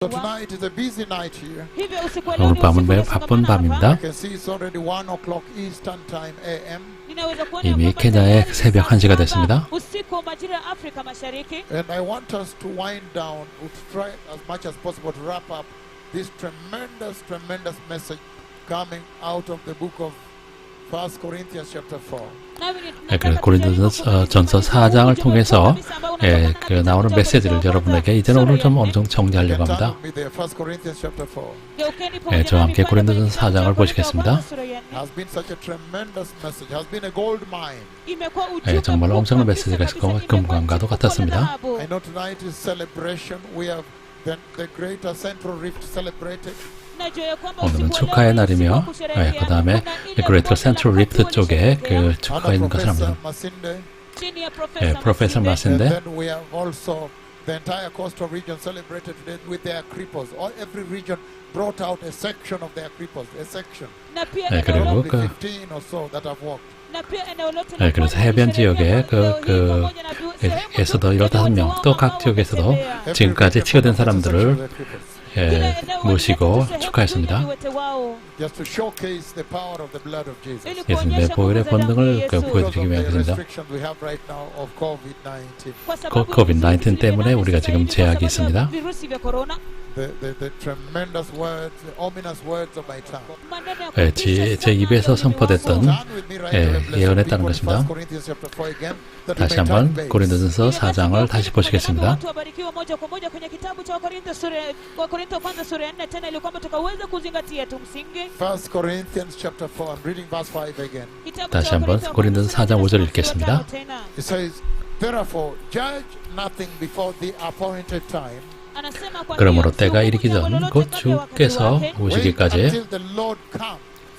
So tonight is a busy night here. 오늘 밤은 매우 바쁜 밤입니다. You can see it's already 1 o'clock Eastern Time AM. 이미 케냐의 새벽 1시가 됐습니다. And I want us to wind down, to try as much as possible to wrap up this tremendous message coming out of the book of 1 Corinthians chapter 4. 그래서 고린도전서 4장을 통해서 나오는 메시지를 여러분에게 이제는 오늘 좀 어느 정도 정리하려고 합니다. 저와 함께 고린도전서 4장을 보시겠습니다. 정말 엄청난 메시지가 있을 거고 금광과도 같았습니다. 오늘은 축하의 날이며 그 다음에 Greater Central Rift 쪽에 그 축하가 있는 것을 합니다. 프로페서 마신데 The entire coastal region celebrated today with their cripples. Every region brought out a section of their cripples, a section. 그리고 15 or so that have walked. 그래서 해변 지역에 에서도 15명 또 각 지역에서도 지금까지 치유된 사람들을 모시고 축하했습니다. 예수님의 보혈의 본능을 보여드리기 위해서입니다. COVID-19 때문에 우리가 지금 제약이 있습니다. 제 입에서 선포됐던 예언했다는 것입니다. 다시 한번 고린도전서 4장을 다시 보시겠습니다. 다시 한번 고린도전서 4장 5절 읽겠습니다. 그러므로 때가 이르기 전 곧 주께서 오시기까지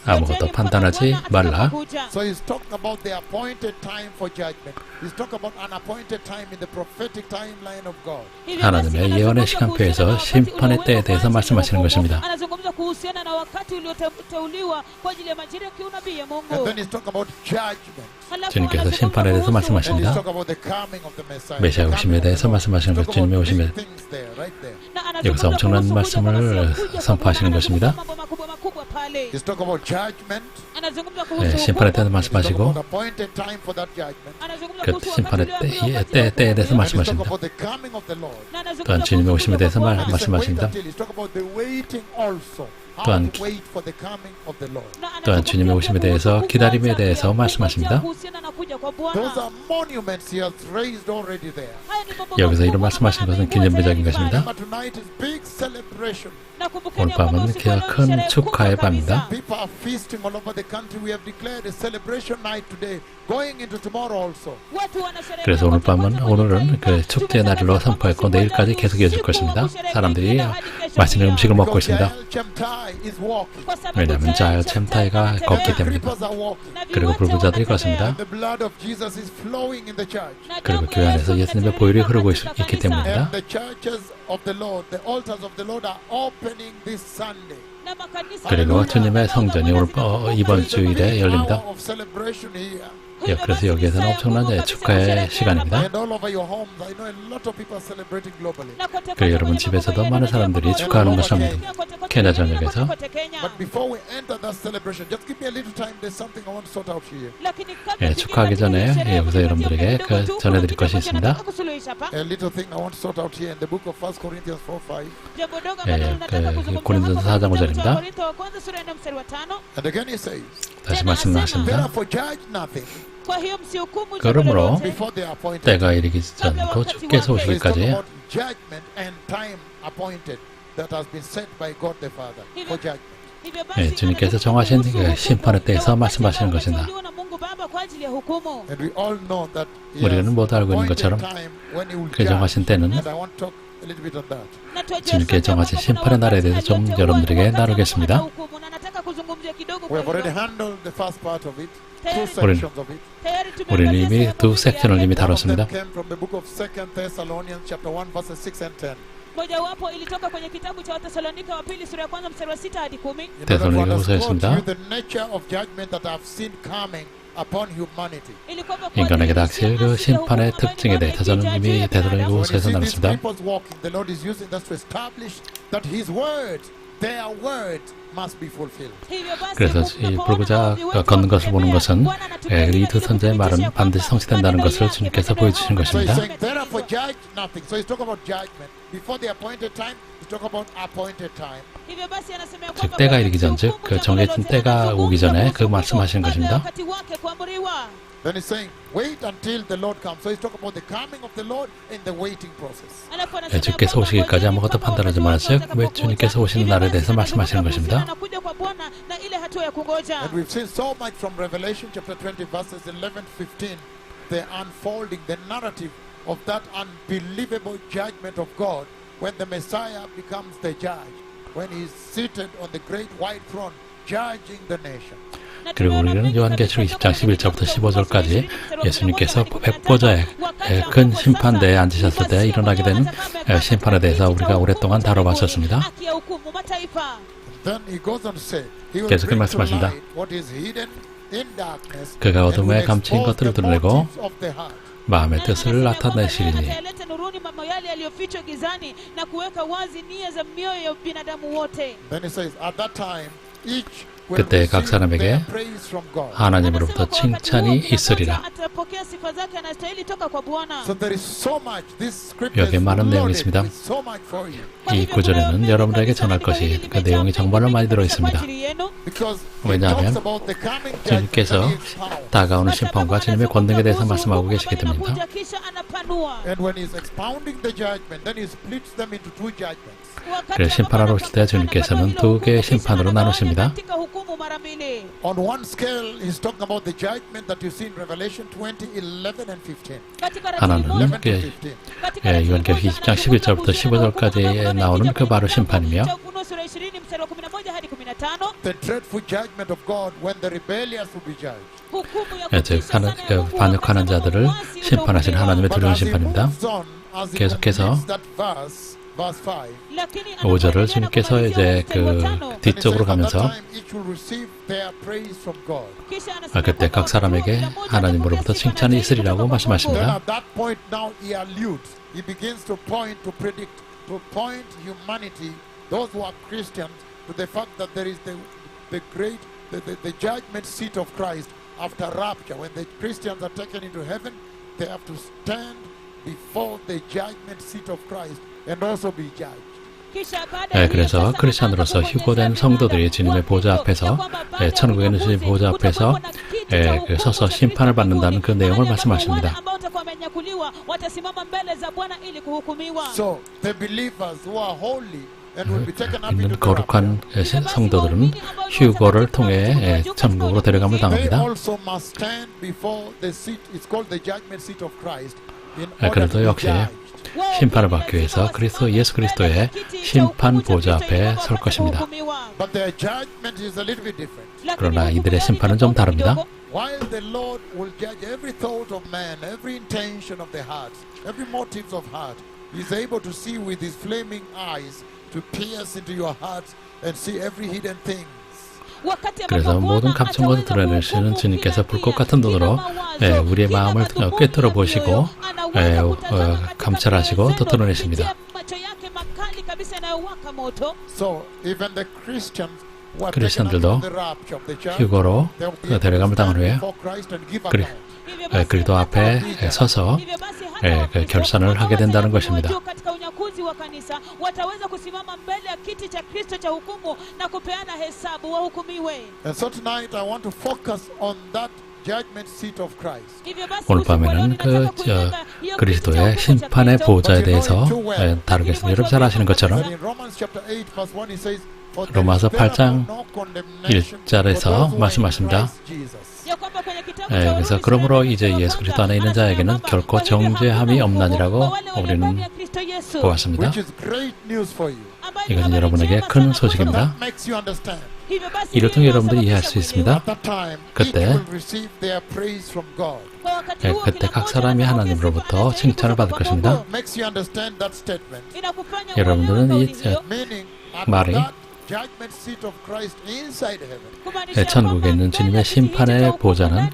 아무것도 판단하지 말라. So he's talking about the appointed time for judgment. He's talking about an appointed time in the prophetic timeline of God. 하나님의 예언의 시간표에서 심판의 때에 대해서 말씀하시는 것입니다. And then he's talking about judgment. 주님께서 심판에 대해서 말씀하십니다. 메시아 오심에 대해서 말씀하시는 것, 주님의 오심에 여기서 엄청난 말씀을 선포하시는 것입니다. 심판에 대해서 말씀하시고 그 심판의 때에 대해서 말씀하십니다. 또한 주님의 오심에 대해서 말씀하십니다. 또한 주님의 오심에 대해서 기다림에 대해서 말씀하십니다. 여기서 이런 말씀하신 것은 기념비적인 것입니다. 오늘 밤은 큰 축하의 밤입니다. 그래서 오늘은 그 축제의 날로 선포했고 내일까지 계속 이어질 것입니다. 사람들이 맛있는 음식을 먹고 있습니다. 왜냐하면 자열 챔타이가 걷기 때문입니다. 그리고 불구자들이 걷습니다. 그리고 교회 안에서 예수님의 보혈이 흐르고 있기 때문입니다. 그리고 주님의 성전이 이번 주일에 열립니다. 그래서 여기에서는 엄청난 축하의 시간입니다. 그리고 여러분 집에서도 많은 사람들이 축하하는 것을 합니다. 케냐 전역에서. 축하하기 전에 여기서 여러분들에게 전해드릴 것이 있습니다. 고린도전서 4장 5절입니다. 다시 말씀하십니다. 그러므로 때가 이르기 전 곧 주께서 오시기까지 주님께서 정하신 심판의 때에서 말씀하시는 것입니다. 우리는 모두 알고 있는 것처럼 그 정하신 때는 주님께 정하신 심판의 날에 대해서 좀 여러분들에게 나누겠습니다. 우리는 이미 두 섹션을 이미 다뤘습니다. 데살로니가후서였습니다. 인간에게 닥칠 그 심판의 특징에 대해서 저는 이미 데살로니가후서에서 나눴습니다. 그래서 이 불구자 걷는 것을 보는 것은 이 두 선자의 말은 반드시 성취된다는 것을 주님께서 보여주시는 것입니다. 즉 때가 이르기 전, 즉 그 정해진 때가 오기 전에 그 말씀하시는 것입니다. Then he's saying, wait until the Lord comes. So he's talking about the coming of the Lord in the waiting process. 주께서 오시기까지 아무것도 판단하지 마세요. 왜 주님께서 오시는 날에 대해서 말씀하시는 것입니다. And we've seen so much from Revelation chapter 20 verses 11 to 15, the unfolding, the narrative of that unbelievable judgment of God when the Messiah becomes the judge, when he's seated on the great white throne judging the nation. 그리고 우리는 요한계시록 20장 11절부터 15절까지 예수님께서 백보좌의 큰 심판대에 앉으셨을 때 일어나게 되는 심판에 대해서 우리가 오랫동안 다뤄봤었습니다. 계속해 말씀하신다. 그가 어둠에 감추인 것들을 드러내고 마음의 뜻을 나타내시리니. 그때 각 사람에게 하나님으로부터 칭찬이 있으리라. 여기에 많은 내용이 있습니다. 이 구절에는 여러분에게 전할 것이 그 내용이 정말로 많이 들어있습니다. 왜냐하면 주님께서 다가오는 심판과 주님의 권능에 대해서 말씀하고 계시기 때문입니다. 그래서 심판하러 오실 때 주님께서는 두 개의 심판으로 나누십니다. On one scale, he's talking about the judgment that you see in Revelation 20:11 and 15. 하나는 요한계시록 20장 11절부터 15절까지 나오는 그 바로 심판이며, The dreadful judgment of God when the rebellious will be judged. 즉 반역하는 자들을 심판하신 하나님의 두려운 심판입니다. 계속해서 5절을 주님께서 이제 그 뒤쪽으로 가면서 그때 각 사람에게 하나님으로부터 칭찬이 있으리라고 말씀하십니다. After rapture, when the Christians are taken into heaven, they have to stand before the judgment seat of Christ and also be judged. 그래서 크리스찬으로서 휴거된 성도들이 주님의 보좌 앞에서 천국에 있는 주님의 보좌 앞에서 서서 심판을 받는다는 그 내용을 말씀하십니다. So the believers who are holy 있는 거룩한 성도들은 휴거를 통해 천국으로 데려감을 당합니다. 그래도 역시 심판을 받기 위해서 예수 그리스도의 심판 보좌 앞에 설 것입니다. 그러나 이들의 심판은 좀 다릅니다. While the Lord will judge every thought of man, every intention of the heart, every motives of heart, He is able to see with His flaming eyes to pierce into your hearts and see every hidden things. 그래서 모든 감춘 것을 드러내시는 주님께서 불꽃 같은 눈으로 우리의 마음을 꿰뚫어 보시고 감찰하시고 또 드러내십니다. 크리스천들도 휴거로 데려감을 당한 후에 그리스도 앞에 서서 결산을 하게 된다는 것입니다. 오늘 밤에는 그리스도의 심판의 보좌에 대해서 다루겠습니다. 여러분 잘 아시는 것처럼 로마서 8장 1절에서 말씀하십니다. 그래서 그러므로 이제 예수 그리스도 안에 있는 자에게는 결코 정죄함이 없나니라고 우리는 보았습니다. 이것은 여러분에게 큰 소식입니다. 이를 통해 여러분들이 이해할 수 있습니다. 그때 각 사람이 하나님으로부터 칭찬을 받을 것입니다. 여러분들은 이 말이 judgment seat of Christ inside heaven. 천국에 있는 주님의 심판의 보좌는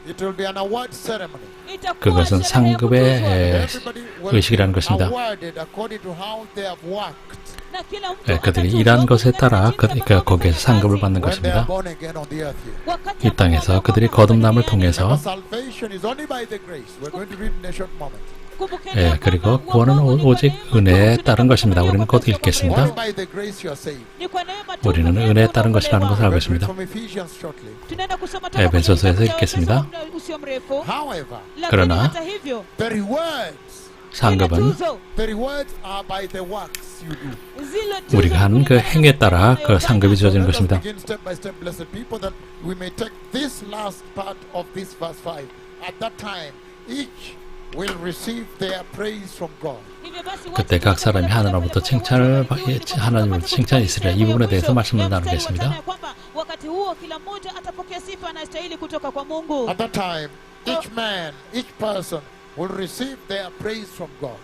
It will be an award ceremony. 그것은 상급의 Everybody will 의식이라는 be 것입니다. awarded according to how they have worked 그들이 일한 것에 따라 거기에서 상급을 받는 when they are 것입니다. born again on the earth here. 이 땅에서 그들이 거듭남을 통해서 Salvation is only by the grace. We're going to read in a short moment. 그리고 구원은 오직 은혜에 따른 것입니다. 우리는 곧 읽겠습니다. Only by the grace you are saved. 우리는 은혜에 따른 것이라는 것을 알고 We'll read 있습니다. from Ephesians shortly. 에베소서에서 읽겠습니다. However, 그러나 the rewards 상급은 are by the works you do. 우리가 하는 그 행에 따라 그 상급이 주어지는 Let us 것입니다. begin step by step, blessed people, that we may take this last part of this verse 5. At that time, each will receive their praise from God. 그때 각 사람이 하나님으로부터 하나님으로부터 칭찬이 있으리라. 이 부분에 대해서 말씀을 나누겠습니다. At that time, each man, each person will receive their praise from God.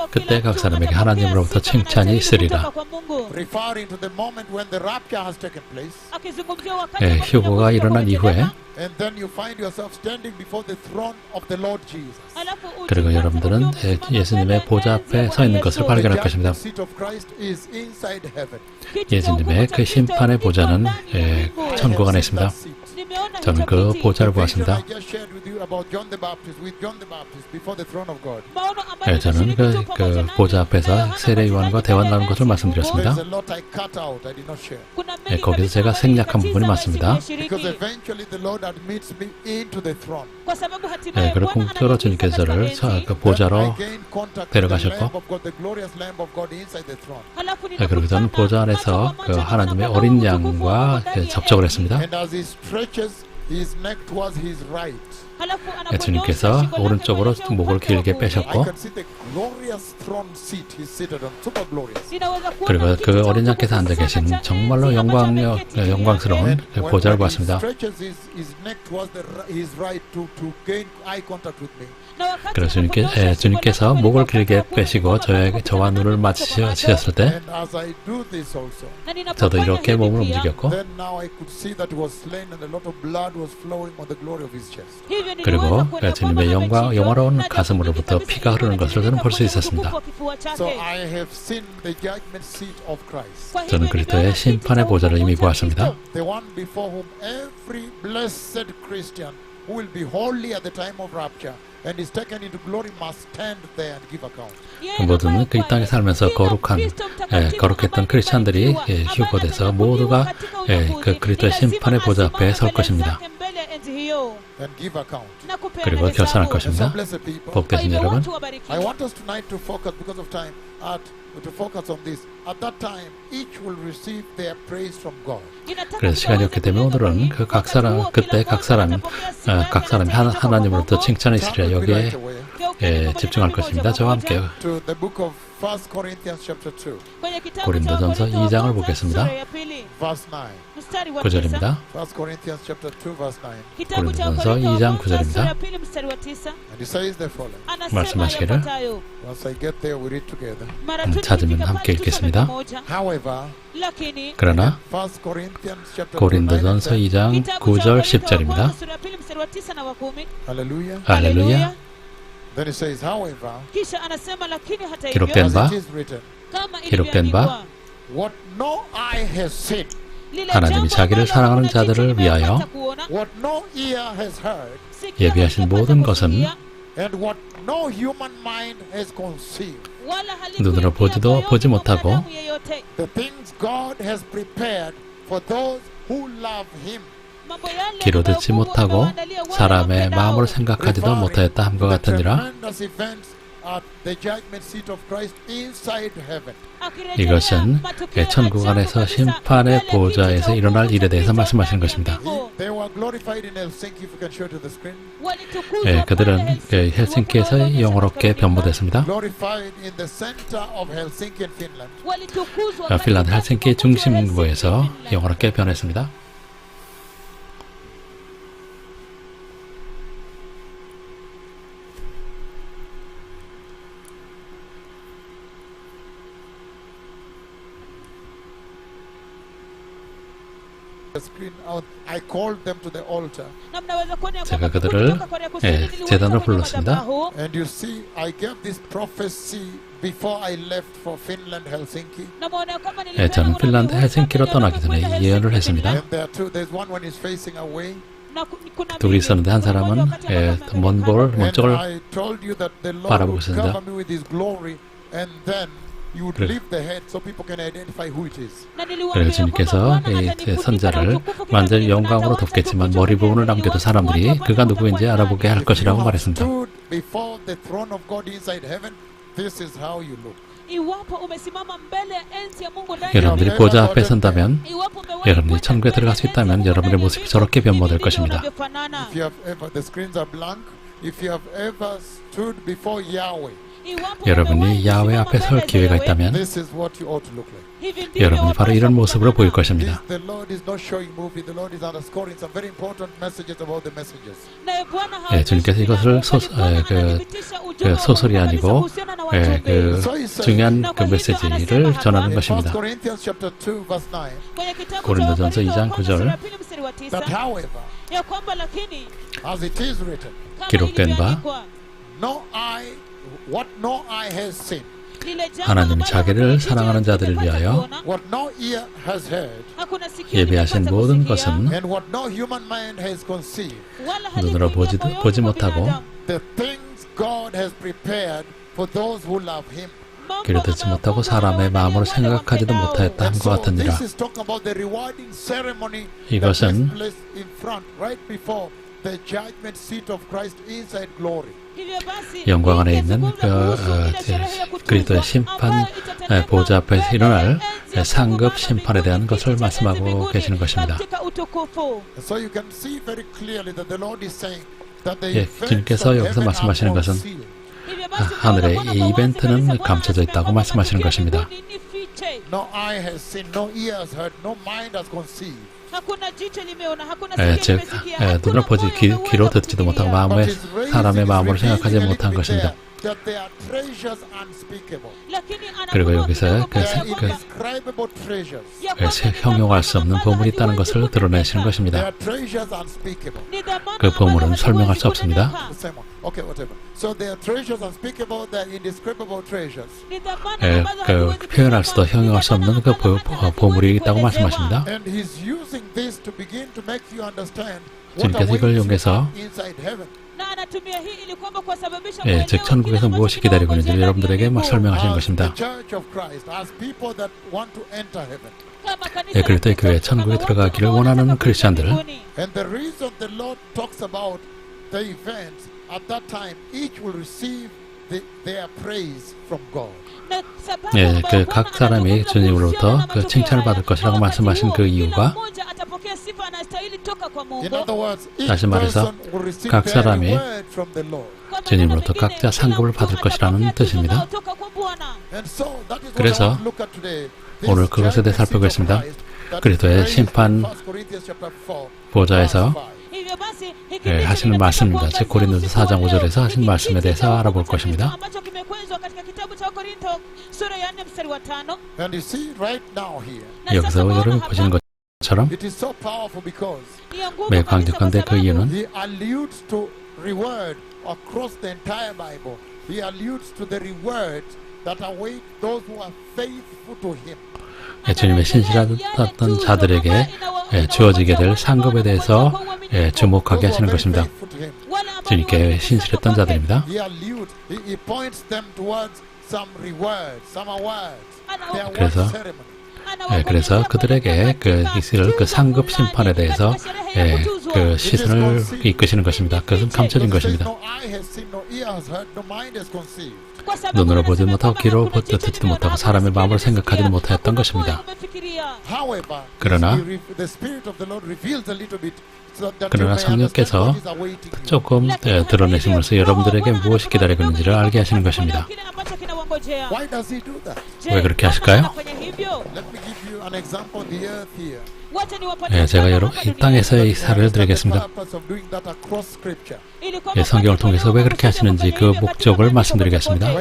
그때 각 사람에게 하나님으로부터 칭찬이 있으리라. Referring to the moment when the rapture has taken place. 휴거가 일어난 이후에 And then you find yourself standing before the throne of the Lord Jesus. 그리고 여러분들은 예수님의 보좌 앞에 서 있는 것을 발견할 것입니다. Seat of Christ is inside heaven. 예수님의 그 심판의 보좌는 천국 안에 있습니다. 저는 그 보좌를 보았습니다. 저는 그 보좌 앞에서 세례 요한과 대화 나눈 것을 말씀드렸습니다. 거기서 제가 생략한 부분이 많습니다. 그리고 궁극적으로 주님께서 저를 그 보좌로 데려가셨고, 그리고 저는 보좌 안에서 그 하나님의 어린 양과 접촉을 했습니다. 주님께서 오른쪽으로 목을 길게 빼셨고, 그리고 그 어린 양께서 앉아 계신 정말로 영광스러운 보좌를 보았습니다. 그래서 주님께서 목을 길게 빼시고 저와 눈을 맞추셨을 때 저도 이렇게 몸을 움직였고, 그리고 주님의 영화로운 가슴으로부터 피가 흐르는 것을 저는 볼 수 있었습니다. 저는 그리스도의 심판의 보좌를 이미 보았습니다. Who will be holy at the time of rapture and is taken into glory must stand there and give account. 모두는 이 땅에 살면서 거룩했던 크리스찬들이 휴거돼서 모두가 그 그리스도의 심판의 보좌 앞에 설 것입니다. 그리고 결산할 것입니다. 복되신 여러분, I want us tonight to focus because of time to focus on this. At that time, each will receive their praise from God. 그래서 시간이 없기 때문에 오늘은 그때 각 사람이 하나님으로부터 칭찬이 있으리라. 여기에 집중할 것입니다. 저와 함께 고린도전서 2장을 보겠습니다. 9절입니다. 고린도전서 2장 9절입니다. 말씀하시기를 찾으면 함께 읽겠습니다. 그러나 고린도전서 2장 9절 10절입니다. 할렐루야. 기록된 바 하나님이 자기를 사랑하는 자들을 위하여 예비하신 모든 것은 눈으로 보지 못하고 귀로 듣지 못하고 사람의 마음으로 생각하지도 못하였다 함과 같으니라. 이것은 천국 안에서 심판의 보좌에서 일어날 일에 대해서 말씀하시는 것입니다. 그들은 헬싱키에서 영어롭게 변모됐습니다. 핀란드 헬싱키 중심부에서 영어롭게 변했습니다. 제가 그들을 제단으로 불렀습니다. And you see, I gave this prophecy before I left for Finland, Helsinki. 저는 핀란드 헬싱키로 떠나기 전에 이 예언을 했습니다. And there's one when he's facing away. 둘이 있었는데 한 사람은 먼 쪽을 I told you that the Lord 바라보고 will 있습니다. cover me with His glory, and then you would leave the head so people can identify who it is. 그래서 주님께서 이 선자를 완전히 영광으로 덮겠지만 머리 부분을 남겨도 사람들이 그가 누구인지 알아보게 할 것이라고 말했습니다. Stood before the throne of God inside heaven. This is how you look. 여러분들이 보좌 앞에 선다면, 여러분들이 천국에 들어갈 수 있다면 여러분의 모습이 저렇게 변모될 것입니다. If you have ever, the screens are blank. If you have ever stood before Yahweh, 여러분이 야훼 앞에 설 기회가 있다면 this is what you ought to look like. 여러분이 바로 이런 모습으로 보일 것입니다. The Lord is not showing movie. The Lord is underscoring some very important messages about the messages. 주님께서 이것을 소설이 아니고 중요한 그 메시지를 전하는 것입니다. 고린도전서 2장 9절 That however, as it is written, 기록된 바 what no eye has seen, 하나님이 자기를 사랑하는 자들을 위하여 what no ear has heard, 예비하신 모든 것은 and what no human mind has conceived, 눈으로 보지 못하고 the things God has prepared for those who love Him. 귀로 듣지 못하고 사람의 마음으로 생각하지도 못하였다 함과 같으니라. This is talking about the rewarding ceremony that 이것은 takes place in front, right before the judgment seat of Christ inside glory. 영광 안에 있는 그리스도의 심판 보좌 앞에 일어날 상급 심판에 대한 것을 말씀하고 계시는 것입니다. So you can see very clearly that the Lord is saying that the events 주님께서 of 여기서 heaven 말씀하시는 are 것은 concealed. 하늘의 이 이벤트는 감춰져 있다고 말씀하시는 것입니다. No eye has seen, no ear has heard, no mind has conceived. 즉 눈으로 보지 귀로 듣지도 못하고 사람의 마음으로 생각하지 못한 것입니다. 그리고 여기서 형용할 수 없는 보물이 있다는 것을 드러내시는 것입니다. 그 보물은 설명할 수 없습니다. 표현할 수도 형용할 수 없는 그 보물이 있다고 말씀하십니다. 주님께서 이걸 이용해서 즉 천국에서 무엇이 기다리고 있는지 여러분들에게 설명하시는 것입니다. 그리스도의 교회 천국에 들어가기를 원하는 크리스찬들, 각 사람이 주님으로부터 그 칭찬을 받을 것이라고 말씀하신 그 이유가, 다시 말해서 각 사람이 주님으로부터 각자 상급을 받을 것이라는 뜻입니다. 그래서 오늘 그것에 대해 살펴보겠습니다. 그리스도의 심판 보좌에서 하시는 말씀입니다. 즉 고린도서 4장 5절에서 하신 말씀에 대해서 알아볼 것입니다. 여기서 여러분 보시는 것처럼 매우 강력한데 그 이유는 주님의 신실하던 자들에게 주어지게 될 상급에 대해서 주목하게 하시는 것입니다. 주님께 신실했던 자들입니다. 그래서 그들에게 그 상급 심판에 대해서 그 시선을 이끄시는 것입니다. 그것은 감춰진 것입니다. 눈으로 보지 못하고 귀로 듣지도 못하고 사람의 마음으로 생각하지도 못하였던 것입니다. 그러나 성령께서 조금 드러내심으로써 여러분들에게 무엇이 기다리고 있는지를 알게 하시는 것입니다. 왜 그렇게 하실까요? an example, the earth here. 예, 제가 이 땅에서의 사례를 드리겠습니다. 예, 성경을 통해서 왜 그렇게 하시는지 그 목적을 말씀드리겠습니다.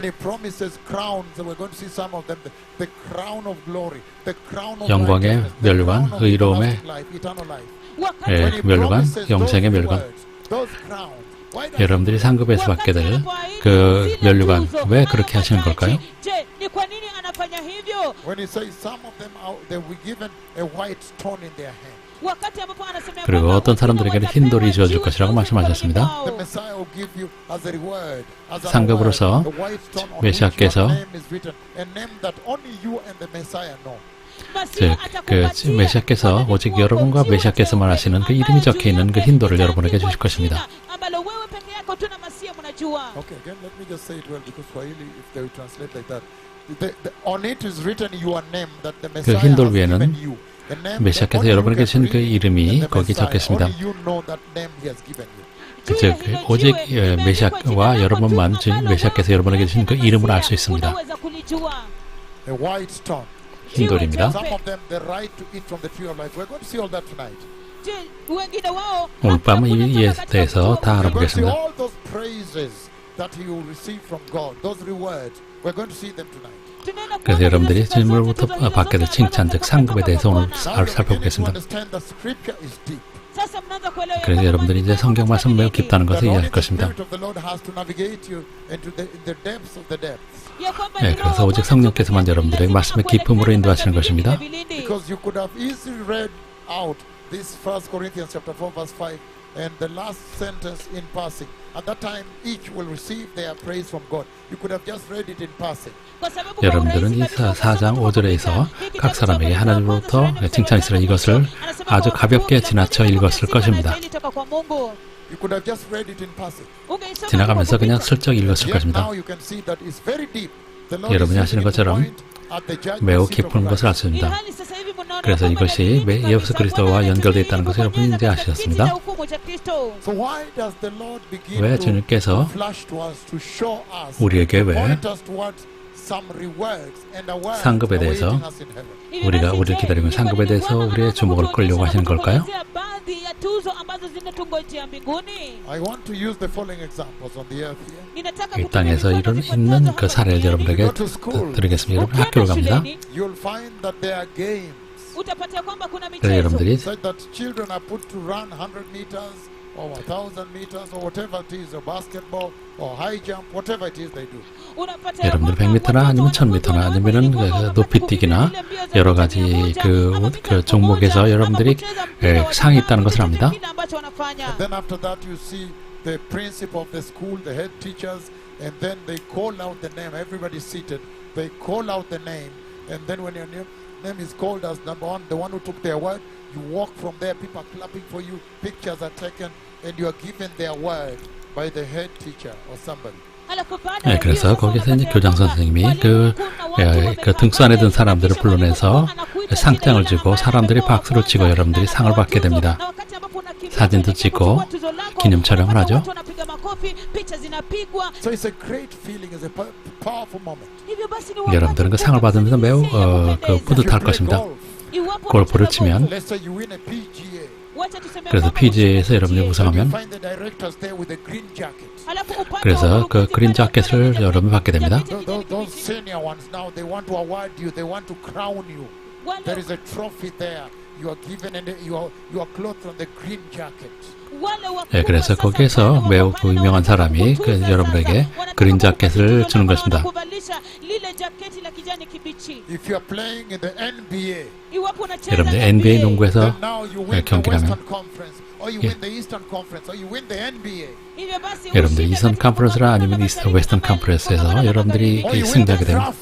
영광의 멸관, 의로움의 멸관, 영생의 멸관. 여러분들이 상급에서 받게 될 그 멸관, 왜 그렇게 하시는 걸까요? 그리고 어떤 사람들에게는 흰 돌이 주어질 것이라고 말씀하셨습니다. 상급으로서 메시아께서 메시아께서 오직 여러분과 메시아께서만 하시는 그 이름이 적혀있는 그 흰 돌을 여러분에게 주실 것입니다. Okay, again, let me just say it well because Swahili, if they will translate like that, on it is written your name that the Messiah 그 흰 돌 has 위에는 given you. 메시아께서 여러분에게 주신 그 이름이 거기 적혀 있습니다. 즉 오직 메시아와 여러분만 메시아께서 여러분에게 주신 그 이름을 알 수 있습니다. 흰 돌입니다. 오늘 밤은 이에 대해서 다 알아보겠습니다. 그래서 여러분들이 질문으로부터 받게 될 칭찬, 즉 상급에 대해서 오늘 살펴보겠습니다. 그래서 여러분들이 이제 성경 말씀 매우 깊다는 것을 이해할 것입니다. 네, 그래서 오직 성령께서만 여러분들에게 말씀의 깊음으로 인도하시는 것입니다. This 1 Corinthians chapter 4 verse 5 and the last sentence in passing. At that time each will receive their praise from God. You could have just read it in passing. 여러분들은 이 4장 5절에서 각 사람에게 하나님으로부터 칭찬이 있으라 이것을 아주 가볍게 지나쳐 읽었을 것입니다. You could have just read it in passing. 지나가면서 그냥 슬쩍 읽었을 것입니다. 여러분이 하시는 것처럼 매우 깊은 것을 알 수 있습니다. 그래서 이것이 예수 그리스도와 연결되어 있다는 것을 여러분이 이제 아셨습니다. 왜 주님께서 우리에게 왜 상급에 대해서 우리를 기다리면 상급에 대해서 우리의 주목을 끌려고 하시는 걸까요? 이 땅에서 있는 그 사례를 여러분에게 드리겠습니다. 여러분 학교를 갑니다. 그래서 여러분들이 or 1,000 meters or whatever it is, or basketball or high jump, whatever it is they do. 여러분들 100m나 아니면 1000m나 아니면은 높이뛰기나 여러 가지 그 종목에서 여러분들이 상이 있다는 것을 압니다. And then after that you see the principal of the school, the head teachers, and then they call out the name. Everybody seated. They call out the name, and then when your name is called as number one, the one who took their word. You walk from there, people are clapping for you, pictures are taken, and you are given their word by the head teacher or somebody. 네, 그래서 거기서 이제 교장 선생님이 그 등수 안에 든 사람들을 불러내서 상장을 주고 사람들이 박수를 치고 여러분들이 상을 받게 됩니다. 사진도 찍고 기념 촬영을 하죠. 여러분들은 그 상을 받으면서 매우 뿌듯할 것입니다. 골프를 치면 그래서 PGA에서 여러분이 우승하면 그래서 그 그린 자켓을 여러분이 받게 됩니다. 네, 그래서 거기에서 매우 유명한 사람이 여러분에게 그린 자켓을 주는 것입니다. 여러분들 NBA 농구에서 경기를 하면 여러분들 이스턴 컨퍼런스나 아니면 웨스턴 컨퍼런스에서 여러분들이 승리하게 되면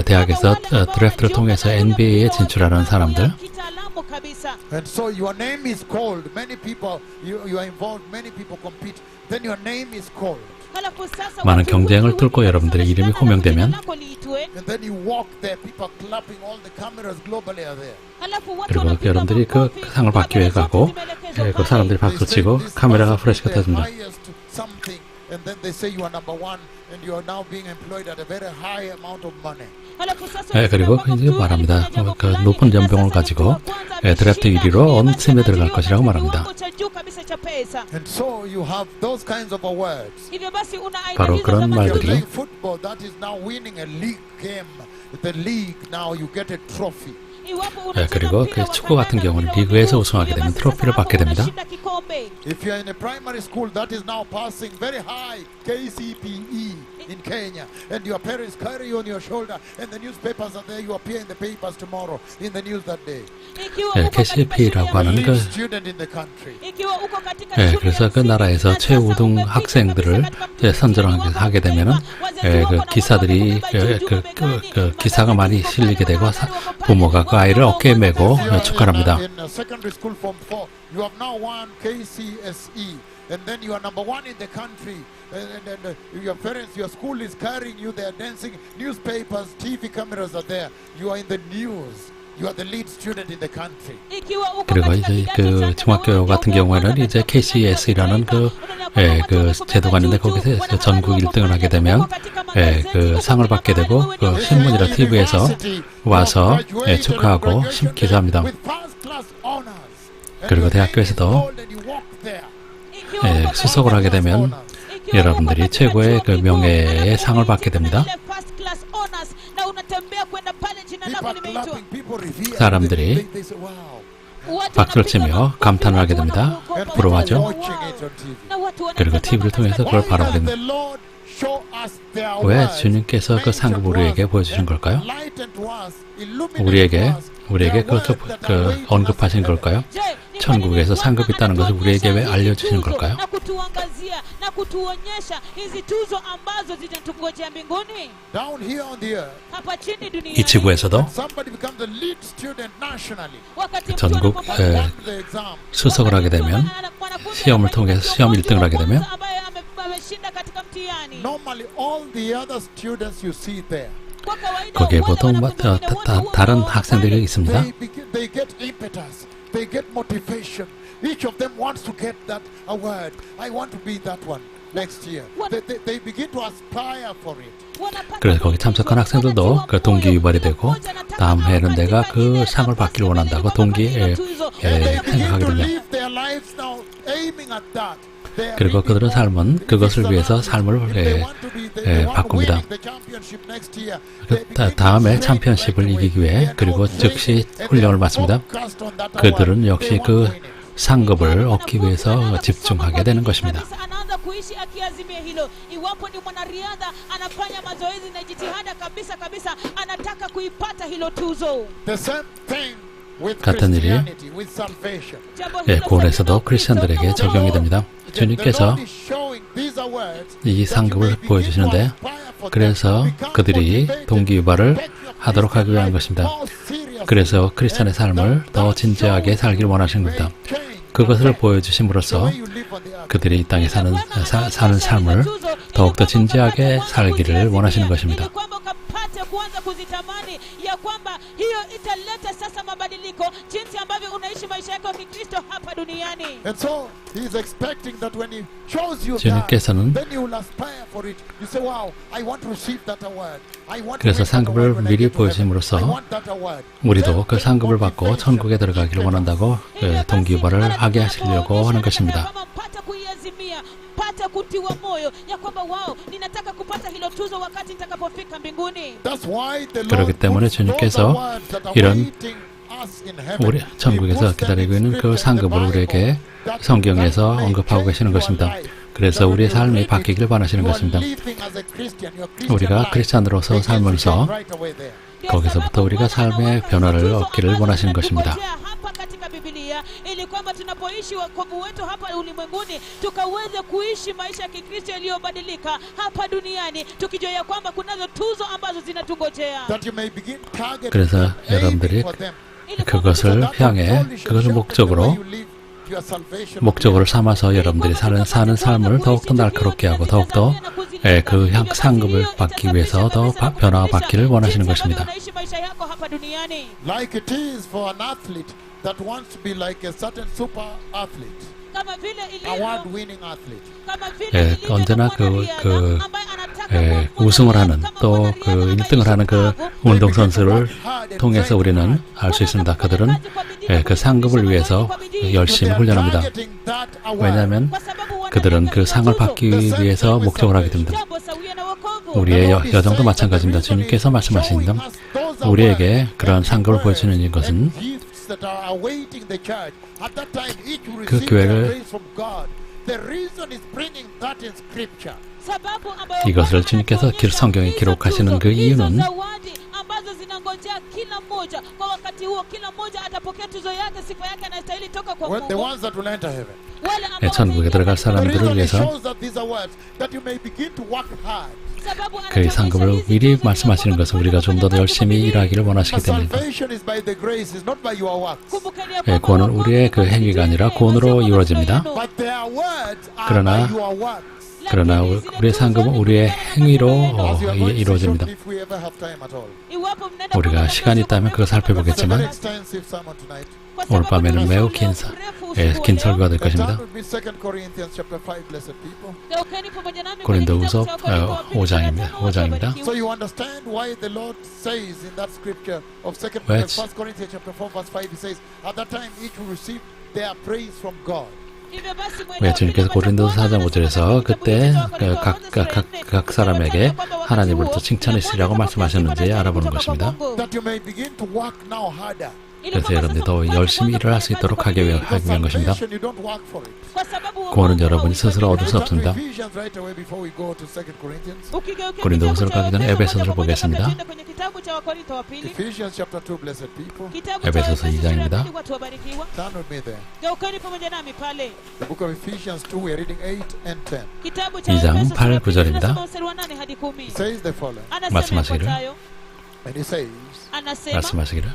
대학에서 드래프트를 통해서 NBA에 진출하는 사람들. And so your name is called. Many people, you are involved. Many people compete. Then your name is called. 많은 경쟁을 뚫고 여러분들의 이름이 호명되면 그리고 여러분들이 그 상을 받기 위해 가고 그 사람들이 박수치고 카메라가 프레시가 터집니다. and then they say you are number one, and you are now being employed at a very high amount of money. 네, 그리고 이제 말합니다. 그 높은 연봉을 가지고 드래프트 1위로 언팀에 들어갈 것이라고 말합니다. And so you have those kinds of words. 바로 그런 말들이 Football that is now winning a league game. The league now you get a trophy. 그리고 그 축구 같은 경우는 리그에서 우승하게 되면 트로피를 받게 됩니다. If you are in a primary school that is now passing very high KCPE in Kenya, and your parents carry you on your shoulder, and the newspapers are there, you appear in the papers tomorrow in the news that day. KCPE라고 하는 그 Student in the country. 그래서 그 나라에서 최우등 학생들을 선정하게 되면은 그 기사들이 그 기사가 많이 실리게 되고 부모가 그 아이를 어깨에 메고 축하합니다. In secondary school form 4, you have now won KCSE, and then you are number one in the country. And your parents, your school is carrying you. They are dancing. Newspapers, TV cameras are there. You are in the news. You are the lead student in the country. 그리고 이제 그 중학교 같은 경우에는 이제 KCS라는 그 제도가 있는데 거기서 전국 1등을 하게 되면 그 상을 받게 되고 그 신문이나 TV에서 와서 축하하고 기사합니다. 그리고 대학교에서도 수석을 하게 되면 여러분들이 최고의 그 명예의 상을 받게 됩니다. 사람들이 박수를 치며 감탄을 하게 됩니다. 부러워하죠. 그리고 TV를 통해서 그걸 바라보게 됩니다. 왜 주님께서 그 상급을 우리에게 보여주시는 걸까요? 우리에게 그것을 언급하신 걸까요? 천국에서 상급이 있다는 것을 우리에게 왜 알려주시는 걸까요? 이 지구에서도 전국 수석을 하게 되면 시험을 통해서 시험 1등을 하게 되면 거기에 보통 다른 학생들이 있습니다. They get motivation. Each of them wants to get that award. I want to be that one next year. They begin to aspire for it. 그래서 거기 참석한 학생들도 그 동기유발이 되고 다음 해는 내가 그 상을 받기를 원한다고 생각하게 됩니다. 그리고 그들의 삶은 그것을 위해서 삶을 바꿉니다. 다음에 챔피언십을 이기기 위해 그리고 즉시 훈련을 받습니다. 그들은 역시 그 상급을 얻기 위해서 집중하게 되는 것입니다. 같은 일이 구원에서도 크리스천들에게 적용이 됩니다. 주님께서 이 상급을 보여주시는데 그래서 그들이 동기유발을 하도록 하기 위한 것입니다. 그래서 크리스천의 삶을 더 진지하게 살기를 원하시는 겁니다. 그것을 보여주심으로써 그들이 이 땅에 사는 삶을 더욱더 진지하게 살기를 원하시는 것입니다. kuanza kuzitamani ya kwamba hiyo italeta sasa mabadiliko jinsi ambavyo unaishi maisha yako ya Kikristo hapa duniani. And so he is expecting that when he chose you then you will aspire for it. You say, wow, I want to receive that award. 그래서 상급을 미리 보여줌으로써 우리도 그 상급을 받고 천국에 들어가기를 원한다고 동기유발을 하게 하시려고 하는 것입니다. Pata kutiwa moyo ya kwamba wao ninataka kupata hilo tuzo wakati nitakapofika mbinguni. 그렇기 때문에 주님께서 이런 우리 천국에서 기다리고 있는 그 상급을 우리에게 성경에서 언급하고 계시는 것입니다. 그래서 우리의 삶이 바뀌기를 원하시는 것입니다. 우리가 크리스찬으로서 살면서 거기서부터 우리가 삶의 변화를 얻기를 원하시는 것입니다. ili kwamba tunapoishi wokovu wetu hapa ulimwenguni tukaweze kuishi maisha ya Kikristo yaliyobadilika hapa duniani tukijua ya kwamba kunazo tuzo ambazo zinatungojea. 그래서 여러분들이 그것을 향해 그것을 목적으로 삼아서 여러분들이 사는 삶을 더욱더 날카롭게 하고 더욱더 그 상급을 받기 위해서 더 변화받기를 원하시는 것입니다. Like it is for an athlete that wants to be like a certain super athlete. award-winning athlete. 언제나 우승을 하는 또 1등을 하는 그 운동선수를 통해서 우리는 알 수 있습니다. 그들은 그 상급을 위해서 열심히 훈련합니다. 왜냐하면 그들은 그 상을 받기 위해서 목적을 하게 됩니다. 우리의 여정도 마찬가지입니다. 주님께서 말씀하신 것, 우리에게 그러한 상급을 보여주는 것은 그 교회를 이것을 주님께서 성경에 기록하시는 그 이유는 천국에 들어갈 사람들을 위해서 그 상급을 미리 말씀하시는 것은 우리가 좀 더 열심히 일하기를 원하시기 때문입니다. 구원은 우리의 그 행위가 아니라 구원으로 이루어집니다. 그러나 우리의 상급은 우리의 행위로 이루어집니다. 우리가 시간이 있다면 그걸 살펴보겠지만 오늘 밤에는 매우 긴 설교가 될 것입니다. 고린도후서 5장입니다. 왜 주님께서 고린도서 4장 5절에서 그때 각 사람에게 하나님을 또 칭찬하시라고 말씀하셨는지 알아보는 것입니다. 그래서 여러분들이 더 열심히 일을 할 수 있도록 하기 위한 것입니다. 구원은 여러분이 스스로 얻을 수 없습니다. 고린도후서를 가기 전에 에베소서를 보겠습니다. 에베소서 2장입니다. 2장 8, 9절입니다. 말씀하시기를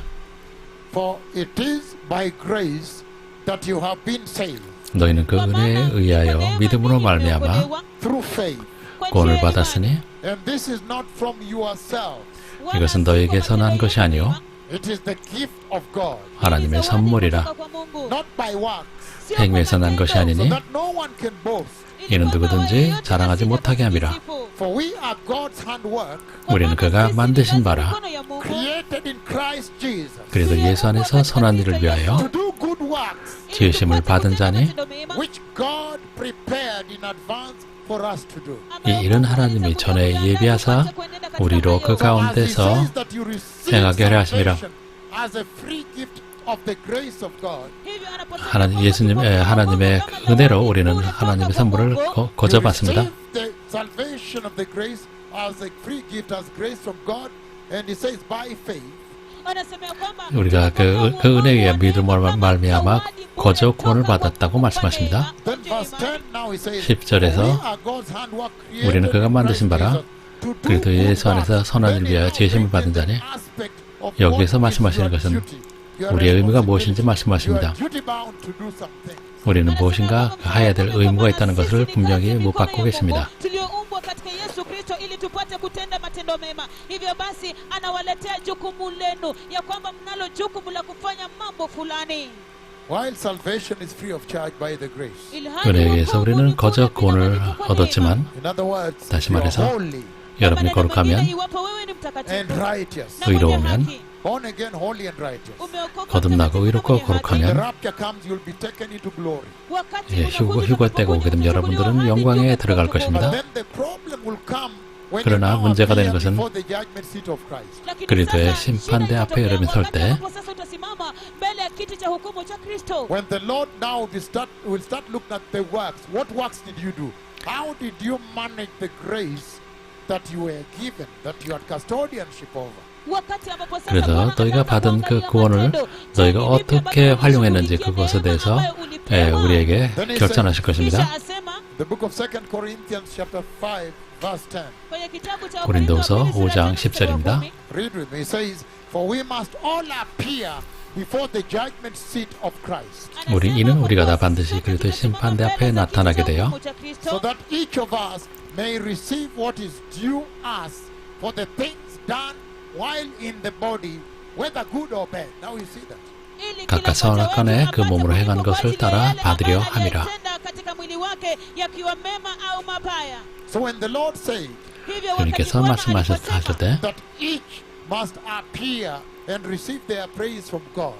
For it is by grace that you have been saved. 너희는 그 은혜에 의하여 믿음으로 말미암아 Through faith. 구원을 받았으니 And this is not from yourself. 이것은 너희에게서 난 것이 아니요 It is the gift of God. 하나님의 선물이라. Not by works. 행위에서 난 것이 아니니 So that no one can boast. 이는 누구든지 자랑하지 못하게 함이라. For we are God's handwork. 우리는 그가 만드신 바라. Created in Christ Jesus. 그래서 예수 안에서 선한 일을 위하여 To do good works. 지으심을 받은 자니 Which God prepared in advance for us to do. 이 일은 하나님이 전에 예비하사 우리로 그 가운데서 행하게 하려 하심이라. As a free gift of the grace of God. 하나님의 은혜로 우리는 하나님의 선물을 거저받습니다. The salvation of the grace as a free gift as grace from God, and He says by faith. 우리가 그 은혜에 의한 믿음으로 말미암아 거저 구원을 받았다고 말씀하십니다. 10절에서 우리는 그가 만드신 바라 그리스도 예수 안에서 선한 일을 위하여 지으심을 받은 자니 여기에서 말씀하시는 것은 우리의 의무가 무엇인지 말씀하십니다. 우리는 무엇인가 해야 될 의무가 있다는 것을 분명히 못 받고 계십니다. 은혜에 의해서 우리는 거저 구원을 얻었지만 다시 말해서 여러분이 거룩하면 의로우면 거듭나고 의롭고 거룩하면 휴거 때가 오게 되면 여러분들은 영광에 들어갈 것입니다. 그러나 문제가 되는 것은 그리스도의 심판대 앞에 여러분이 설 때 When the Lord now will start looking at the works. What works did you do? How did you manage the grace that you were given, that you had custodianship over? 그래서 너희가 받은 그 구원을 너희가 어떻게 활용했는지 그것에 대해서 우리에게 결정하실 것입니다. 고린도후서 5장 10절입니다. 이는 우리가 다 반드시 그리스도의 심판대 앞에 나타나게 되어 So that each of us may receive what is due us for the things done while in the body, whether good or bad. Now you see that. 각각 선악간에 그 몸으로 행한 것을 따라 받으려 함이라. So when the Lord said 주님께서 말씀하셨을 때 that each must appear and receive their praise from God.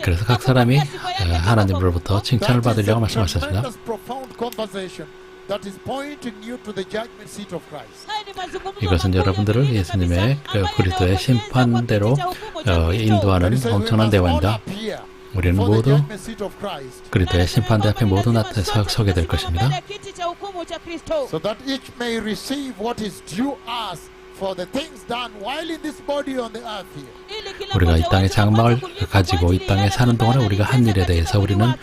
그래서 각 사람이 하나님으로부터 칭찬을 받으려고 말씀하셨습니다. That is pointing you to the judgment seat of Christ. 이것은 여러분들을 예수님의 그리스도의 심판대로 인도하는 엄청난 대화입니다. 우리는 모두 그리스도의 심판대 앞에 모두 서게 될 것입니다. So that each may receive what is due us for the things done while in this body on the earth here. 우리가 이 땅의 장막을 가지고 이 땅에 사는 동안에 우리가 한 일에 대해서 우리는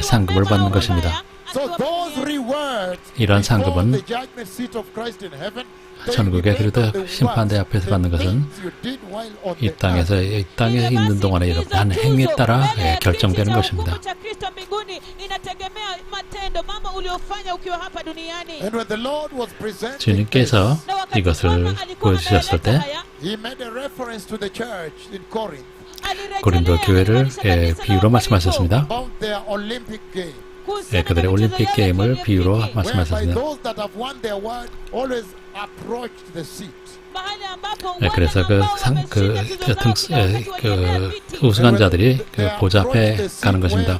상급을 받는 것입니다. 이러한 상급은 천국의 그리스도 심판대 앞에서 받는 것은 이 땅에 있는 동안에 여러분 한 행위에 따라 결정되는 것입니다. 주님께서 이것을 보여주셨을 때 고린도 교회를 비유로 말씀하셨습니다. 그들의 올림픽 게임을 비유로 말씀하셨습니다. 그래서 우승한 자들이 그 보좌 앞에 가는 것입니다.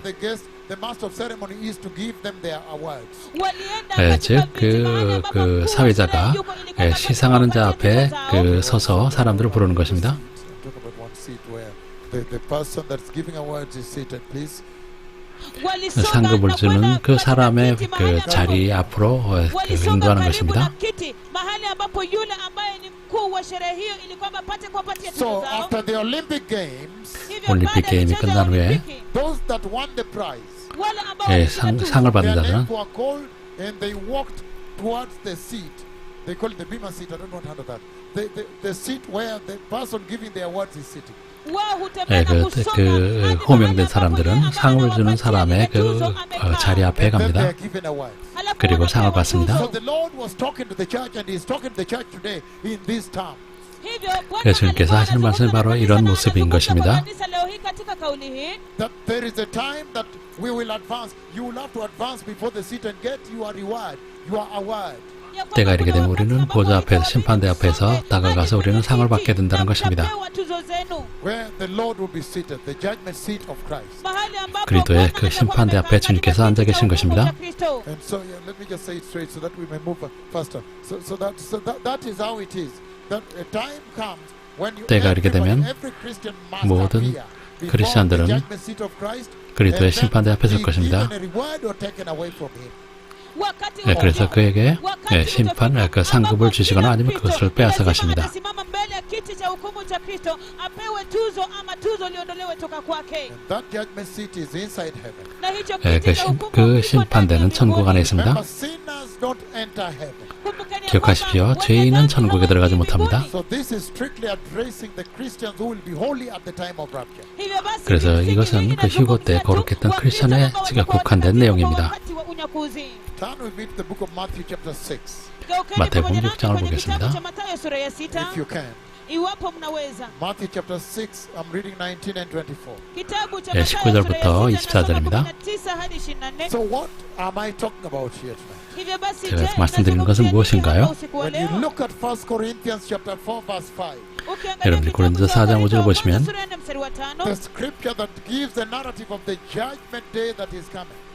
즉, 그 사회자가 시상하는 자 앞에 서서 사람들을 부르는 것입니다. 상급을 주는 그 사람의 그 자리 앞으로 인도하는 것입니다. So after the Olympic Games, 올림픽 게임이 끝난 후에 those that won the prize, 상을 받는 자들은 and they walked towards the seat. They call it the bema seat. I don't know how to handle that. The seat where the person giving the awards is sitting. 그 호명된 사람들은 상을 주는 사람의 그 자리 앞에 갑니다. 그리고 상을 받습니다. So the Lord was talking to the church, and He is talking to the church today in this term. 예수님께서 하시는 말씀이 바로 이런 모습인 것입니다. That there is a time that we will advance. You will have to advance before the seat and get your reward, your award. 때가 이르게 되면 우리는 보좌 앞에서 심판대 앞에서 다가가서 우리는 상을 받게 된다는 것입니다. 그리스도의 그 심판대 앞에 주님께서 앉아 계신 것입니다. 때가 이르게 되면 모든 크리스천들은 그리스도의 심판대 앞에 설 것입니다. 그래서 그에게 심판, 그 상급을 주시거나 아니면 그것을 빼앗아 가십니다. 그 심판대는 천국 안에 있습니다. 기억하십시오. 죄인은 천국에 들어가지 못합니다. 그래서 이것은 그 휴거 때 거룩했던 크리스천에 국한된 내용입니다. 마태복음 6장을 보겠습니다. Matthew chapter 6, I'm reading 19 and 24. 19절부터 24절입니다. So what am I talking about here tonight? 제가 말씀드리는 것은 무엇인가요? When you look at 1 Corinthians chapter 4 verse 5, 여러분들 고린도서 4장 5절 보시면 the scripture that gives the narrative of the judgment day that is coming.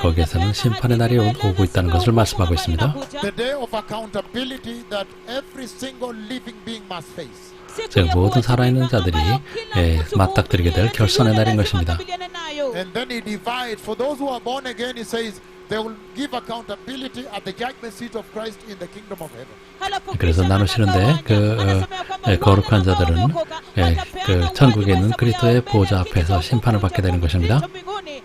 거기에서는 심판의 날이 오고 있다는 것을 말씀하고 있습니다. The day of accountability that every single living being must face. 즉 모든 살아있는 자들이 맞닥뜨리게 될 결선의 날인 것입니다. And then he divides. For those who are born again, he says they will give accountability at the judgment seat of Christ in the kingdom of heaven. 그래서 나누시는데 그 거룩한 자들은 그 천국에 있는 그리스도의 보좌 앞에서 심판을 받게 되는 것입니다.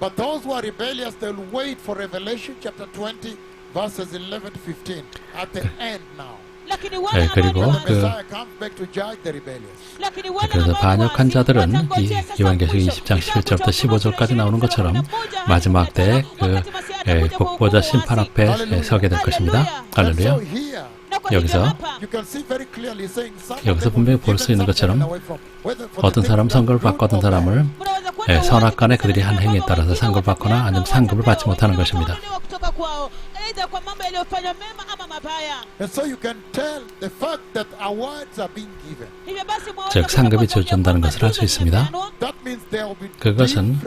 But those who are rebellious, they will wait for Revelation chapter 20 verses 11 to 15 at the end now. 그리고 그래서 반역한 자들은 요한계시록 20장 11절부터 15절까지 나오는 것처럼 마지막 때 그 복보자 심판 앞에 서게 될 것입니다. 할렐루야. 여기서 분명히 볼 수 있는 것처럼 어떤 사람 선거를 받고 어떤 사람을 선악간에 그들이 한 행위에 따라서 상급을 받거나 아니면 상급을 받지 못하는 것입니다. 즉 상급이 주어진다는 것을 알 수 있습니다. 그것은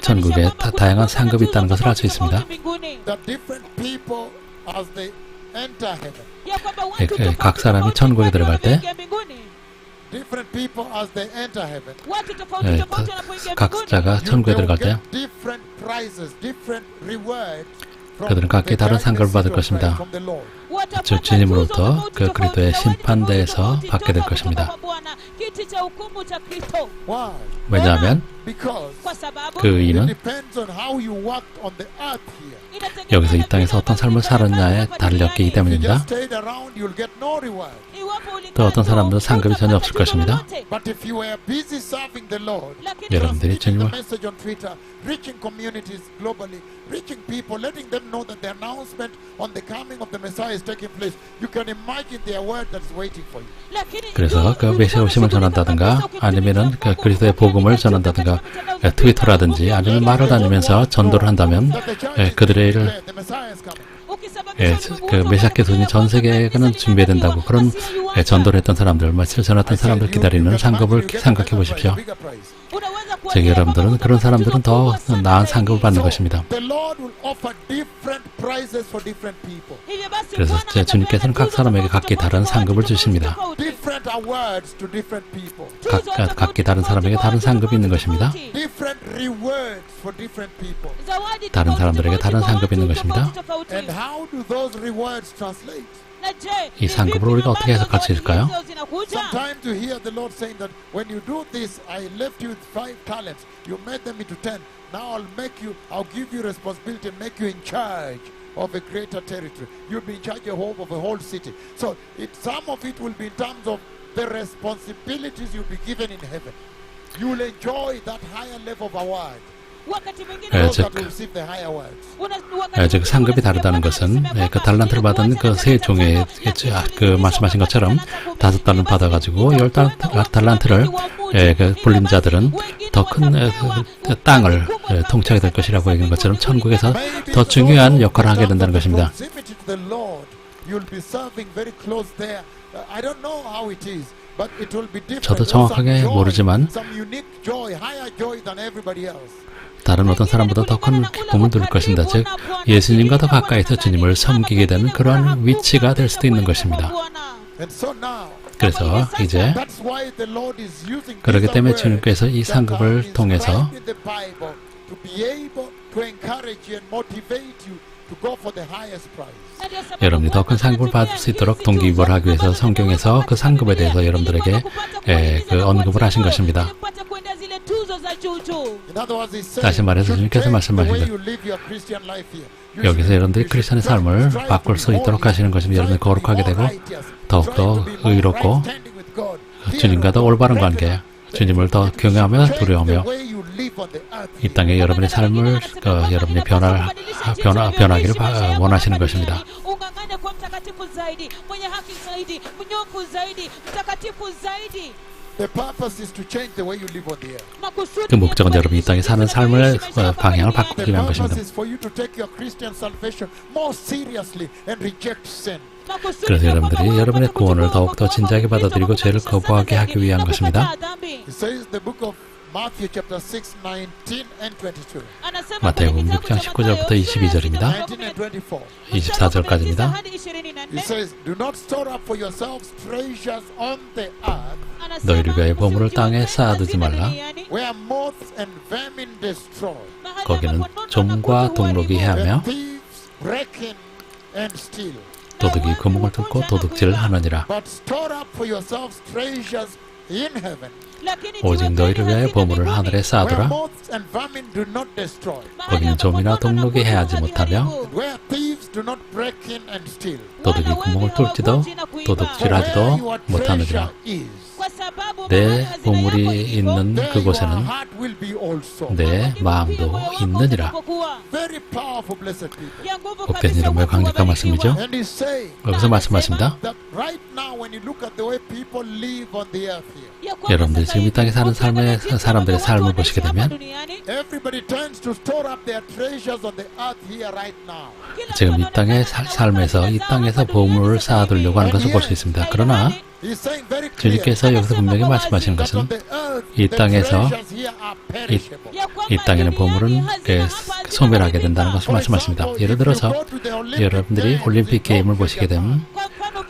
천국에 다양한 상급이 있다는 것을 알 수 있습니다. 각 사람이 천국에 들어갈 때 각자가 천국에 들어갈 때 그들은 각기 다른 상급을 받을 것입니다. 즉 주님으로부터 그 그리스도의 심판대에서 받게 될 것입니다. 왜냐하면 그 의의는 여기서 이 땅에서 어떤 삶을 살았냐에 달렸기 때문입니다. 또 어떤 사람들은 상급이 전혀 없을 것입니다. 여러분들이 주님을 그래서 그 메시아 오심을 전한다든가 아니면은 그 그리스도의 복음을 전한다든가 트위터라든지 아니면 말을 다니면서 전도를 한다면 그들의 그 메시아께서는 전 세계에는 준비해야 된다고 그런 전도를 했던 사람들, 말씀을 전했던 사람들 기다리는 상급을 생각해 보십시오. 즉 여러분들은 그런 사람들은 더 나은 상급을 받는 것입니다. 그래서 주님께서는 각 사람에게 각기 다른 상급을 주십니다. 각기 다른 사람에게 다른 상급이 있는 것입니다. 다른 사람들에게 다른 상급이 있는 것입니다. 이 상급을 우리가 어떻게 해석할 수 있을까요? Sometimes you hear the Lord saying that when you do this, I left you with 5 talents. You made them into 10. Now I'll give you responsibility and make you in charge of a greater territory. You'll be in charge of a whole city. So some of it will be in terms of the responsibilities you'll be given in heaven. You will enjoy that higher level of award. 즉 상급이 다르다는 것은 그 달란트를 받은 그 세 종의 그 말씀하신 것처럼 5달란트 받아가지고 10달란트를 그 불림자들은 더 큰 땅을 통치하게 될 것이라고 얘기한 것처럼 천국에서 더 중요한 역할을 하게 된다는 것입니다. 저도 정확하게 모르지만 다른 어떤 사람보다 더 큰 기쁨을 누릴 것입니다. 즉 예수님과 더 가까이서 주님을 섬기게 되는 그러한 위치가 될 수도 있는 것입니다. 그래서 이제 그렇기 때문에 주님께서 이 상급을 통해서 여러분이 더 큰 상급을 받을 수 있도록 동기부여를 하기 위해서 성경에서 그 상급에 대해서 여러분들에게 그 언급을 하신 것입니다. 다시 말해서 주님께서 말씀하신 것 여기서 여러분들이 크리스천의 삶을 바꿀 수 있도록 하시는 것입니다. 여러분이 거룩하게 되고 더욱더 의롭고 주님과 더 올바른 관계, 주님을 더 경외하며 두려워하며 이 땅에 여러분의 삶을 여러분의 변하기를 원하시는 것입니다. 그 목적은 여러분이 이 땅에 사는 삶의 방향을 바꾸기 위한 것입니다. 그래서 여러분들이 여러분의 구원을 더욱더 진지하게 받아들이고 죄를 거부하게 하기 위한 것입니다. 마태복음 6장 19절부터 22절입니다. 24절까지입니다. 너희를 위하여 보물을 땅에 쌓아두지 말라. 거기는 좀과 동록이 해하며 도둑이 구멍을 뚫고 도둑질을 하느니라. 오직 너희를 위하여 보물을 하늘에 쌓아두라. 거기는 좀이나 동록이 해하지 못하며 도둑이 구멍을 뚫지도 도둑질하지도 못하느니라. 내 보물이 있는 there 그곳에는 your heart will be also. 내 마음도 있느니라. Very powerful, blessed people. 복된 이름의 강력한 말씀이죠. And he's saying 여기서 말씀하십니다. that right now when you look at the way people live on the earth here, 여러분들이 지금 이 땅에 사는 사람들의 삶을 보시게 되면 everybody tends to store up their treasures on the earth here right now. 지금 이 땅의 삶에서 이 땅에서 보물을 쌓아두려고 하는 것을 볼 수 있습니다. 그러나 He's saying very clear. 주님께서 여기서 분명히 말씀하시는 that 것은 on the earth, 이 the 땅에서 treasures here are perishable. 이 땅에는 보물은 소멸하게 된다는 것을 말씀하십니다. 예를 들어서 여러분들이 올림픽 게임을 보시게 되면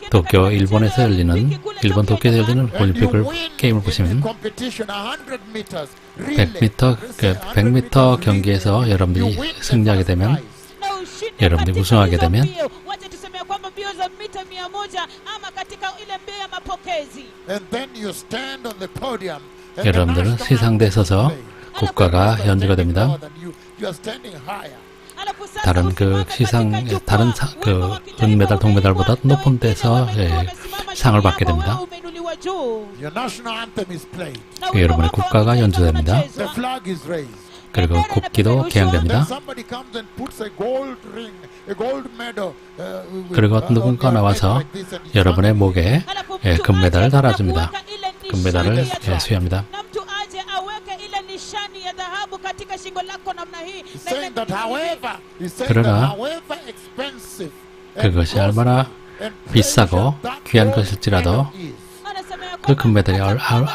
도쿄, 일본에서 열리는 일본 도쿄에서 열리는 올림픽을 게임을 보시면 100m 경기에서 여러분들이 승리하게 되면 여러분들이 우승하게 되면 And then you stand on the podium. and 여러분들은 the national 시상대에 anthem 서서 is played. 국가가 연주가 됩니다. You are standing higher. 다른 그 다른 은메달, 동메달보다 높은 데서 상을 받게 됩니다. Your national anthem is played. 여러분의 국가가 연주됩니다. The flag is raised. 그리고 국기도 개양됩니다. Then somebody comes and puts a gold ring, a gold medal. 그리고 누군가 나와서 여러분의 목에 금메달을 달아줍니다. 금메달을 수여합니다. Saying that however, 그러나 expensive 그것이 얼마나 비싸고 귀한 것일지라도 그 금메달이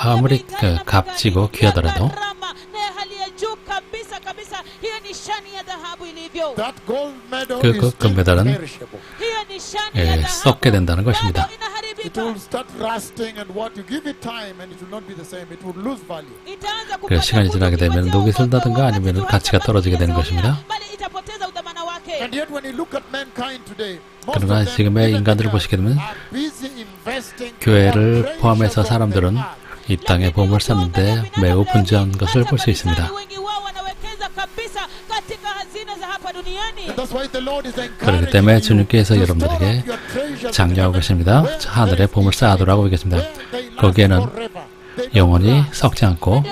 아무리 값지고 귀하더라도 그 금메달은 썩게 된다는 것입니다. it will start rusting and what you give it time and it will not be the same. It will lose value. 그 시간이 지나게 되면 녹이 슬다든가 아니면 가치가 떨어지게 되는 것입니다. And yet when you look at mankind today, 그러나 지금의 인간들을 보시게 되면 교회를 포함해서 사람들은 이 땅에 보물 쌓는데 매우 분주한 것을 볼 수 있습니다. 그렇기 때문에 주님께서 여러분들에게 장려하고 계십니다. 하늘에 보물 쌓아두라고 얘기했습니다. 거기에는 영원히 썩지 않고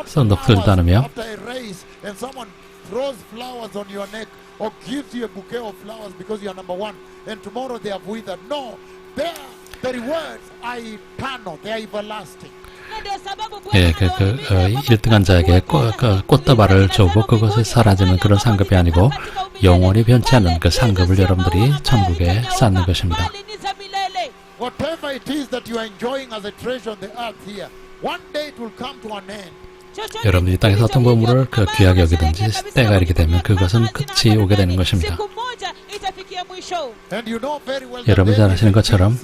썩지도 않으며 or gives you a bouquet of flowers because you are number one, and tomorrow they have withered. No, the rewards are eternal, they are everlasting. 1등한 자에게 꽃다발을 주고 그것을 사라지는 그런 상급이 아니고 영원히 변치 않는 그 상급을 여러분들이 천국에 쌓는 것입니다. Whatever it is that you are enjoying as a treasure on the earth here, one day it will come to an end. 여러분들이 땅에서 어떤 보물을 귀하게 여기든지 때가 이르게 되면 그것은 끝이 오게 되는 것입니다. 여러분이 잘 아시는 것처럼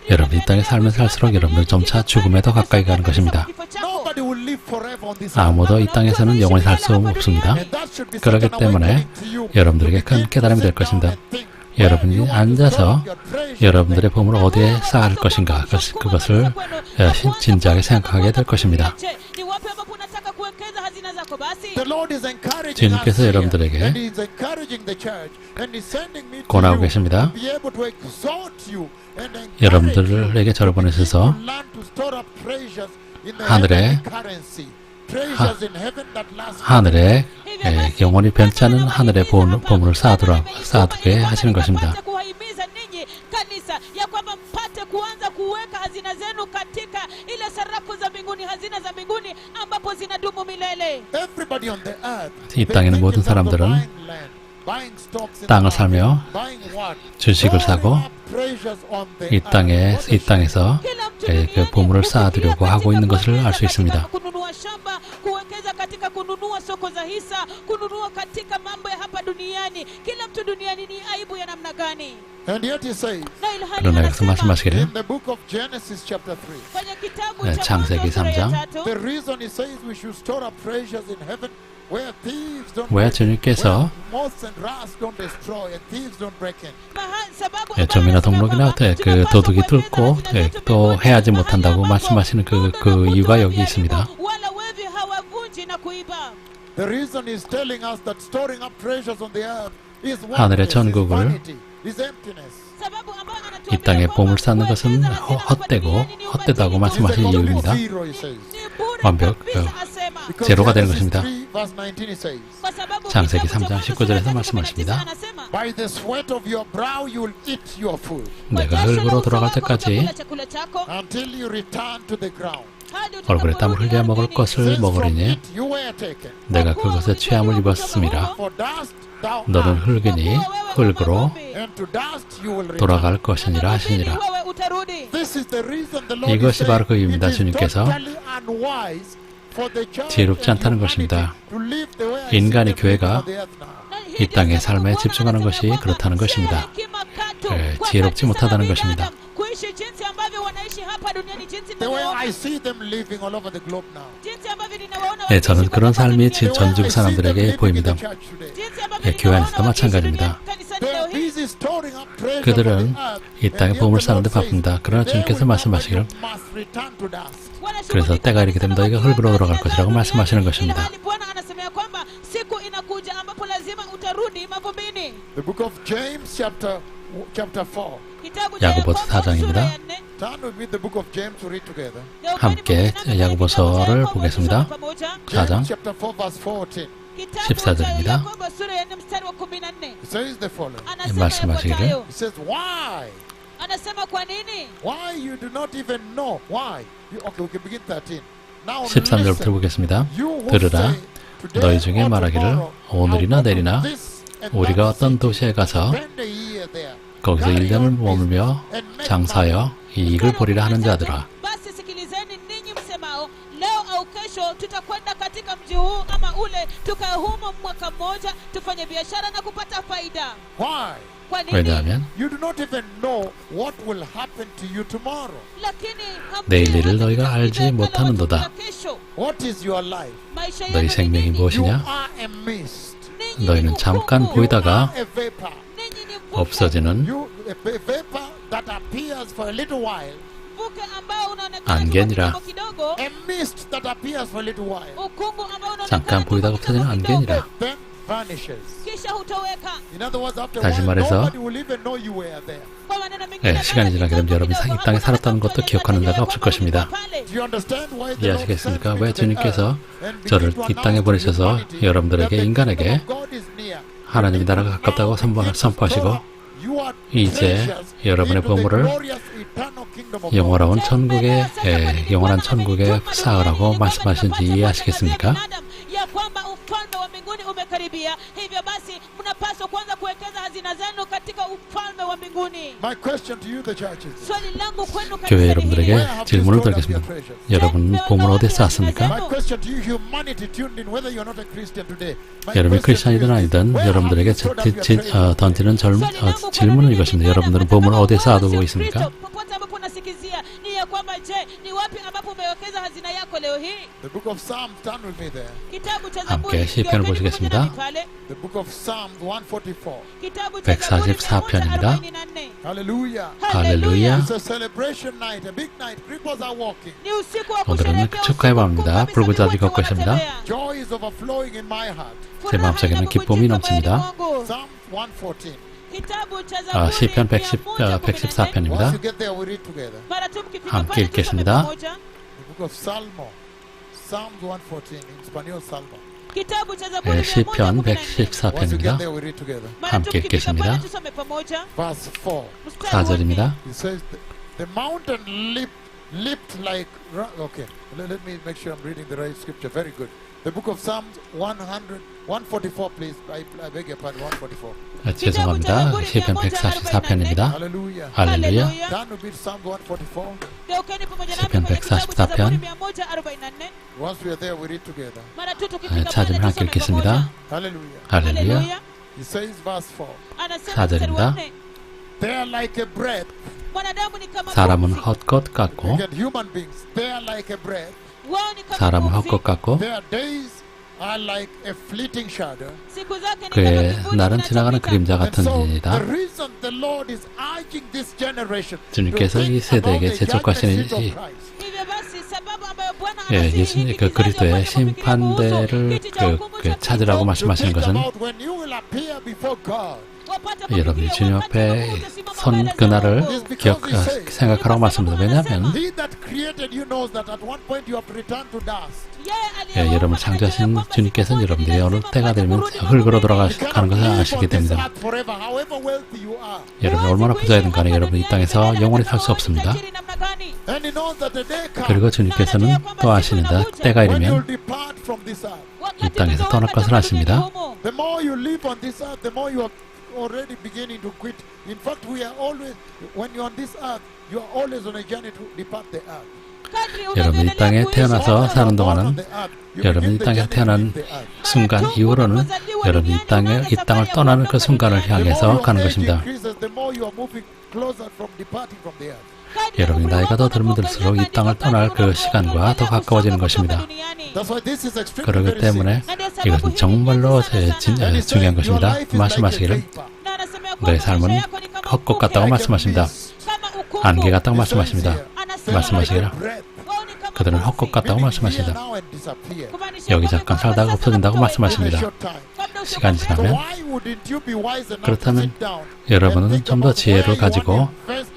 여러분이 이 땅에 살면 살수록 여러분들 점차 죽음에 더 가까이 가는 것입니다. 아무도 이 땅에서는 영원히 살 수 없습니다. 그렇기 때문에 여러분들에게 큰 깨달음이 될 것입니다. 여러분이 앉아서 여러분들의 보물을 어디에 쌓을 것인가 그것을 진지하게 생각하게 될 것입니다. 주님께서 여러분들에게 권하고 계십니다. 여러분들에게 저를 보내셔서 하늘에 영원히 변치 않은 하늘의 보물을 쌓아두게 하시는 것입니다. 이 땅에는 모든 사람들은 땅을 사며 주식을 사고 이 땅에서 그 보물을 쌓아두려고 하고 있는 것을 알 수 있습니다. 그러나 여기서 말씀하시기를 창세기 3장 왜 주님께서 점이나 동록이나 그 도둑이 뚫고 또 해하지 못한다고 말씀하시는 그 이유가 여기 있습니다. The reason is telling us that storing up treasures on the earth 하늘의 천국을 이 땅에 보물 쌓는 것은 헛되다고 말씀하신 이유입니다. 완벽, 제로가 되는 것입니다. 창세기 3장 19절에서 말씀하십니다. 내가 흙으로 돌아갈 때까지 얼굴에 땀을 흘려 먹을 것을 먹으리니 내가 그것에 취함을 입었음이라. 너는 흙이니 흙으로 돌아갈 것이니라 하시니라. 이것이 바로 그 이유입니다. 주님께서 지혜롭지 않다는 것입니다. 인간의 교회가 이 땅의 삶에 집중하는 것이 그렇다는 것입니다. 지혜롭지 못하다는 것입니다. 저는 그런 삶이 전 지구 사람들에게 보입니다. 교회 안에서도 마찬가지입니다. 그들은 이 땅에 보물 쌓는 데 바쁩니다. 그러나 주님께서 말씀하시기를 그래서 때가 이르게 되면 너희가 흙으로 돌아갈 것이라고 말씀하시는 것입니다. The book of James chapter 4. 야고보서 4장입니다. Turn with me the book of James to read together. 함께 야고보서를 보겠습니다. 4장 James chapter 4 verse 14. 14절입니다. It says the following. 말씀하시기를 It says why? Why you do not even know why? Okay, we can begin 13. Now 13절부터 보겠습니다. you who 들으라 say 너희 중에 말하기를 오늘이나 내일이나 우리가 어떤 도시에 가서 spend a year there. 거기서 1년을 머물며 장사하여 이익을 보리라 하는 자들아. Basi sikilizeni ninyi msemao, leo au kesho tutakwenda katika mji huu ama ule, tukae humo mwaka mmoja, tufanye biashara na kupata faida. Why? Kwa nini? 왜냐하면 You do not even know what will happen to you tomorrow. Lakini 내일 일을 너희가 알지 못하는도다. kesho. What is your life? Maisha 너희 yenu 생명이 ni nini? You 무엇이냐? are a mist. Ninyi 너희는 ni 잠깐 ukungu. 보이다가 A vapor. Ninyi ni mvuke. 없어지는 A vapor that appears for a little while. Mvuke ambao unaonekana 안개니라. kwa kidogo. A mist that appears for a little while. Ukungu ambao unaonekana 잠깐 보이다가 없어지는 안개니라. Then vanishes. kisha hutoweka. In other words, after a 다시 while, 말해서 nobody will even know you were there. Kwa maneno mengine, 시간이 지나게 되면 여러분이 이 땅에 살았다는 것도 기억하는 자가 없을 것입니다. Do you understand why the Lord 이해하시겠습니까? sent me 왜 to the 주님께서 earth and 저를 begin to 이 땅에 announce to 보내셔서 humanity 여러분들에게 that the 인간에게 kingdom of God is near. 하나님의 나라가 가깝다고 선포하시고 이제 여러분의 보물을 영원한 천국에 영원한 천국에 쌓으라고 말씀하신지 이해하시겠습니까? ya kwamba ufalme wa mbinguni umekaribia, hivyo basi mnapaswa kwanza kuwekeza hazina zenu katika ufalme wa mbinguni. My question to you, the churches. Swali langu kwenu 교회 kanisa 여러분들에게 hili, 질문을 드리겠습니다. 여러분 보물 어디에 쌓았습니까? My question to you, humanity tuned in, whether you're not a Christian today. My 여러분이 question to 크리스천이든 you is, 아니든 where 여러분들에게 have you stored up your treasure? 던지는 질문은 이것입니다. 여러분들은 보물 어디에 쌓아두고 있습니까? popote ambapo unasikizia ni ya kwamba, je, ni wapi ambapo umewekeza hazina yako leo hii? The book of Psalms, turn with me there. Kitabu cha 함께 Zaburi, 시편을 geukeni 보시겠습니다. pamoja nami pale. The book of Psalms 144. Kitabu cha Zaburi 144편입니다. 144. Hallelujah. 할렐루야. It's a celebration night, a big night. Cripples are walking. Ni usiku wa 오늘은 kusherehekea, 축하의 usiku 밤입니다. mkuu kabisa, 불구자지 watu 걷고 있습니다. wanatembea. Joy is overflowing in my heart. 제 마음속에는 기쁨이 넘칩니다. Psalm 114. Kitabu cha Zaburi 시편 114 114편입니다. Once you get there, we read together. Mara tu mkifika 함께 pale tusome 읽겠습니다. pamoja. The book of Salmo. Psalms 114 in Spanish Salmo. Kitabu cha Zaburi 시편 114. Once you get 114편입니다. there, we read together. Mara tu 함께 mkifika 읽겠습니다. pale tusome pamoja. Verse 4. Mstari wa 4절입니다. It says, the mountain leaped like... Okay, let me make sure I'm reading the right scripture. Very good. The book of Psalms 144, please. I beg your pardon, 144. 죄송합니다. 시편 144편입니다. Hallelujah. 할렐루야. Turn to beat Psalms 144. Geukeni pamoja nami 시편 kwenye kitabu cha 144 Zaburi 편. 144. Once we are there, we read together. Mara tu tukifika pale 찾으면 함께 tusome 읽겠습니다. pamoja. Hallelujah. 할렐루야. Haleluya. He says, verse 4. Anasema mstari wa 4절입니다. 4. They are like a breath. Mwanadamu ni kama 사람은 pumzi. 헛것 같고 Again, human beings, they are like a breath. Wao ni kama 사람은 pumzi. 헛것 같고 Their days are like a fleeting shadow. Siku zake ni 그의 kama kivuli 날은 지나가는 kinachopita. 그림자 And 같은 so 일이다. the reason the Lord is urging this generation to 주님께서 이 think 세대에게 about the 재촉하시는 judgment seat 이 of Christ Hivyo basi sababu ambayo Bwana 예, 예수님 그 그리스도의 심판대를 찾으라고 말씀하시는 것은 여러분이 주님 앞에 선 그날을 생각하라고 말씀합니다. 왜냐하면 예, 여러분을 창조하신 주님께서는 여러분들이 어느 때가 되면 흙으로 돌아가는 것을 아시게 됩니다. 여러분이 얼마나 부자이든 간에 여러분 이 땅에서 영원히 살 수 없습니다. 그리고 주님께서는 또 아시는데 때가 이르면 이 땅에서 떠날 것을 아십니다. already beginning to quit. In fact, we are always, when you're on this earth, you are always on a journey to depart the earth. 여러분 이 땅에 태어나서 사는 동안은 여러분 이 땅에 태어난 순간 이후로는 여러분 이 땅을 떠나는 그 순간을 향해서 가는 것입니다. 여러분이 나이가 더 들면 들수록 이 땅을 떠날 그 시간과 더 가까워지는 것입니다. 그렇기 때문에 이것은 정말로 중요한 것입니다. 말씀하시기를 너의 삶은 헛것 같다고 말씀하십니다. 안개 같다고 말씀하십니다. 말씀하시기를 그들은 헛것 같다고 말씀하십니다. 여기 잠깐 살다가 없어진다고 말씀하십니다. 시간이 지나면 그렇다면 여러분은 좀 더 지혜를 가지고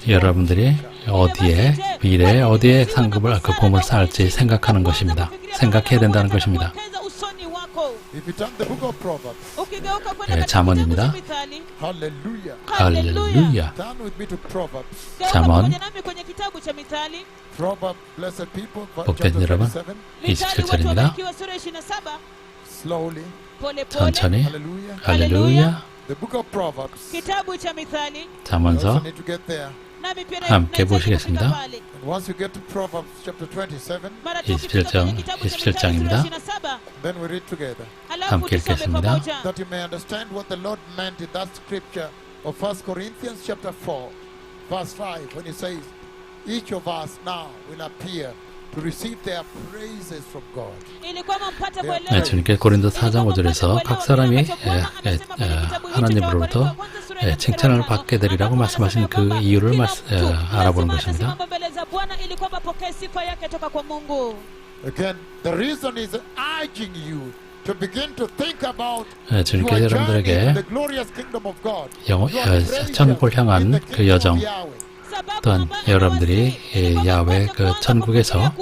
여러분들이 어디에 미래에 어디에 상급을 그 보물 쌓을지 생각하는 것입니다. 생각해야 된다는 것입니다. 예, 잠언입니다. 할렐루야. 잠언. 복된 여러분 27절입니다. 천천히 할렐루야. 잠언서 함께 보시겠습니다. 27장입니다. 함께 읽겠습니다. That you may understand what the Lord meant in that scripture of 1 Corinthians chapter 4, verse 5, when he says, each of us now will appear to receive their praises from God. 네, 주님께 고린도 4장 5절에서 각 사람이 하나님으로부터 칭찬을 받게 되리라고 말씀하신 그 이유를 알아보는 것입니다. Again, the reason is urging you to begin to think about 주님께서 여러분들에게 the glorious kingdom of God. 천국을 향한 그 여정, 또한 여러분들이 야훼 그 천국에서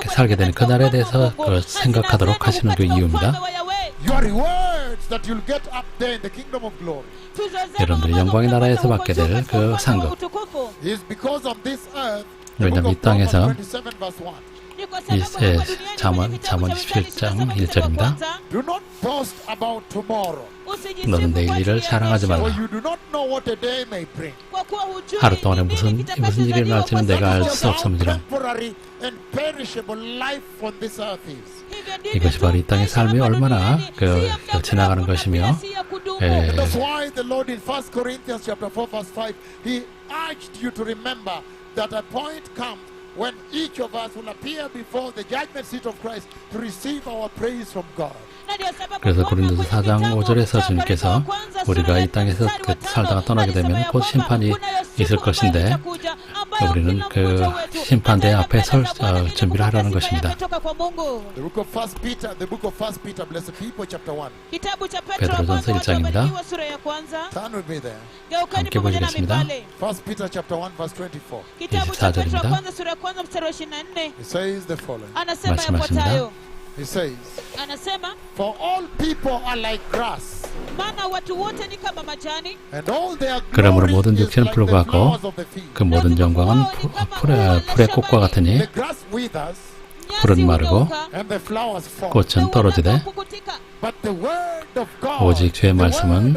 살게 되는 그날에 대해서 생각하도록 하시는 그 이유입니다. 여러분들이 영광의 나라에서 받게 될 그 상급. 왜냐하면 이 땅에서 잠언 27장 1절입니다. 너는 내일 일을 자랑하지 말라. 하루 동안에 무슨 일이 일어날지는 내가 알 수 없음이라. 이것이 바로 이 땅의 삶이 얼마나 지나가는 것이며 That's why the Lord in 1 Corinthians chapter 4 verse 5 He urged you to remember that a point comes when each of us will appear before the judgment seat of Christ to receive our praise from God. 그래서 고린도서 4장 5절에서 주님께서 우리가 이 땅에서 살다가 떠나게 되면 곧 심판이 있을 것인데 우리는 그 심판대 앞에 설 준비를 하라는 것입니다. 베드로전서 1장입니다. 함께 보시겠습니다. 24절입니다. 말씀하십니다. He says, for all people are like grass. 그러므로 모든 육체는 풀과 같고 그 모든 영광은 풀의 꽃과 같으니 풀은 마르고 꽃은 떨어지되 오직 주의 말씀은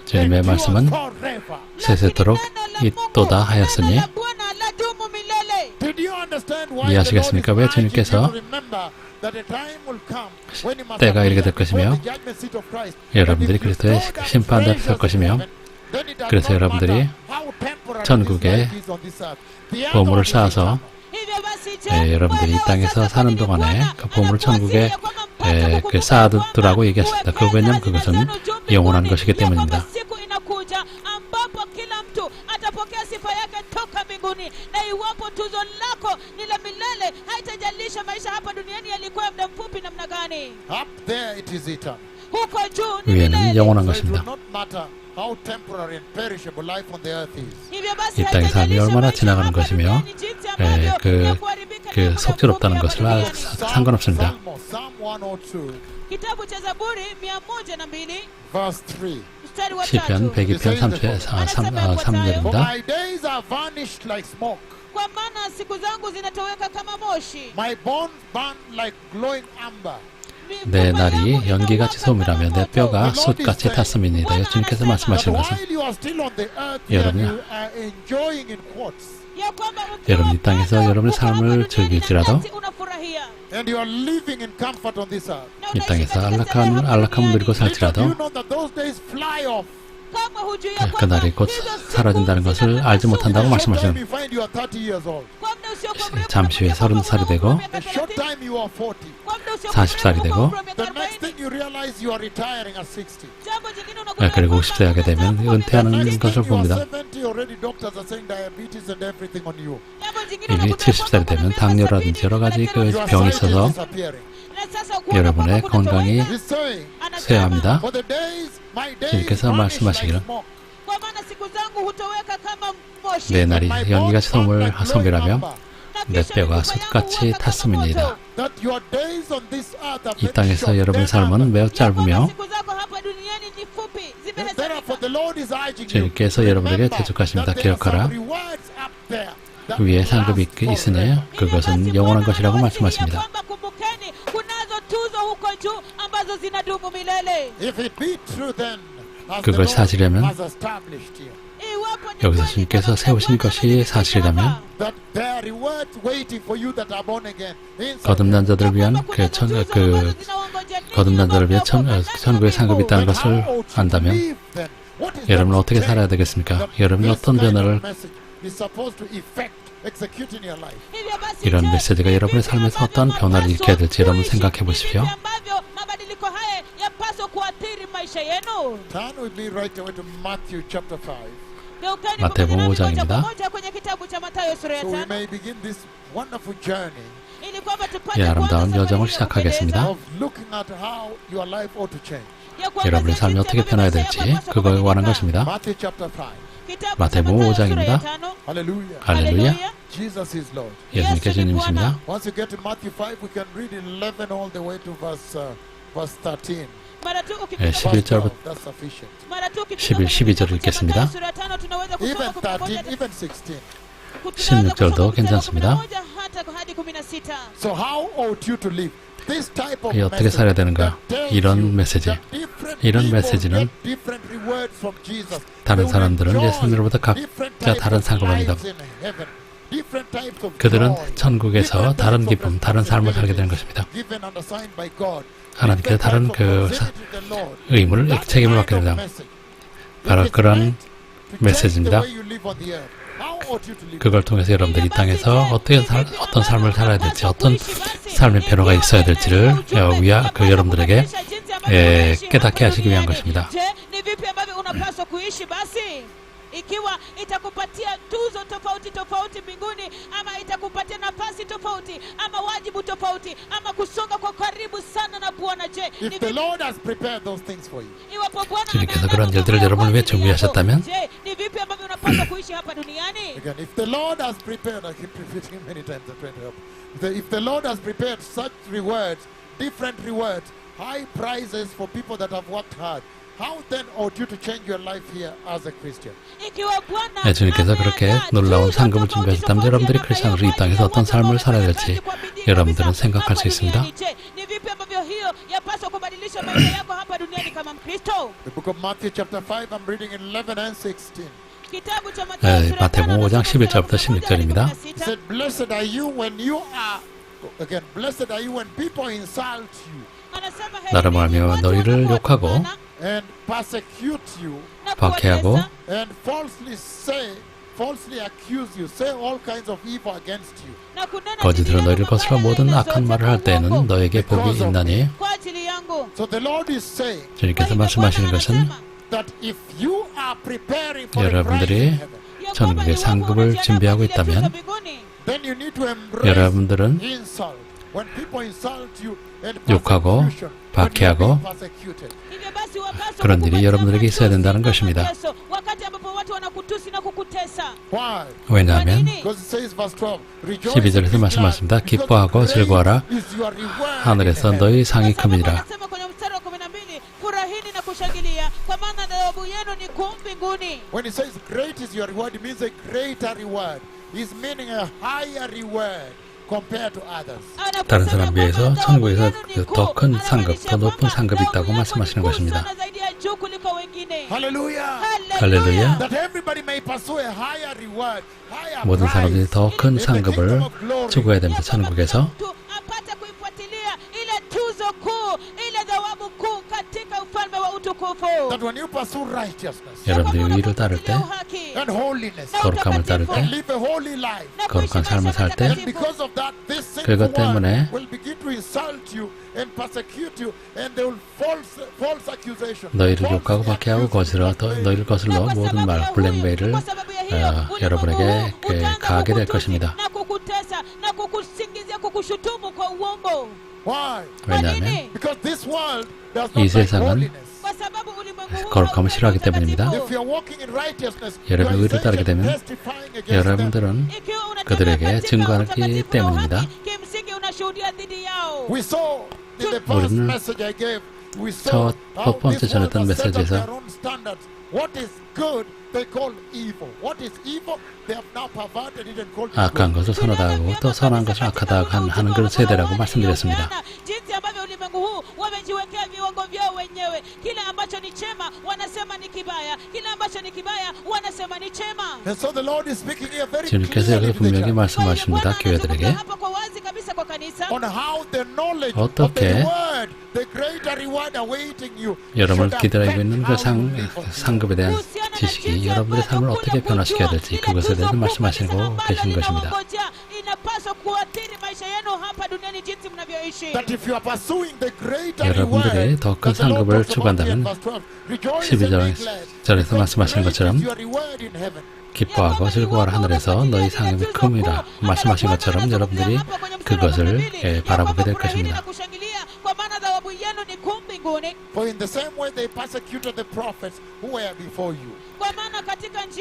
주님의 말씀은 세세토록 있도다 하였으니 이해하시겠습니까? 왜 주님께서 때가 이르게 될 것이며 여러분들이 그리스도의 심판대 앞에 설 것이며 그래서 여러분들이 천국에 보물을 쌓아서 여러분들이 이 땅에서 사는 동안에 그 보물을 천국에 쌓아두라고 얘기했습니다. 왜냐하면 그것은 영원한 것이기 때문입니다. kupokea sifa yake toka mbinguni. Na iwapo tuzo lako ni la milele, haitajalisha maisha hapa duniani yalikuwa muda mfupi namna gani. Up there it is eternal. Huko juu ni 위에는 milele. 영원한 So it will 것입니다. not matter how temporary and perishable life on the earth is. hivyo basi 이 땅의 삶이 haijalisha 얼마나 maisha 지나가는 hapa 것이며, duniani jinsi ambavyo 그 ya kuharibika na 그 muda 속죄롭다는 mfupi 것을 hapa duniani. 상관없습니다. Psalm 102, kitabu cha Zaburi 102 verse 3. mstari wa 시편 3. 102편 For 3절입니다. my days are vanished like smoke. Kwa maana siku zangu zinatoweka kama moshi. My bones burn like glowing amber. 내 날이 연기같이 소멸하며 내 뼈가 숯같이 탔음이니이다. 예수님께서 말씀하시는 것은 While you are still on the earth, 여러분, you are enjoying in quotes. 여러분 이 땅에서 여러분의 삶을 즐길지라도 And you are living in comfort on this earth. 이 땅에서 안락함을 누리고 Little do 살지라도 you know that those days fly off. 그날이 곧 사라진다는 것을 알지 못한다고 In a short 말씀하시는 time you find you are 30 years old. 잠시 후에 30살이 되고 In a short time you are 40. 40살이 되고 The next thing you realize you are retiring at 60. 그리고 50세 하게 되면 은퇴하는 Next 것을 thing you are 봅니다. 70, already doctors are saying diabetes and everything on you. 이미 70살이 되면 당뇨라든지 여러 가지 그 Your 병이 sight is 있어서 disappearing. 여러분의 건강이 He's saying, 쇠합니다. for the days, my days 주님께서 vanish like 말씀하시기를 smoke. 내 날이 My 연기같이 bones burn like glowing 소멸하며 amber. 내 뼈가 숯같이 탔음이니이다. That your days on this earth are 이 very 땅에서 short. 여러분의 삶은 매우 짧으며 Therefore the Lord is urging you. 주님께서 여러분에게 Remember 대축하십니다. that there are 기억하라. some rewards up there that 위에 last 상급이 있으니 forever. 그것은 영원한 것이라고 말씀하십니다. If it be true, then as the 그것이 Lord 사실이라면 has established you, 여기서 주님께서 세우신 것이 사실이라면 that there are rewards waiting for you that are born again. Inside 거듭난 자들을 위한 거듭난 자를 위한 천국의 상급이 있다는 것을 안다면 여러분은 어떻게 살아야 되겠습니까? 여러분이 어떤 변화를 이런 메시지가 여러분의 삶에서 어떤 변화를 일으켜야 될지 여러분 생각해 보십시오. Turn with me right away to Matthew chapter 5. 마태복음 5장입니다. So we may begin this wonderful journey 이 아름다운 여정을 시작하겠습니다. of looking at how your life ought to change. 여러분의 삶이 어떻게 변화해야 될지 그거에 관한 것입니다. Matthew chapter 5. 마태복음 5장입니다. Hallelujah. 할렐루야. Jesus is Lord. 예수님께 주님이십니다. Once you get to Matthew 5, we can read 11 all the way to verse 13. 11절부터 That's sufficient. 11, 12절을 읽겠습니다. Even 13, even 16. 16절도 괜찮습니다. So how ought you to live? This type of 이 어떻게 살아야 되는가? 이런 메시지. 이런 메시지는 다른 사람들은 예수님으로부터 각자 다른 상급입니다. 그들은 천국에서 다른 기쁨, 다른 삶을 살게 되는 것입니다. 하나님께서 다른 그 의무를, 책임을 받게 됩니다. 바로 그런 메시지입니다. 그걸 통해서 여러분들이 이 땅에서 어떤 삶을 살아야 될지, 어떤 삶의 변화가 있어야 될지를 여러분들에게 깨닫게 하시기 위한 것입니다. ikiwa itakupatia tuzo tofauti tofauti mbinguni, ama itakupatia nafasi tofauti, ama wajibu tofauti, ama kusonga kwa karibu sana na Bwana. Je, if the Lord has prepared those things for you, iwapo Bwana 주님께서 그런 일들을 여러분을 위해 준비하셨다면, je, ni vipi ambavyo unapaswa kuishi hapa duniani? again, if the Lord has prepared, I keep repeating many times, I'm trying to help. If the Lord has prepared such rewards, different rewards, high prizes for people that have worked hard, how then ought you to change your life here as a Christian? 주님께서 그렇게 놀라운 상급을 준비하셨다면 여러분들이 크리스천으로 이 땅에서 어떤 삶을 살아야 될지 여러분들은 생각할 수 있습니다. The book of Matthew chapter 5, I'm reading 11 and 16. 마태복음 5장 11절부터 16절입니다. He said, blessed are you when you are, again, blessed are you when people insult you 나를 말하며 너희를 욕하고 and persecute you 박해하고 and falsely accuse you, say all kinds of evil against you. 거짓으로 너희를 거스러 모든 악한 말을 할 때에는 너에게 복이 있나니. So the Lord is saying 주님께서 말씀하시는 것은 that if you are preparing for a 여러분들이 rise in heaven, 천국의 상급을 준비하고 있다면 여러분들은 욕하고 박해하고 그런 일이 여러분들에게 있어야 된다는 것입니다. 왜냐하면 12절에서 말씀하십니다. 기뻐하고 즐거워하라. 하늘에서 너희 상이 큼이니라. When it says great is your reward, it means a greater reward. It's meaning a higher reward compared to others. 다른 사람 비해서 천국에서 더 큰 상급, 더 높은 상급이 있다고 말씀하시는 것입니다. Hallelujah. 할렐루야. That everybody may pursue a higher reward, higher 모든 사람들이 더 큰 상급을 추구해야 됩니다. 천국에서. That when you pursue righteousness 여러분들이 의를 따를 때, and holiness 거룩함을 따를 때, and live a holy life, 거룩한 삶을 살 때, and because of that, this sinful 그것 때문에 world will begin to insult you and persecute you, and they will false accusation. 너희를 욕하고 박해하고 거스러 너희를 거슬러 모든 말 블랙메일을 여러분에게 가하게 될 것입니다. Why? 왜냐하면 Because this world does 이 not like 세상은 holiness. 거룩함을 싫어하기 때문입니다. If you are walking in righteousness, 여러분이 의를 따르게 되면 testifying against them. 여러분들은 그들에게 증거하기 때문입니다. We saw in the past 우리는 message I gave, we saw 첫 번째 전했던 메시지에서 what is good they call evil. What is evil they have now perverted it and called it 악한 good. 것을 선하다 하고 또 선한 것을 악하다 하는 그런 세대라고 말씀드렸습니다. jinsi ambavyo ulimwengu huu wamejiwekea viwango vyao wenyewe. Kile ambacho ni chema wanasema ni kibaya, kile ambacho ni kibaya wanasema ni chema. And so the Lord is speaking here very 주님께서 여기서 clearly to the 분명히 church 말씀하십니다. 교회들에게 hapa kwa wazi kabisa kwa kanisa on how the knowledge of 어떻게 the word, the greater reward awaiting you 여러분을 should 기다리고 있는 그 affect how you live. 상급에 대한 지식이 여러분들의 삶을 어떻게 변화시켜야 될지 그것에 대해서 말씀하시고 계신 것입니다. inapaswa kuathiri maisha yenu hapa duniani jinsi mnavyoishi. That if you are pursuing the greater 여러분들이 reward, 더 큰 that the Lord 상급을 talks about here in 추구한다면 verse 12, rejoice and be glad. 12절에서 말씀하시는 것처럼 Great is your reward in heaven. 기뻐하고 즐거워하라. 하늘에서 너희 상급이 큼이라 말씀하신 것처럼 여러분들이 그것을 바라보게 될 것입니다. For in the same way they persecuted the prophets who were before you.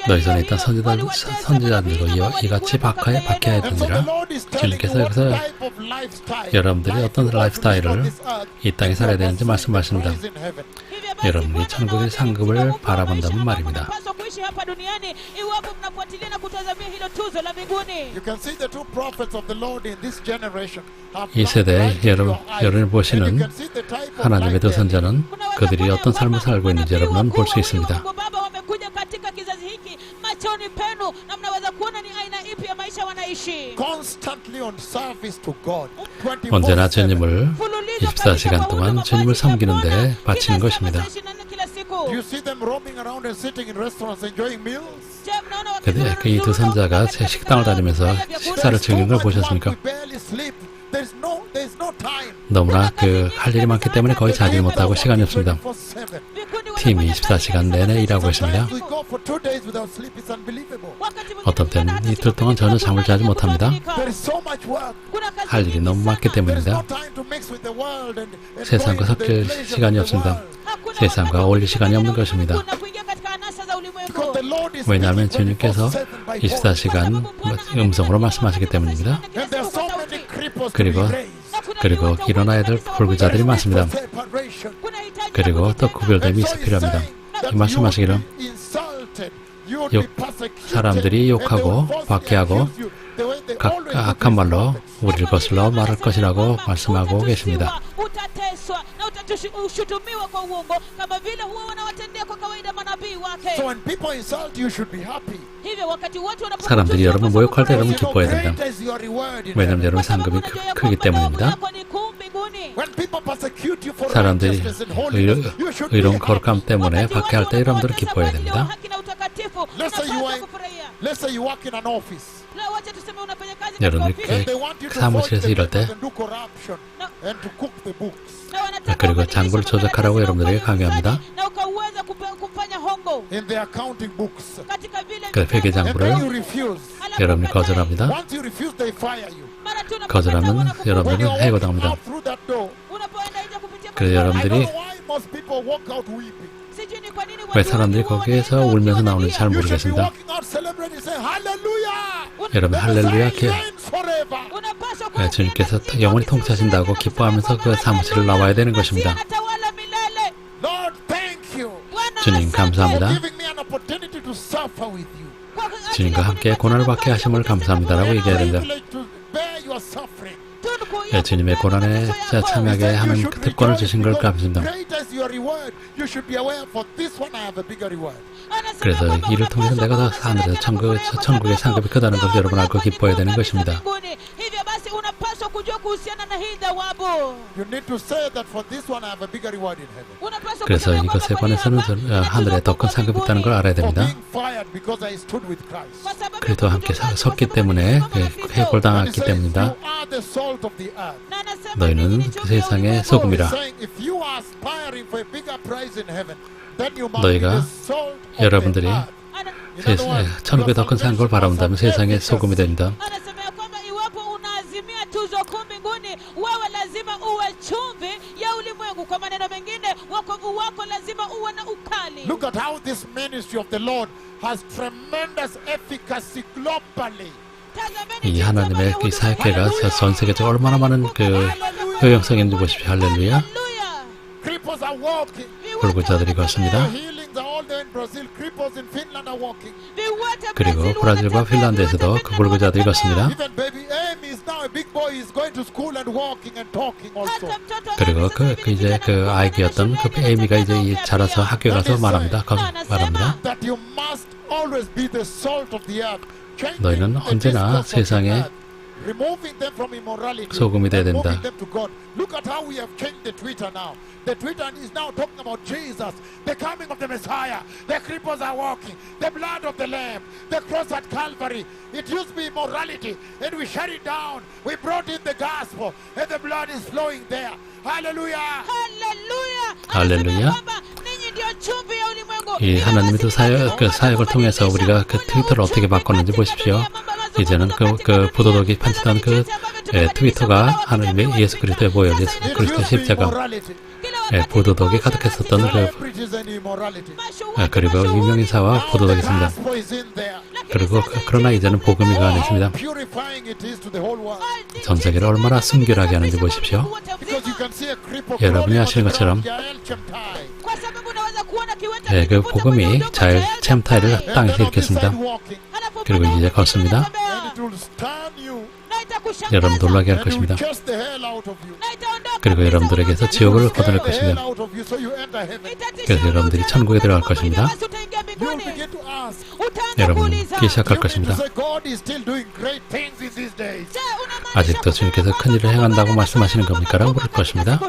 너희 전에 있던 선지자들도 이같이 박해해야 And so the 되니라. Lord is telling 주님께서 you what 여기서 type of lifestyle, 여러분들이 어떤 라이프스타일을 this earth, 이 땅에 살아야 되는지 말씀하십니다. is in heaven. 여러분이 천국의 상급을 바라본다는 말입니다. You can see the two prophets of the Lord in this generation have 이 세대에 light in your 여러분이 eyes. 보시는 And you can see the type of 하나님의 light 두 there. 선자는 그들이 어떤 삶을 살고 있는지 여러분은 볼 수 있습니다. Constantly on service to God. 언제나 24/7. 주님을 24시간 동안 주님을 섬기는데 바치는 것입니다. Do you see them roaming around and sitting in restaurants enjoying meals? 이 두 선자가 제 식당을 다니면서 식사를 즐기는 걸 보셨습니까? We barely sleep. There's no time. 너무나 할 일이 많기 때문에 거의 자지 못하고 시간이 없습니다. 24/7. 팀이 24시간 내내 일하고 있습니다. We go for 2 days without sleep. It's unbelievable. 어떤 때는 이틀 동안 전혀 잠을 자지 못합니다. There is so much work. 할 일이 너무 많기 There is 때문입니다. no time to mix with the world and 세상과 go into the 섞일 pleasures 시간이 of the 없습니다. world. 세상과 어울릴 시간이 없는 것입니다. Because the Lord is 왜냐하면 speaking 주님께서 24/7 by voice. 24시간 음성으로 말씀하시기 때문입니다. And there are so many cripples to 그리고 be raised. 그리고 일어나야 될 불구자들이 많습니다. Separation. 그리고 또 구별됨이 있어 필요합니다. 이 말씀하시기를 사람들이 욕하고 박해하고 악한 말로 우리를 거슬러 말할 것이라고 말씀하고 계십니다. So when people insult you, you should be happy. 사람들이 여러분을 모욕할 때 여러분 기뻐해야 됩니다. Great is your reward in 왜냐하면 heaven. 여러분 상급이 크기 때문입니다. When people persecute you for 사람들이 righteousness and holiness, you should be 의로운 happy. 거룩함 때문에 박해할 때 여러분들은 기뻐해야 됩니다. Let's say you work in an office. 여러분 And 이렇게 they want you to 사무실에서 forge the 일할 때 papers and do corruption and to cook the books. 그리고 장부를 조작하라고 여러분들에게 강요합니다. hesabu in the accounting books. katika vile 그 회계 And then 장부를 you refuse. 여러분이 거절합니다. Once you refuse, they fire you. 거절하면 When you 여러분들은 are 해고당합니다. walking out through that door, 그래서 I 여러분들이 don't know why most people walk out weeping. 왜 사람들이 거기에서 울면서 나오는지 잘 You should be 모르겠습니다. walking out celebrating, saying Hallelujah. 여러분 The 할렐루야 Messiah reigns forever. 주님께서 영원히 통치하신다고 기뻐하면서 그 사무실을 나와야 되는 것입니다. Lord, thank you 주님 for 감사합니다. giving me an opportunity to suffer with you. 주님과 함께 고난을 받게 하심을 감사합니다라고 얘기해야 된다. Privilege to bear your suffering. 주님의 고난에 참여하게 하는 그 특권을 주신 걸 감사합니다. Great is your reward. You should be aware for this one I have a bigger reward. 그래서 이를 통해서 내가 더 하늘에서 천국의 상급이 크다는 것을 여러분 알고 기뻐해야 되는 것입니다. You need to say that for this one I have a bigger reward in heaven. 그래서 이것에 관해서는 하늘에 더 큰 상급이 있다는 걸 알아야 For 됩니다. being fired because I stood with Christ. 그리스도와 함께 섰기 때문에 해골당했기 때문입니다. You are the salt of the earth. 너희는 그 세상의 Paul is 소금이라. saying if you are aspiring for a bigger prize in heaven, then you must be 너희가 the salt of 여러분들이 the earth. In other words, 천국에 더 큰 상급을 바라본다면 세상의 소금이 됩니다. anasema ya kwamba iwapo unaazimia tuzo kuu mbinguni, wewe lazima uwe chumvi ya ulimwengu. Kwa maneno mengine, wokovu wako lazima uwe na ukali. look at how this ministry of the Lord has tremendous efficacy globally. 이 하나님의 이 사역회가 전 세계적으로 얼마나 많은 그 효용성인지 보십시오. 할렐루야. Hallelujah. Cripples are walking. 불구자들이 걷습니다. Healings are all there in Brazil. Cripples in Finland are walking. 그리고 브라질과 핀란드에서도 그 불구자들이 걷습니다. Even baby Amy is now a big boy. He's going to school and walking and talking also. 그리고 이제 그 아이기였던 그 에이미가 이제 자라서 학교에 가서 말합니다. 말합니다. That you must always be the salt of the earth. Changing 너희는 the 언제나 discourse of the 세상의 earth. Removing them from immorality. 소금이 돼야 and 된다. moving them to God. Look at how we have changed the Twitter now. The Twitter is now talking about Jesus, the coming of the Messiah. The cripples are walking. The blood of the Lamb. The cross at Calvary. It used to be immorality, and we shut it down. We brought in the gospel, and the blood is flowing there. Hallelujah. 할렐루야. 이 하나님의 그 사역을 통해서 우리가 그 트위터를 어떻게 바꿨는지 보십시오. 이제는 그 부도덕이 판치던 그 트위터가 하나님의 예수 그리스도의 보혈, 예수 그리스도의 십자가, 부도덕이 가득했었던 그리고 유명인사와 부도덕이 있습니다. 그리고 그러나 이제는 복음이 그 안에 있습니다. 전 세계를 얼마나 순결하게 하는지 보십시오. 여러분이 아시는 것처럼 그 복음이 잘 챔타이를 땅에서 일으켰습니다. 그리고 이제 걷습니다. 여러분 놀라게 할 것입니다. 그리고 여러분들에게서 지옥을 걷어낼 것입니다. 그래서 여러분들이 천국에 들어갈 것입니다. 여러분이 시작할 것입니다. 아직도 주님께서 큰일을 행한다고 말씀하시는 겁니까? 라고 물을 것입니다.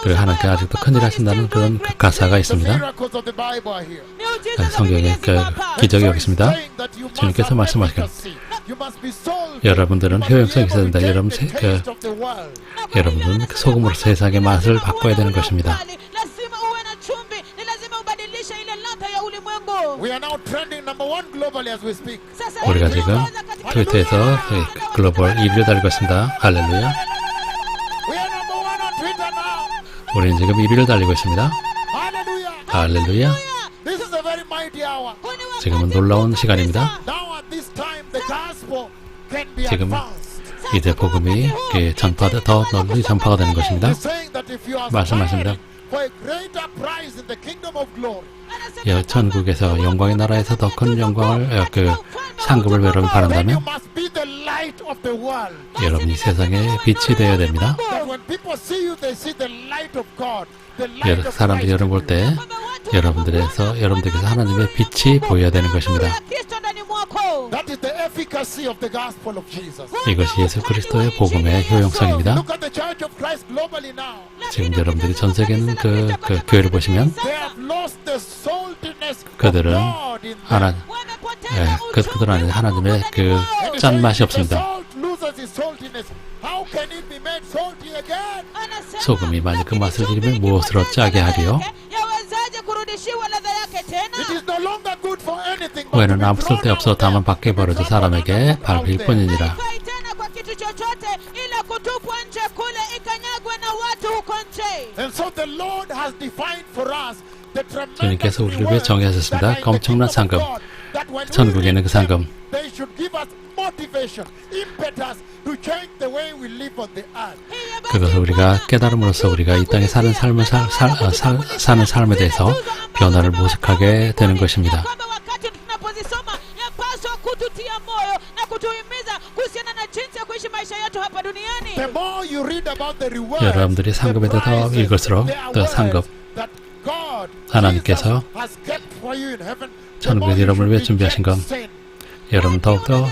그리고 하나님께 아직도 큰일 하신다는 그런 그 가사가 있습니다. 성경에 그 기적이 여기 있습니다. 주님께서 말씀하시길 여러분들은 효용성이 있어야 된다. 여러분들은 그 소금으로 세상의 맛을 바꿔야 되는 것입니다. 우리가 지금 트위터에서 글로벌 1위를 달리고 있습니다. 할렐루야. 우리는 지금 1위를 달리고 있습니다. 할렐루야. 지금은 놀라운 시간입니다. 지금 이제 복음이 더 널리 전파가 되는 것입니다. 말씀하십니다. 천국에서 영광의 나라에서 더 큰 영광을 상급을 여러분 바란다면 여러분이 세상의 빛이 되어야 됩니다. 사람들이 여러분 볼 때 여러분들께서 하나님의 빛이 보여야 되는 것입니다. 이것이 예수 그리스도의 복음의 효용성입니다. 지금 여러분들이 전 세계 있는 그 교회를 보시면 그들은 하나님의 그 짠맛이 없습니다. Anasema, 소금이 만일 그 맛을 lakini 잃으면 chumvi 무엇으로 ikipoteza 짜게 ladha 하리요? yake, yawezaje kurudishiwa ladha yake tena? It is no longer good for anything but to 후에는 be 아무 thrown 쓸데없어 out there, 다만 밖에 to be 버려져 trampled 사람에게 underfoot out 밟힐 there. 뿐이니라. Haifai tena kwa kitu chochote ila kutupwa nje kule ikanyagwe na watu huko nje. And so the Lord has defined for us the tremendous 주님께서 우리를 위해 rewards 정하셨습니다. that are in the 엄청난 kingdom of 상금. God, that when we 천국에는 그 read them, 상금. they should give us motivation, impetus to change the way we live on the earth. 그것을 우리가 깨달음으로써 우리가 이 땅에 사는 삶을 사는 삶에 대해서 변화를 모색하게 되는 것입니다. kwamba wakati tunapozisoma yapaswa kututia moyo na kutuhimiza kuhusiana na jinsi ya kuishi maisha yetu hapa duniani. The more you read about the rewards, 여러분들이 상금에 the 대해서 prizes, 읽을수록 the 그 awards 상급, that God, 하나님께서 Jesus has kept for you in heaven, the 천국에 more you 여러분을 위해 should 준비하신 건 reject sin. 여러분 더욱더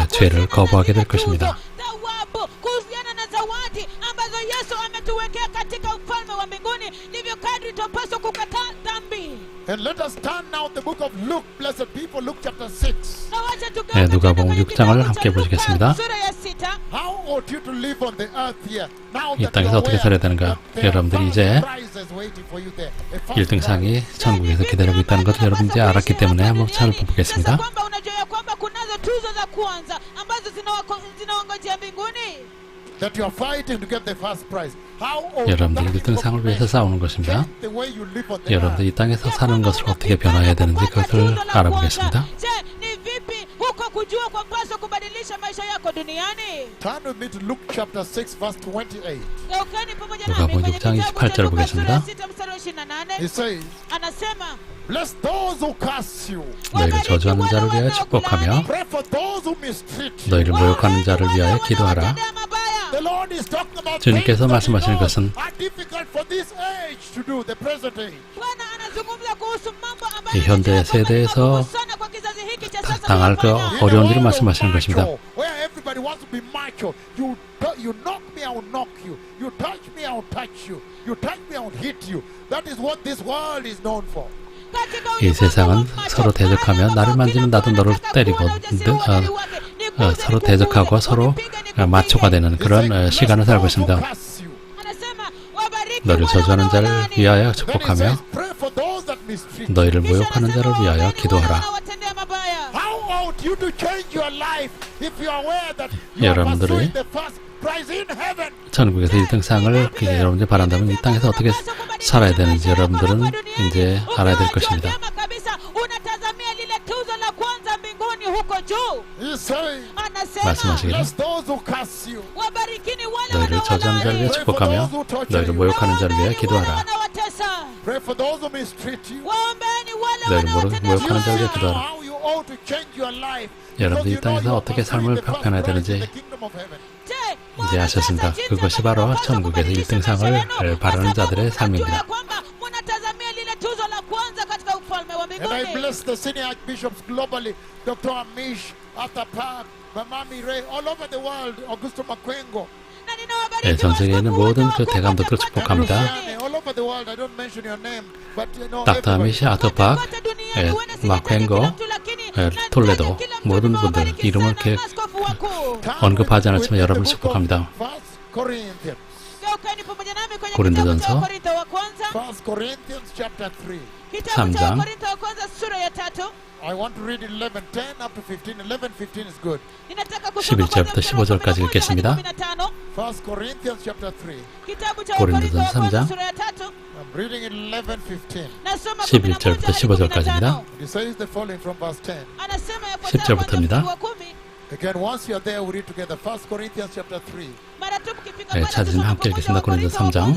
죄를 거부하게 될 것입니다. Thawabu kuhusiana na zawadi ambazo Yesu ametuwekea katika ufalme wa mbinguni, ndivyo kadri tupaswa kukataa dhambi. And let us turn now to the book of Luke, blessed people, Luke chapter 6. Na wacha tugeuke 누가복음 kwenye 6장을 kitabu cha 함께 Luka, 보시겠습니다. sura ya 6. How ought you to live on the earth here? Now 이 that 땅에서 you are 어떻게 aware 살아야 되는가? that there are 여러분들이 first 이제 prizes waiting for you there. A first 1등상이 prize. 천국에서 기다리고 있다는 것을 여러분이 이제 알았기 때문에 한번 살펴보겠습니다. Sasa kwamba unajua ya kwamba kunazo tuzo za kwanza ambazo zinaongojea mbinguni. That you are fighting to get the first prize. How ought 여러분들이 that 1등상을 위해서 싸우는 것입니다. change the way you live on the 여러분들 earth? 이 땅에서 사는 것을 어떻게 변화해야 되는지 그것을 알아보겠습니다. Je, ni vipi huko kujua kwapaswa kubadilisha maisha yako duniani? Turn with me to Luke chapter 6 verse 28. Geukeni pamoja 누가복음 nami kwenye 6장 kitabu cha 28 절을 Luka sura ya 보겠습니다. 6 mstari wa 28. He says, Anasema, bless those who curse you. 너희를 저주하는 자를 위하여 축복하며 Pray for those who mistreat you. 너희를 모욕하는 자를 위하여 기도하라. The Lord is talking about 주님께서 things that he 말씀하시는 knows 것은 are difficult for this age to do, the present age. Bwana anazungumza kuhusu mambo ambayo 이 현대 yanajua kwamba ni 세대에서 magumu sana kwa kizazi hiki cha sasa 당할 그 kufanya. 어려운 In a 일을 world 말씀하시는 of 것입니다. macho, where everybody wants to be macho, you knock me, I will knock you. You touch me, I will touch you. You touch me, I will hit you. That is what this world is known for. 이 세상은 서로 대적하며 나를 만지면 나도 너를 때리고 서로 대적하고 서로 마초가 되는 그런 시간을 살고 있습니다. 너를 저주하는 자를 위하여 축복하며 너희를 모욕하는 자를 위하여 기도하라. 여러분들이 천국에서 1등상을 여러분들이 바란다면 이 땅에서 어떻게 살아야 되는지 여러분들은 이제 알아야 될 것입니다. 말씀하시기를 너희를 저주하는 자를 위해 축복하며 너희를 모욕하는 자를 위해 기도하라. 너희를 모욕하는 자를 위해 기도하라. 여러분들이 이 땅에서 어떻게 삶을 변화해야 되는지 이제 아셨습니다. 그것이 바로 천국에서 1등상을 바라는 자들의 삶입니다. And I bless the senior archbishops globally, Dr. Amish, Arthur Park, Mamami Ray, all over the world, Augusto Makwengo. 네, 전 세계에 있는 모든 그 대감독들 축복합니다. All over the world, I don't mention your name, but you know 닥터 아미시, 아터 박, 마크wen고, 톨레도 모든 분들 이름을 이렇게 언급하지 않았지만 여러분을 축복합니다. 고린도전서 3장 I want to read 11:10 up to 15. 11:15 is good. 11절부터 15절까지 읽겠습니다. 1 Corinthians chapter 3. 고린도전서 3장 I'm reading it 11:15. 11절부터 15절까지입니다. It says the following from verse 10. 10절부터입니다. Again, once you're there, we read together. 1 Corinthians chapter 3. 찾으시면 함께 읽겠습니다. 고린도전서 3장.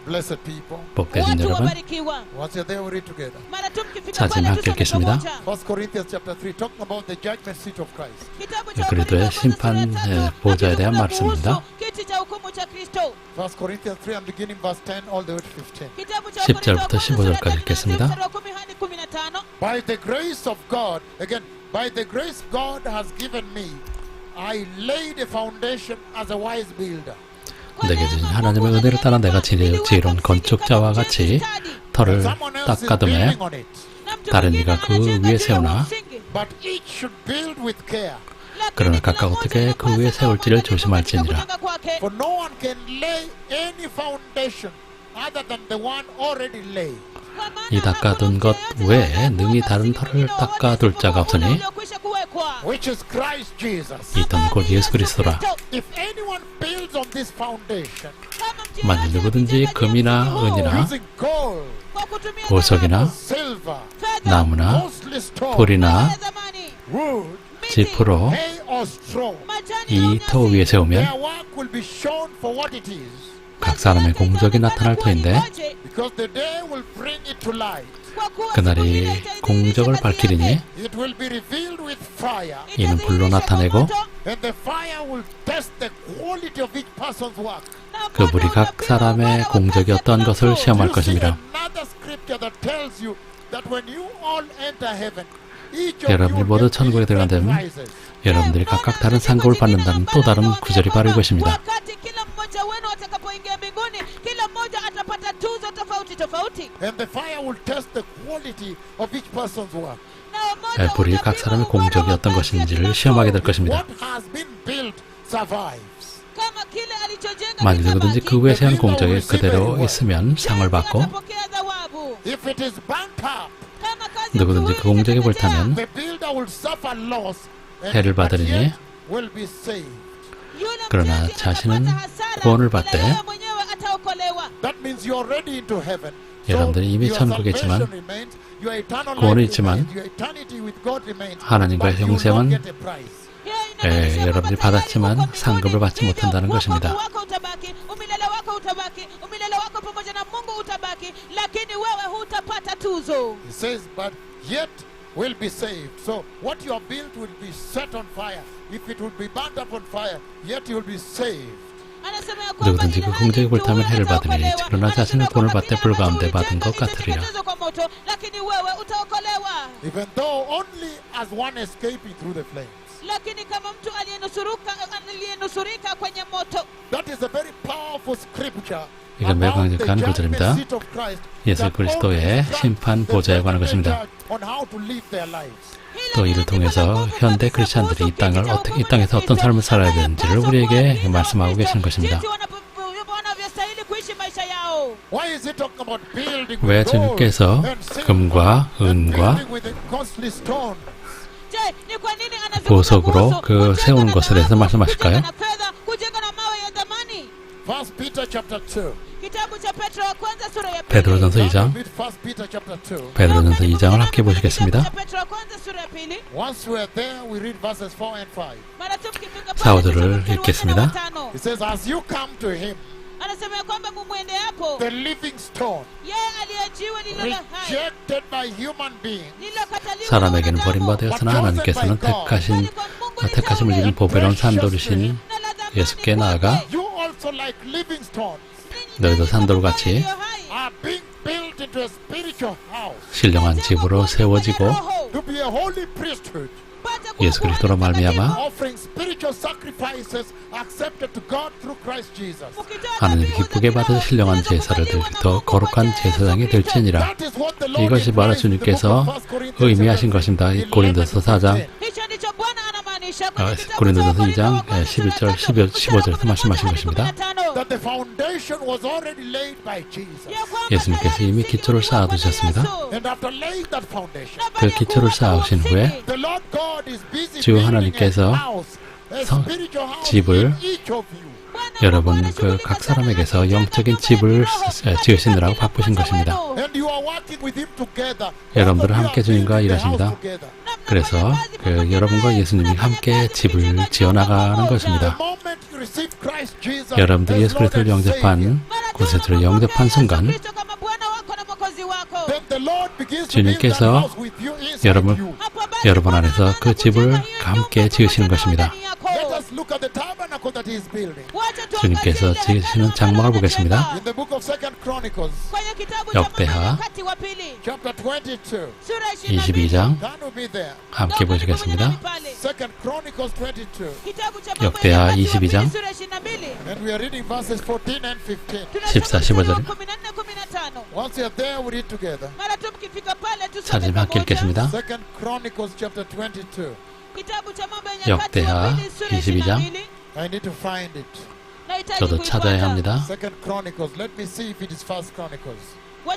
Blessed people. 복되신 여러분, Once you're there, we read together. 찾으면 함께 읽겠습니다. 1 Corinthians chapter 3, talking about the judgment seat of Christ. 그리스도의 심판 보좌에 대한 말씀입니다. 1 Corinthians 3, I'm beginning verse 10 all the way to 15. 10절부터 15절까지 읽겠습니다. By the grace of God, again, by the grace God has given me, I laid a foundation as a wise builder. 내게 주신 하나님의 은혜를 따라 내가 지혜로운 건축자와 같이 터를 닦아둠에 다른 이가 그 위에 세우나 그러나 각각 어떻게 그 위에 세울지를 조심할지니라. For no one can lay any foundation other than the one already laid. 이 닦아둔 것 외에 능히 다른 터를 닦아둘 자가 없으니 Which is Christ Jesus. 이 터는 곧 예수 그리스도라. If anyone builds on this foundation, 만일 누구든지 금이나 은이나 using gold, 보석이나 silver, 나무나 costly stone, 돌이나 wood, 지프로 hay or straw, 이 터 위에 세우면 their work will be shown for what it is, 각 사람의 공적이 나타날 터인데 because the day will bring it to light. 그날이 공적을 밝히리니 It will be revealed with fire, 이는 불로 나타내고 and the fire will test the quality of each person's work. 그 불이 각 사람의 공적이 어떠한 것을 시험할 You see 것이니라. another scripture that tells you that when you all enter heaven, each of 여러분이 you 모두 will get 천국에 들어간 different 다음 prizes. 여러분들이 각각 다른 상급을 받는다는 또 다른 구절이 바로 이것입니다. wakati kila mmoja wenu atakapoingia mbinguni, kila mmoja atapata tuzo tofauti tofauti. And the fire will test the quality of each person's work. 불이 각 사람의 공적이 어떤 것인지를 시험하게 될 것입니다. What has been built survives. kama kile alichojenga 만일 누구든지 그 위에 세운 공적이 그대로 있으면 상을 받고 atapokea thawabu. If it is burnt up, Kama kazi 누구든지 그 공적이 불타면 the builder will suffer loss and 해를 but 받으리니 yet will be saved. yule 그러나 mjenzi 자신은 atapata hasara, 구원을 ila 받되 yeye mwenyewe ataokolewa. That means you are already into heaven. 여러분들이 이미 your 천국에 있지만 salvation remains, your eternal 구원은 life 있지만 remains, your eternity with God remains, 하나님과의 but you will 영생은 not get a prize. 여러분이 받았지만 상급을 받지 못한다는 것입니다. wako utabaki, umilele wako utabaki, umilele wako pamoja na Mungu utabaki, lakini wewe hutapata tuzo. He says, but yet will be saved. So what you have built will be set on fire. If it will be burnt up on fire, yet you will be saved. Anasema ya kwamba 누구든지 그 공적이 불타면 해를 받으리니 그러나 자신은 구원을 받되 불 가운데 받은 것 같으리라. lakini wewe utaokolewa. Even though only as one escaping through the flames. Lakini kama mtu aliyenusurika kwenye moto. That is a very powerful scripture. 이건 매우 about the 강력한 구절입니다. judgment seat of Christ 예수 that 그리스도의 always 심판 보좌에 관한 것입니다. on how to live their lives. 또 이를 통해서 현대 크리스찬들이 이 땅에서 어떤 삶을 살아야 되는지를 우리에게 말씀하고 계시는 것입니다. wanavyostahili kuishi maisha yao. Why is he talking about building 왜 with gold 주님께서 and silver 금과 and 은과 building with a costly stone? Je, ni kwa nini anazungumza 보석으로 kuhusu 그 kujenga 세우는 na 것에 대해서 dhahabu, 말씀하실까요? kujenga na fedha, kujenga na mawe ya thamani? 1 Peter chapter 2. Kitabu cha Petro wa kwanza sura ya pili. 베드로전서 2장, Read 1 Peter chapter 2. 베드로전서 2장을 함께 보시겠습니다. Kitabu cha Petro wa kwanza sura ya pili. Once we are there, we read verses 4 and 5. Mara tu mkifika pale 4, 5절을 tusome mstari wa 읽겠습니다. 4 na wa 5. It says, as you come to him, Anasema ya kwamba mumwende hapo the living stone, yeye aliyejiwa lililo hai, rejected by human beings, lililokataliwa na 사람에게는 wanadamu, 버림받았으나 하나님께서는 택하심을 입은 보배로운 산돌이신 예수께 나아가 you also like living stones 너희도 산돌같이 are being built into a spiritual house 신령한 집으로 세워지고 to be a holy priesthood, 예수 그리스도로 말미암아 offering spiritual sacrifices accepted to God through Christ Jesus. 하나님 기쁘게 받으실 신령한 제사를 드릴 더 거룩한 제사장이 될지니라. That is what the Lord 이것이 바로 implies in the book 주님께서 of 1 Corinthians 의미하신 것입니다. 이 고린도서 4장, hicho ndicho Bwana anamaanisha kwenye kitabu cha 고린도전서 2장 Wakorintho 11절, 15절에서 말씀하신 것입니다. that the foundation was already laid by Jesus. 예수님께서 이미 기초를 쌓아두셨습니다. And after laying that foundation, 그 기초를 쌓으신 후에 the Lord God is busy 주 building 하나님께서 a house, a 성- spiritual house 집을 in each of you. 여러분 그 각 사람에게서 영적인 집을 지으시느라고 바쁘신 것입니다. And you are working with him together. 여러분들은 All of you 함께 are 주님과 building the 일하십니다. house together. 그래서 그 여러분과 예수님이 함께 집을 지어나가는 것입니다. The moment you receive Christ Jesus 여러분들이 as 예수 Lord 그리스도를 and Savior, 영접한 그리스도를 영접한 순간 Kristo kama Bwana wako na Mwokozi wako. then the Lord begins to build that 주님께서 house with you inside 여러분 you. Hapo basi 여러분 Bwana 안에서 그 anaanza 집을 kujenga hiyo 함께 nyumba 지으시는 pamoja 것입니다. ndani yako. Let us look at the tabernacle that he is building. Wacha tuangazie 주님께서 ile 지으시는 hekalu 장막을 ambalo 보겠습니다. anajenga. In the book of 2 Chronicles, Kwenye kitabu cha 역대하 Mambo ya Nyakati wa pili, chapter 22. sura 22. 22장 Can we be there? 함께 보시겠습니다. 2 Chronicles 22. 그itabu cha Mambo ya 역대하 Nyakati wa 22장. pili, sura 22. And we are reading verses 14 and 15. 14, 15 절. 14, 15. Once you are there, we read together. Mara tu mkifika pale tusome 찾으면 함께 pamoja. 읽겠습니다. 2 Chronicles chapter 22. 역대하 22장. I need to find it. 저도 찾아야 합니다. Second Chronicles. Let me see if it is First Chronicles.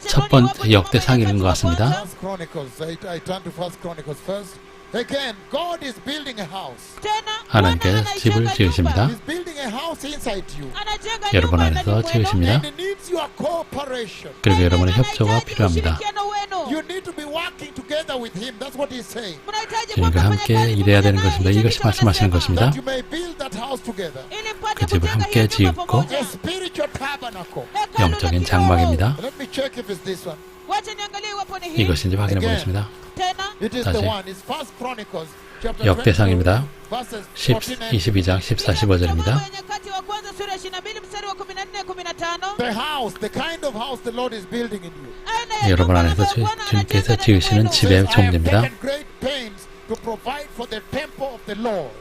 첫 번째 역대상인 것 같습니다. First Chronicles. I turn to First Chronicles first. Again, God is building a house. 하나님께서 집을 지으십니다. He's building a house inside you. 여러분 안에서 지으십니다. And it needs your cooperation. 그리고 여러분의 협조가 필요합니다. You need to be working together with Him. That's what He's saying. 주님과 함께 일해야 되는 것입니다. 이것이 말씀하시는 것입니다. That you may build that house together. 그 집을 함께 지었고 A spiritual tabernacle. 영적인 장막입니다. Let me check if it's this one. 이것인지 확인해 보겠습니다. It is 다시. the one. It's First Chronicles. Chapter 역대상입니다. 22, verses 22장 14, 15절입니다. The house, the kind of house the Lord is building in you. 여러분 안에서 주님께서 지으시는 집의 I have 종류입니다. taken great pains to provide for the temple of the Lord.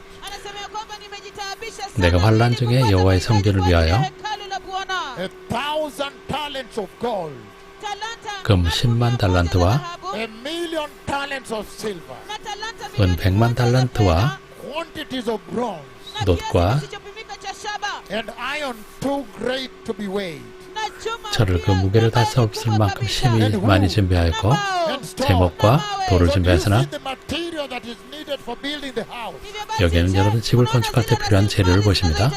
내가 환난 중에 여호와의 성전을 위하여 1,000 talents of gold, 금 10만 달란트와 1,000,000 talents of silver, 은 100만 달란트와 quantities of bronze, 놋과 and iron too great to be weighed, 철을 그 무게를 다 수 없을 만큼 심히 많이 준비하였고 and stone. 제목과 돌을 So do you 준비하였으나 see the material that is needed for building the house? 여기에는 여러분 집을 건축할 때 필요한 재료를 보십니다.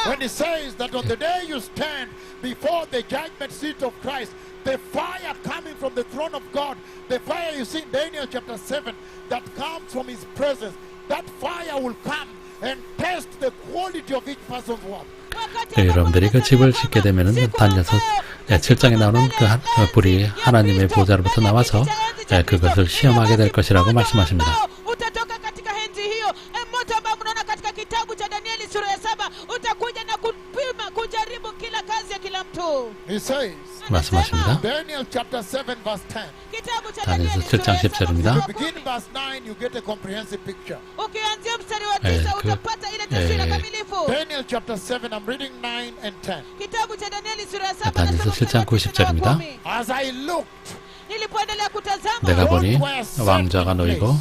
When it says that on the day you stand before the judgment seat of Christ, the fire coming from the throne of God, the fire you see in Daniel chapter 7 that comes from His presence, that fire will come and test the quality of each person's work. 여러분들이 그 집을 짓게 되면은 다니엘서 7장에 나오는 그 불이 하나님의 보좌로부터 나와서 그것을 시험하게 될 것이라고 말씀하십니다. He says, 말씀하십니다. Daniel chapter 7 verse 10. 다니엘서 7장 10절입니다. You begin verse 9, you get a comprehensive picture. Daniel chapter 7, I'm reading 9 and 10. 다니엘서 7장 90절입니다. As I looked, 내가 보니 왕자가 놓이고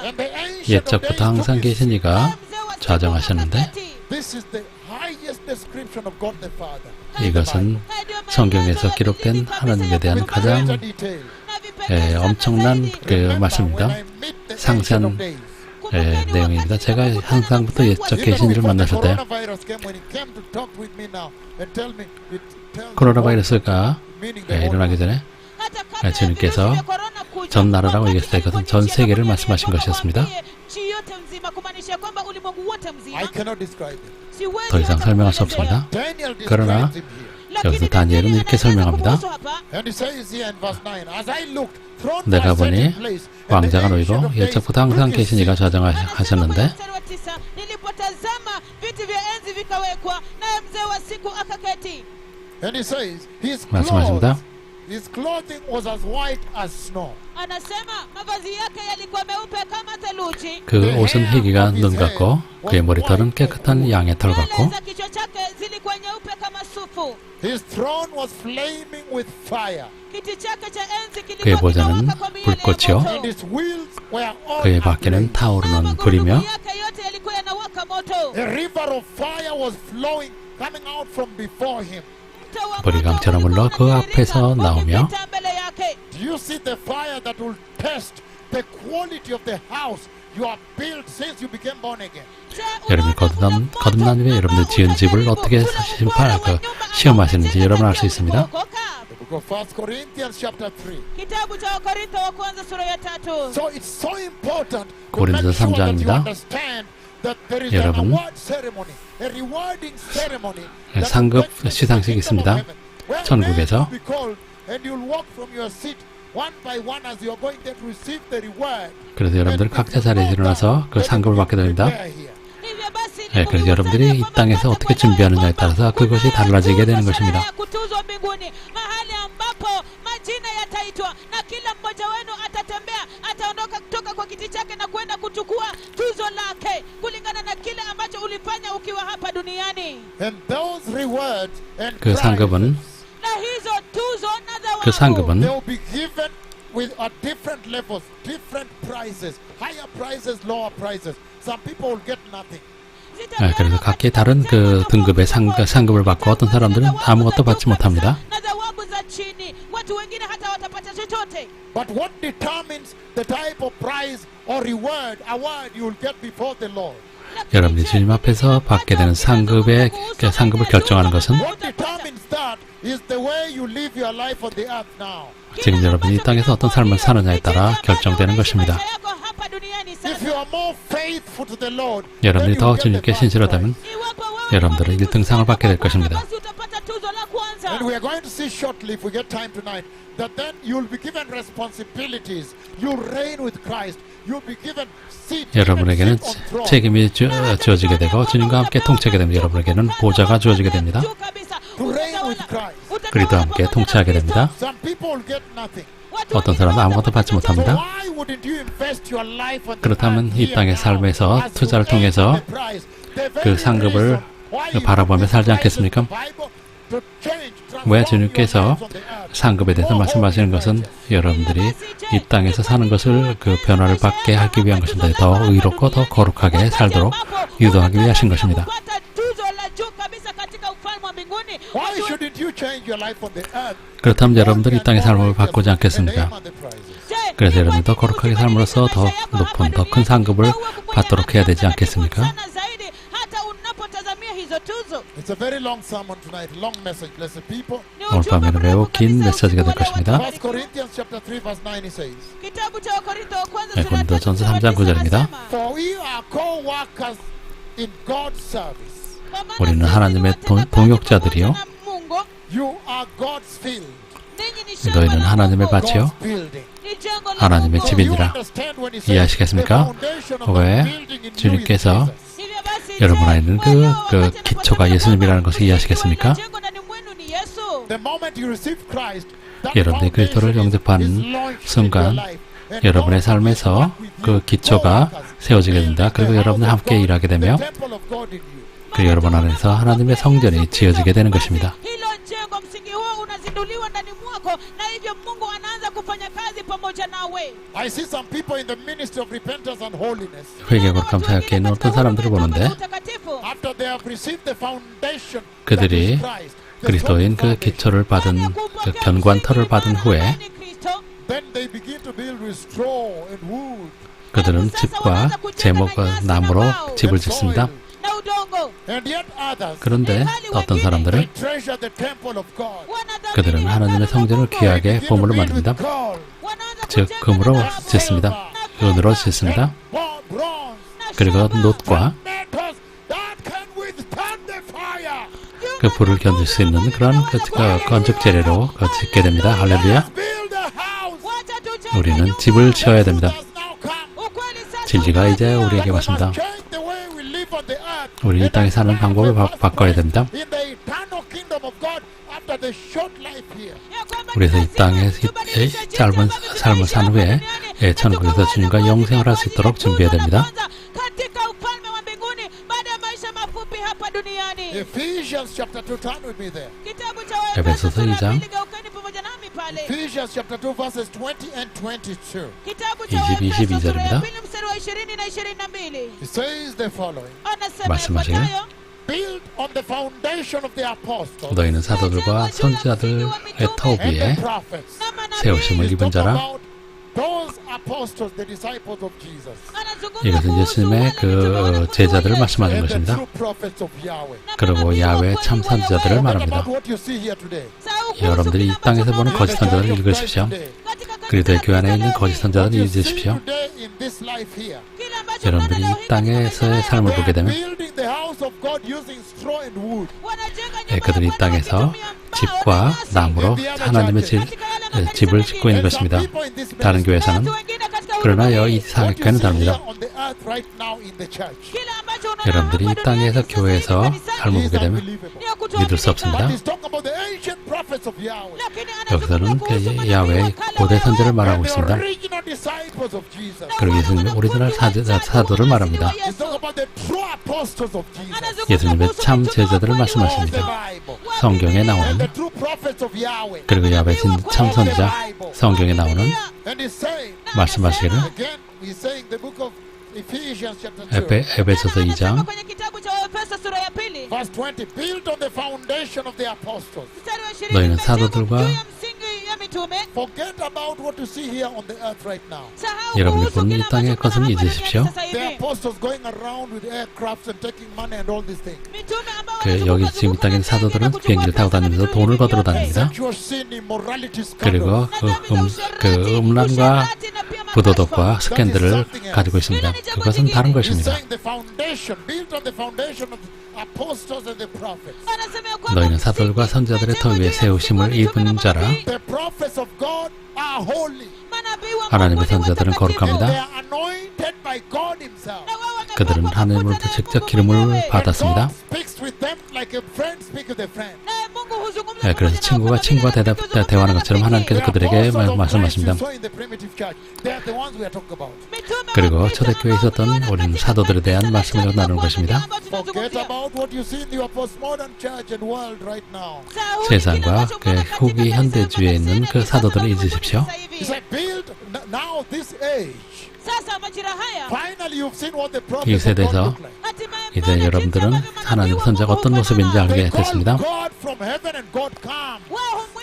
and the ancient of 옛적부터 days 항상 took his 계신 이가 좌정하셨는데 This is the highest description of God the Father. 이것은 성경에서 기록된 하나님에 대한 가장 엄청난 그 말씀입니다. 상세한 내용입니다. 제가 항상부터 옛적 계신 이를 만났을 때 코로나 바이러스가 일어나기 전에 주님께서 전 나라라고 얘기했을 때 그것은 전 세계를 말씀하신 것이었습니다. I cannot describe it. 더 이상 설명할 수 없습니다. Daniel 그러나 describes him here. 여기서 다니엘은 이렇게 설명합니다. And it says here in verse 9, as I looked, thrones 내가 were set 보니 in place, and the 왕자가 ancient 놓이고 of days 옛적부터 항상 took his 계신 이가 seat. 좌정하셨는데 And he says, 말씀하십니다. his clothing was as white as snow. 그 옷은 희기가 눈 같고 그의 머리털은 깨끗한 양의 털 같고 His throne was flaming with fire. 그의 보좌는 불꽃이요 And his wheels were all 그의 바퀴는 타오르는 불이며 a river of fire was flowing, coming out from before him. 불이 강처럼 흘러 그 앞에서 나오며 Do you see the fire that will test the quality of the house you have built since you became born again? 여러분이 거듭난 후에 여러분들 지은 집을 어떻게 시험하시는지 여러분 알 수 있습니다. The book of 1 Corinthians chapter 3. So it's so important to 고린도서 make sure that you 3장입니다. understand that there is an 여러분, award ceremony, a rewarding ceremony that 상급 will take place in 시상식이 the kingdom 있습니다. of heaven, where 천국에서. names will be called, and you'll walk from your seat one by one as you are going there to receive the reward. 그래서 여러분들 각자 자리에 일어나서 그 상급을 받게 됩니다. Prepare here. 그래서 여러분들이 이 땅에서 어떻게 준비하느냐에 따라서 그것이 달라지게 되는 것입니다. And those rewards and 그 상급은 prizes, 그 상급은 they will be given with at different levels, different prices, higher prices, lower prices. Some people will get nothing. 그래서 각기 다른 그 등급의 상급을 받고 어떤 사람들은 아무것도 받지 못합니다. But what determines the type of prize or award you will get before the Lord? 여러분이 주님 앞에서 받게 되는 상급을 결정하는 것은 What determines that is the way you live your life on the earth now. 지금 여러분이 이 땅에서 어떤 삶을 사느냐에 따라 결정되는 것입니다. If you are more faithful to the Lord, 여러분이 더 주님께 신실하다면 여러분들은 1등상을 받게 될 것입니다. and we are going to see shortly, if we get time tonight, that then you will be given responsibilities. You reign with Christ. You will be given seat. 여러분에게는 책임이 주어지게 되고 주님과 함께 통치하게 됩니다. 여러분에게는 보좌가 주어지게 됩니다. To reign with Christ. 그리스도와 함께 통치하게 됩니다. Some people will get nothing. 어떤 사람은 아무것도 받지 So 못합니다. why wouldn't you invest your life on the 그렇다면 earth 이 here 땅의 now 삶에서 as 투자를 to reign 통해서 with the prize? The 그 very 상급을 reason why you 바라보며 put 살지 the 않겠습니까? Bible to change, 왜 transform 주님께서 your lives on the earth. 상급에 대해서 말씀하시는 것은 여러분들이 이 땅에서 사는 것을 그 변화를 받게 하기 위한 것입니다. 더 의롭고 더 거룩하게 살도록 유도하기 위하신 것입니다. Why shouldn't you change your life on the earth? 그렇다면 여러분들이 이 땅의 삶을 바꾸지 않겠습니까? Aim on the prizes. 그래서 여러분이 더 거룩하게 삶으로써 더 높은, 더 큰 상급을 받도록 해야 되지 않겠습니까? It's a very long sermon tonight, long message, blessed people. 오늘 밤에는 매우 긴 메시지가 될 것입니다. 1 Corinthians chapter 3 verse 9 it says, 고린도전서 3장 9절입니다. For we are co-workers in God's service. 우리는 하나님의 동역자들이요. You are God's field, 너희는 하나님의 밭이요. God's building. 하나님의 So you 집이니라. understand when he says 이해하시겠습니까? the foundation of 왜 the building in you is 주님께서 Jesus. 여러분 안에는 그 기초가 예수님이라는 것을 이해하시겠습니까? The moment you receive Christ, that 여러분이 그리스도를 foundation is 영접하는 launched in your 순간 life. And 여러분의 God will 삶에서 work with 그 you, 기초가 co-workers, 세워지게 된다. building 그리고 the 여러분은 house of 함께 God, 일하게 the 되며 temple of God in you. 그 여러분 안에서 하나님의 성전이 지어지게 되는 것입니다. hilo jengo, msingi huo unazinduliwa ndani mwako, na hivyo Mungu anaanza kufanya kazi pamoja nawe. I see some people in the ministry of repentance and holiness. 회개하고 감사하게 있는 어떤 사람들을 보는데 After they have received the foundation that 그들이 is Christ, the 그리스도인 solid 그 foundation, 기초를 받은 그 견고한 터를 받은 후에 then they begin to build with straw and wood 그들은 집과 제목과 나무로 집을 짓습니다. and yet others. 그런데 어떤 사람들은 They treasure the temple of God. 그들은 하나님의 성전을 귀하게 Begin to 보물로 build with 만듭니다. gold, 즉 금으로 짓습니다. 은으로 짓습니다. bronze, 그리고 놋과 metals that can withstand the fire. 그 불을 견딜 수 있는 그런 건축 재료로 짓게 됩니다. 할렐루야. Build a house. 우리는 집을 지어야 됩니다. Has now come. 진리가 이제 우리에게 왔습니다. Change the way we live on the earth. 우리 이 땅에 사는 방법을 바꿔야 됩니다. In the eternal kingdom of God after the short life here. 그래서 이 땅에 짧은 삶을 산 후에 천국에서 주님과 영생을 할 수 있도록 준비해야 됩니다. Ephesians chapter 2, turn with me there. 에베소서 2장 Ephesians chapter 2 verses 20 and 22. 22절입니다. It says the following. 말씀하시길 Build on the foundation of the apostles 너희는 사도들과 선지자들의 터 and the 위에 prophets. 세우심을 입은 자라. About those apostles, the disciples of Jesus. 이것은 예수님의 그 제자들을 말씀하는 And the 것입니다. true prophets of Yahweh. 그리고 야외 참 선지자들을 Think 말합니다. about what you see here today. 여러분들이 이 땅에서 보는 거짓 선자들을 읽으십시오. 그리스도의 교회 안에 있는 거짓 선자들을 What you see 읽으십시오. today in this life here. 여러분들이 이 땅에서의 삶을 보게 되면 Building the house of God using straw and wood. 그들이 이 땅에서 집과 나무로 하나님의 집을 짓고 있는 것입니다. 다른 교회에서는 그러나 이 사회교회는 다릅니다. 여러분들이 이 땅에서 교회에서 삶을 보게 되면 믿을 수 없습니다. 여기서는 야외의 고대 선지를 말하고 있습니다. 그리고 예수님의 오리지널 사도를 말합니다. 예수님의 참 제자들을 말씀하십니다. 성경에 나오는 그리고 야외 참 선지자 성경에 나오는 And he's saying, 말씀하시기를 again, he's saying the book of Ephesians chapter 2, 에베소서 2장 kwenye kitabu cha Waefeso sura ya pili verse 20, built on the foundation of the apostles. mstari wa 20 너희는 imejengwa 사도들과 juu ya msingi ya mitume. Forget about what you see here on the earth right now. Sahau 여러분이 kuhusu 보는 이 kile 땅의 ambacho 것은 tunaona hapa 잊으십시오. duniani sasa The hivi. apostles going around with aircrafts and taking money and all these things. Mitume ambao 여기 지금 이 땅에 사도들은 비행기를 타고 다니면서 돈을 받으러 다닙니다. Sexual sin, immorality, 그리고 scandal. 그 음란과 부도덕과 스캔들을 가지고 있습니다. 그것은 다른 He's 것입니다. saying the foundation, built on the foundation of the apostles and the prophets. 너희는 사도들과 선자들의 터 위에 세우심을 입은 자라. The prophets of God are holy. 하나님의 선자들은 And 거룩합니다. they are anointed by God himself. 그들은 하나님으로부터 직접 기름을 받았습니다. God speaks with them like a friend speaks with a friend. 그래서 친구가 친구와 대화하는 것처럼 하나님께서 그들에게 말씀하십니다. 그리고 초대교회에 있었던 우리는 사도들에 대한 말씀을 나누는 것입니다. 세상과 그 후기 현대주의에 있는 그 사도들을 잊으십시오. 이 세대에서 이제 여러분들은 하나님 선자가 어떤 모습인지 알게 됐습니다.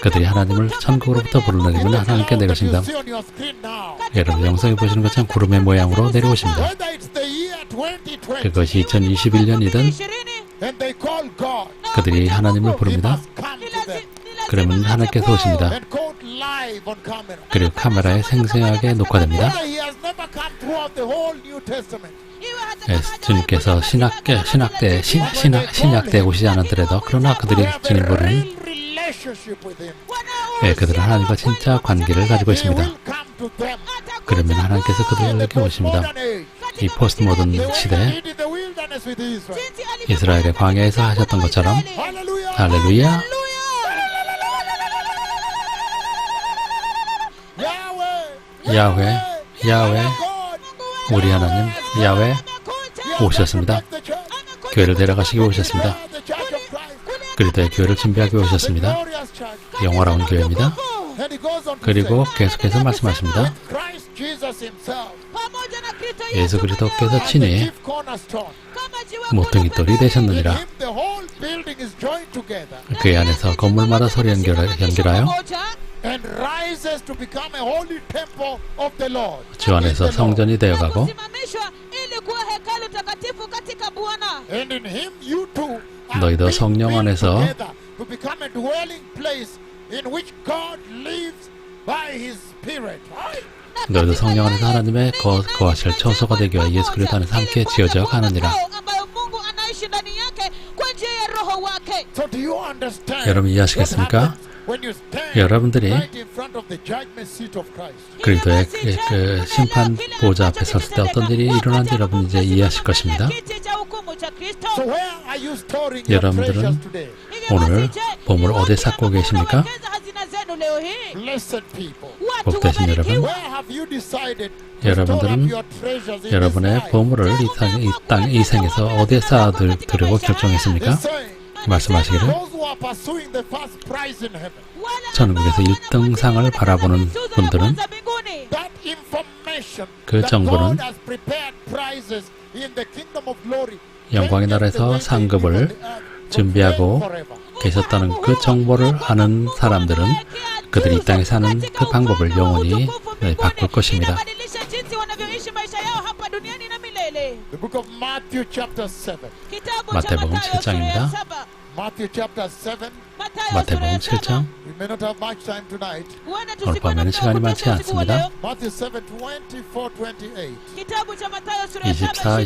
그들이 하나님을 천국으로부터 불러내리면 하나님께 내려오십니다. 여러분 영상에 보시는 것처럼 구름의 모양으로 내려오십니다. 그것이 2021년이든 그들이 하나님을 부릅니다. 그러면 하나님께서 오십니다. 그리고 카메라에 생생하게 녹화됩니다. 주님께서 신약때 오시지 않았더라도 그러나 그들이 주님 부르는 그들은 하나님과 진짜 관계를 가지고 있습니다. 그러면 하나님께서 그들에게 오십니다. 이 포스트 모던 시대 이스라엘의 광야에서 하셨던 것처럼 할렐루야 야훼 우리 하나님 야훼 오셨습니다. 교회를 데려가시기 오셨습니다. 그리스도의 교회를 준비하기 오셨습니다. 영화로운 교회입니다. 그리고 계속해서 말씀하십니다. 예수 그리스도께서 친히 모퉁이 돌이 되셨느니라. 그 안에서 건물마다 서로 연결하여 주 안에서 성전이 되어가고 너희도 성령 안에서 너희도 성령 안에서 하나님의 거하실 처소가 되기 위하여 예수 그리스도 안에서 함께 지어져 가느니라. 여러분 이해하시겠습니까? 여러분들이 그리스도의 그 심판 보좌 앞에 섰을 때 어떤 일이 일어난지 여러분 이제 이해하실 것입니다. 여러분들은 오늘 보물을 어디에 쌓고 계십니까? 복되신 여러분, 여러분들은 여러분의 보물을 이 생에서 어디에 쌓아두려고 결정했습니까? 말씀하시기를 천국에서 1등상을 바라보는 분들은 그 정보는 영광의 나라에서 상급을 준비하고 계셨다는 그 정보를 아는 사람들은 그들이 이 땅에 사는 그 방법을 영원히 바꿀 것입니다. 마태복음 7장입니다. 마태복음 7장 오늘 밤에는 시간이 많지 않습니다. 24,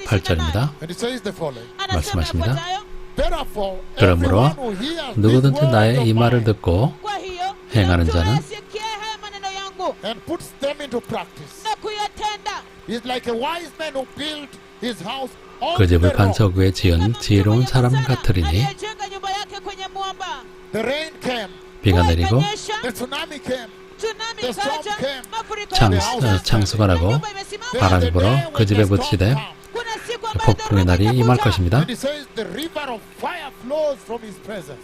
28절입니다. 말씀하십니다. 그러므로 누구든지 나의 이 말을 듣고 행하는 자는 그 집을 반석 위에 지은 지혜로운 사람 같으리니 비가 내리고 창수가 나고 바람이 불어 그 집에 부딪히되 폭풍의 날이 임할 것입니다. And he says the river of fire flows from his presence.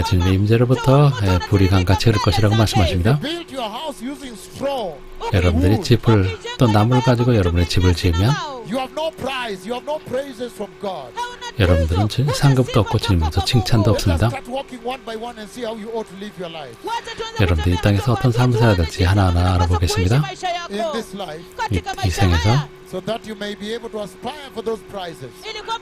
주님의 임재로부터 불이 강같이 흐를 것이라고 말씀하십니다. Build your house using straw. 여러분들이 집을 또 나무를 가지고 여러분의 집을 지으면 You have no prize. You have no praises from God. 여러분들은 상급도 없고 주님으로부터 칭찬도 없습니다. Start walking one by one and see how you ought to live your life. 여러분들이 이 땅에서 어떤 삶을 살아야 될지 하나하나 알아보겠습니다. In this life, 이 생에서 so that you may be able to aspire for those prizes.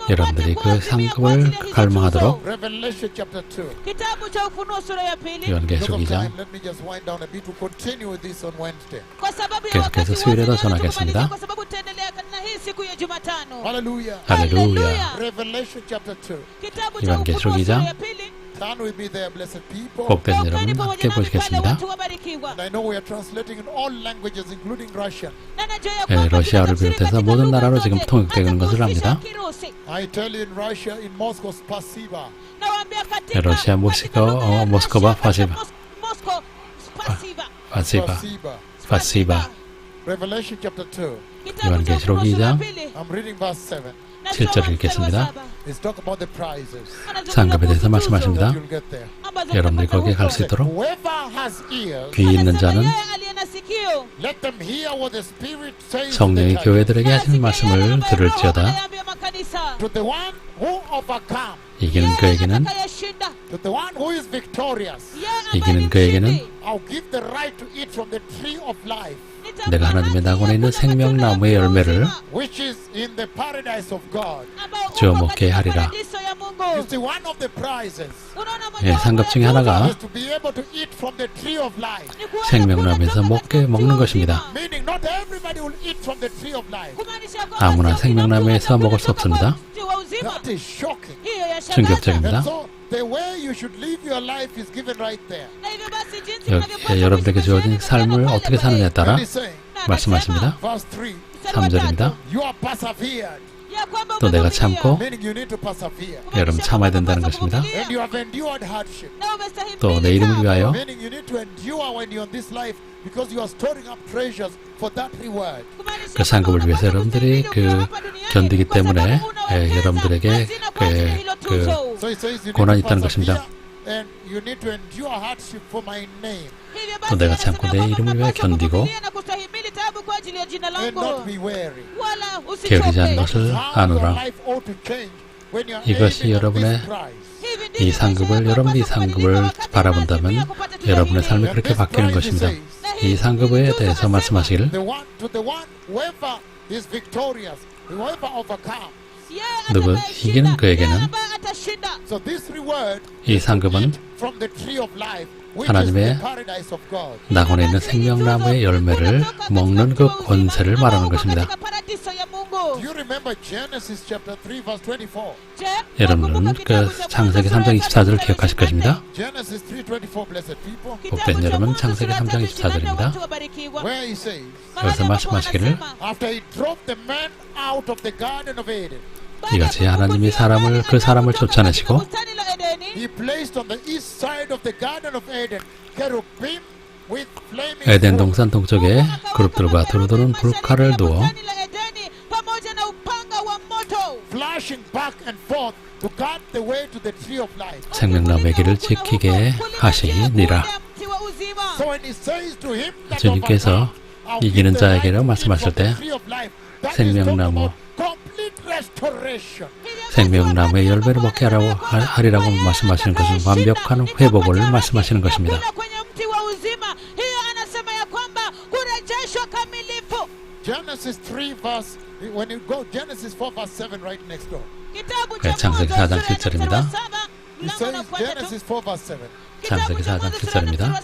여러분들이 그 상급을 갈망하도록 Revelation chapter 2. kitabu cha Ufunuo sura ya pili. Because 요한계시록 of 2장 time, let me just wind down a bit to continue with this on Wednesday. Kwa sababu ya 계속해서 wakati 수요일에도 wote, 전하겠습니다. kwa sababu tutaendelea na hii siku ya Jumatano. Hallelujah. 할렐루야. Revelation chapter 2. Kitabu cha 요한계시록 Ufunuo sura 2장. ya pili. Turn with me there, blessed people. 복된 여러분 함께 보시겠습니다. watu wabarikiwa. And I know we are translating in all languages, including Russian. Na najua ya kwamba 러시아를 tunatafsiri 비롯해서 katika 모든 lugha 나라로 zote, 지금 통역되는 hata 것을 압니다. kufundisha Kirusi. I tell you in Russia, in Moscow, spasiba. Nawaambia katika 러시아 모스크바 파시바 Moscow spasiba. 파시바 파시바 Revelation chapter 2. Kitabu cha 요한계시록 Ufunuo sura 2장. ya pili. I'm reading verse 7. 7절을 읽겠습니다. It's talk about the prizes. 상급에 대해서 So 말씀하십니다. that you'll get there. 여러분들이 거기에 갈 수 있도록 Whoever has ears, 귀 있는 자는 let them hear what the Spirit says to the 성령이 churches. 교회들에게 하시는 말씀을 들을지어다. To the one who overcomes, 이기는 그에게는 to the one who is victorious, 이기는 그에게는 I'll give the right to eat from the tree of life, 내가 하나님의 낙원에 있는 생명나무의 열매를 which is in the paradise of God. 주어 먹게 하리라. You see, one of the prizes 예, 상급 중에 하나가 is to be able to eat from the tree of life. 생명나무에서 먹는 것입니다. Meaning, not everybody will eat from the tree of life. 아무나 생명나무에서 먹을 수 없습니다. That is shocking. 충격적입니다. And so, the way you should live your life is given right there. 여러분에게 주어진 삶을 어떻게 사느냐에 따라 And he's saying, 말씀하십니다. verse 3, 3절입니다. you are persevered. 또 내가 참고 Meaning you need to persevere. 여러분 참아야 된다는 것입니다. And you have endured hardship. 또 내 이름을 위하여 Meaning you need to endure when you're in this life because you are storing up treasures for that reward. 그 상급을 위해서 여러분들이 견디기 때문에 여러분들에게 So it says you 고난이 need to 있다는 것입니다. persevere and you need to endure hardship for my name 또 내가 참고 내 이름을 위하여 견디고 and not be weary. 게으르지 않는 것을 How your 아노라. life ought to change when you're 이것이 aiming at 여러분의 this prize. 이 상급을 여러분이 이 상급을 바라본다면 여러분의 삶이 그렇게 바뀌는 것입니다. 이 상급에 대해서 말씀하시기를 To the one whoever is victorious, whoever overcomes. 누구 이기는 그에게는 So this reward 이 상급은 from the tree of life, which is 하나님의 the paradise of God. 낙원에 있는 생명나무의 열매를 먹는 그 권세를 말하는 것입니다. Do you remember Genesis chapter 3 verse 24? 여러분은 그 창세기 3장 24절을 기억하실 것입니다. Genesis 3:24, blessed people. 복된 여러분 창세기 3장 24절입니다. Where he says, 여기서 말씀하시기를 after he drove the man out of the garden of Eden, 이같이 하나님이 그 사람을 쫓아내시고 he placed on the east side of the garden of Eden cherubim with flaming 에덴 swords, 동산 동쪽에 그룹들과 두루두는 불칼을 두어 flashing back and forth to guard the way to the tree of life. 생명나무의 길을 지키게 하시니라. So when he says to him that 주님께서 overcomes, I'll 이기는 give the right 자에게로 to eat 말씀하실 from the 때 tree of life. That is 생명나무, talking about complete restoration. 생명나무의 열매를 먹게 하리라고 말씀하시는 것은 완벽한 회복을 말씀하시는 것입니다. Genesis 3 verse, when you go Genesis 4 verse 7 right next door. 창세기 4장 7절입니다. It says Genesis 4 verse 7. 창세기 4장 7절입니다.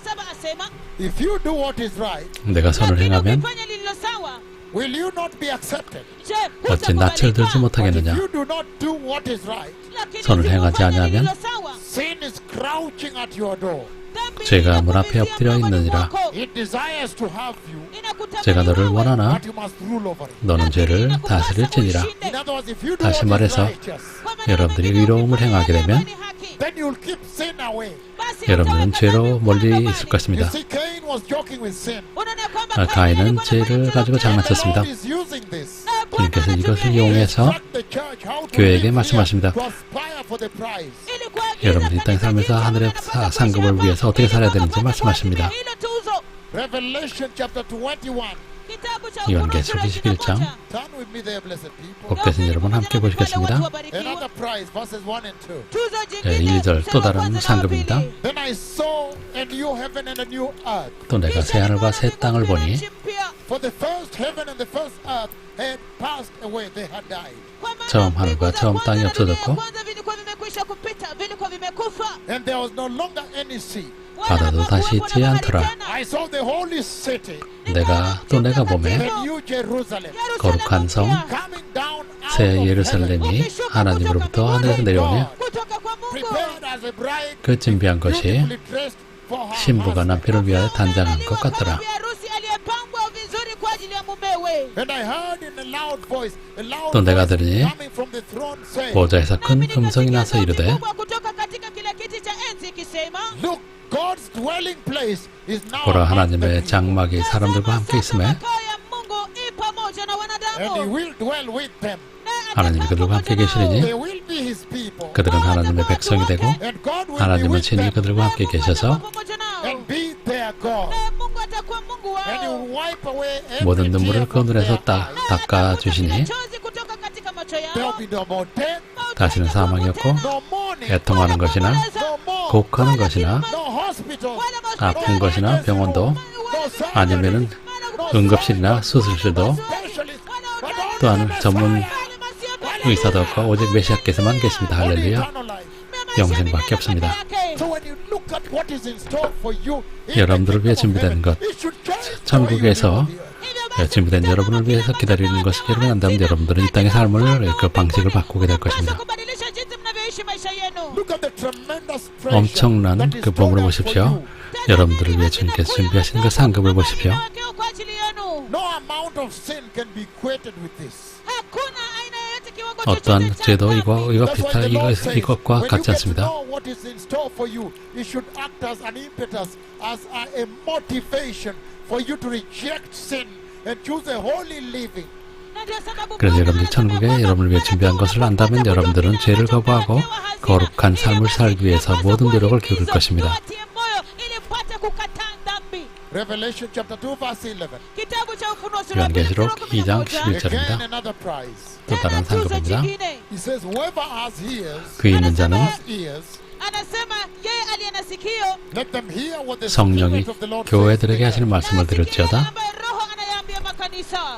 If you do what is right, 내가 선을 행하면 will you not be accepted? 어찌 낯을 들지 But if 못하겠느냐. you do not do what is right, 선을 행하지 아니하면 sin is crouching at your door. 죄가 문 앞에 엎드려 있느니라. It desires to have you, 제가 너를 원하나 but you must rule over it. 너는 죄를 다스릴지니라. In other words, if you do 다시 what is 말해서 righteous, 여러분들이 의로움을 행하게 되면 then you'll keep sin away. 여러분은 죄로 멀리 있을 것입니다. You see, Cain was joking with sin. 가인은 죄를 가지고 장난쳤습니다. The Lord is using this. 주님께서 이것을 이용해서 The church, how to 교회에게 live 말씀하십니다. here to aspire for the prize. 여러분이 이 땅에 살면서 하늘의 상급을 위해서 어떻게 살아야 되는지 말씀하십니다. Revelation chapter 21. 요한계시록 21장 Turn with me there, blessed people. 복되신 여러분 함께 보시겠습니다. Another prize, verses 1 and 2. 1절 또 다른 상급입니다. Then I saw a new heaven and a new earth. 또 내가 새 하늘과 새 땅을 보니 For the first heaven and the first earth had passed away, they had died. 처음 하늘과 처음 땅이 없어졌고 And there was no longer any sea. 바다도 다시 있지 않더라. I saw the holy city, 내가 the 보매 new Jerusalem, 거룩한 성 coming down out 새 of heaven, 예루살렘이 하나님으로부터 하늘에서 내려오며 prepared as a bride, 그 준비한 것이 beautifully dressed for her 신부가 husband. 남편을 위하여 단장한 것 같더라. And I heard in a loud voice, a loud 또 내가 voice 들으니 coming from the throne saying, 보좌에서 큰 음성이 나서 이르되 Look, God's dwelling place is now 보라 among the 하나님의 people, 장막이 사람들과 함께 있음에 and He will dwell with them. 하나님이 그들과 함께 계시리니 They will be His people, 그들은 하나님의 백성이 되고 and God will be 하나님은 with 친히 them 그들과 함께 계셔서 and be their God. And He will wipe away every 모든 tear 눈물을 그 from 눈에서 their eyes. 닦아주시니 There will be no more death, 다시는 사망이 없고 no mourning, 애통하는 것이나 no more, 곡하는 것이나 no hospital, 아픈 것이나 병원도 no surgery, 아니면은 응급실이나 수술실도 specialist, but only 또한 the 전문 Messiah. 의사도 없고 오직 메시아께서만 계십니다. Only 할렐루야. eternal life. 영생밖에 없습니다. So when you look at what is in store for you in 여러분들을 the 위해 kingdom of 준비된 heaven, 것, it should change the way you 천국에서 live on the earth. 준비된 여러분을 위해서 기다리는 것을 여러분이 안다면 여러분들은 이 땅의 삶을 그 방식을 바꾸게 될 것입니다. Look at the tremendous treasure 엄청난 that is 그 보물을 stored up for 보십시오. you. 여러분들을 위해 주님께서 준비하신 그 상급을 보십시오. No amount of sin can be equated with this. 어떠한 죄도 이것과 That's why the Lord says, 이것과 when you 같지 get to 않습니다. know what is in store for you, it should act as an impetus, as a motivation for you to reject sin and choose a holy living. 그래서 여러분들 천국에 여러분을 위해 준비한 것을 안다면 여러분들은 죄를 거부하고 거룩한 삶을 살기 위해서 모든 노력을 기울일 것입니다. Revelation chapter 2 verse 11. 요한계시록 2장 Again 11절입니다. another prize. 또 다른 상급입니다. He says, whoever has ears, 그 있는 자는 has ears, let them hear what the 성령이 Spirit of the Lord says. 교회들에게 하시는 말씀을 들을지어다.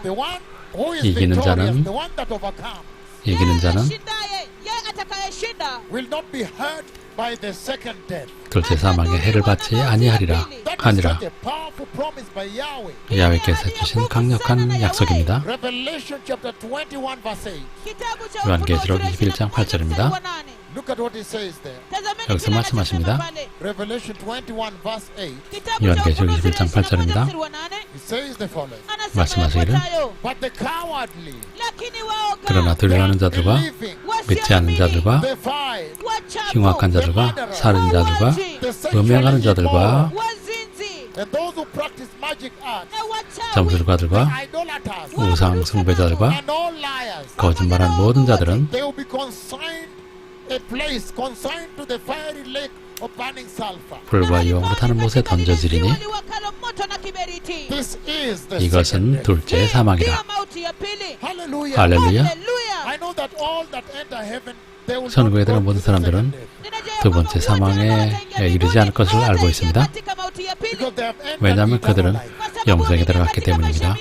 The one who is 이기는 victorious, 자는 the one that overcomes, 이기는 자는 will not be hurt by the second death. 둘째 사망의 해를 받지 아니하리라 That is 하니라. such a powerful promise by Yahweh. 야훼께서 해주신 강력한 약속입니다. Revelation chapter 21 verse 8. 요한계시록 21장 8절입니다. Look at what it says there. 여기서 말씀하십니다. Revelation 21 verse 8. 요한계시록 21장 8절입니다. It says the following. 말씀하시기를 But the cowardly, 그러나 두려워하는 자들과 believing, 믿지 않는 자들과 defiled, 흉악한 자들과 살인자들과 음행하는 자들과 and those who practice magic arts, 점술가들과 idolaters, 우상 숭배자들과 and all liars, 거짓말한 모든 자들은 they will be consigned a place consigned to the fiery lake of burning sulfur. 불과 유황으로 타는 못에 던져지리니 This is the second 이것은 death. 둘째 사망이라. Hallelujah. 할렐루야. I know that all that enter heaven, they will 천국에 not go 들어간 모든 to the second 사람들은 death. 두 번째 사망에 이르지 않을 것을 알고 있습니다. Because they have entered 왜냐하면 eternal 그들은 life. 영생에 들어갔기 때문입니다.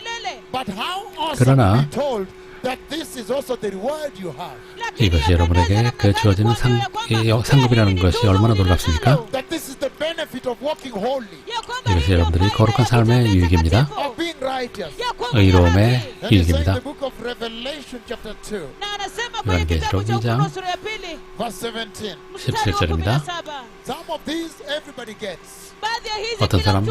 But how awesome 그러나 to be told that this is also the reward you have. 이것이 여러분에게 그 주어지는 상급이라는 것이 얼마나 놀랍습니까? That this is the benefit of walking holy, 이것이 여러분들이 거룩한 삶의 유익입니다. of being righteous. 의로움의 And he said in 유익입니다. the book of Revelation chapter 2 요한계시록 2장 verse 17. 17절입니다. Some of these everybody gets. 어떤 사람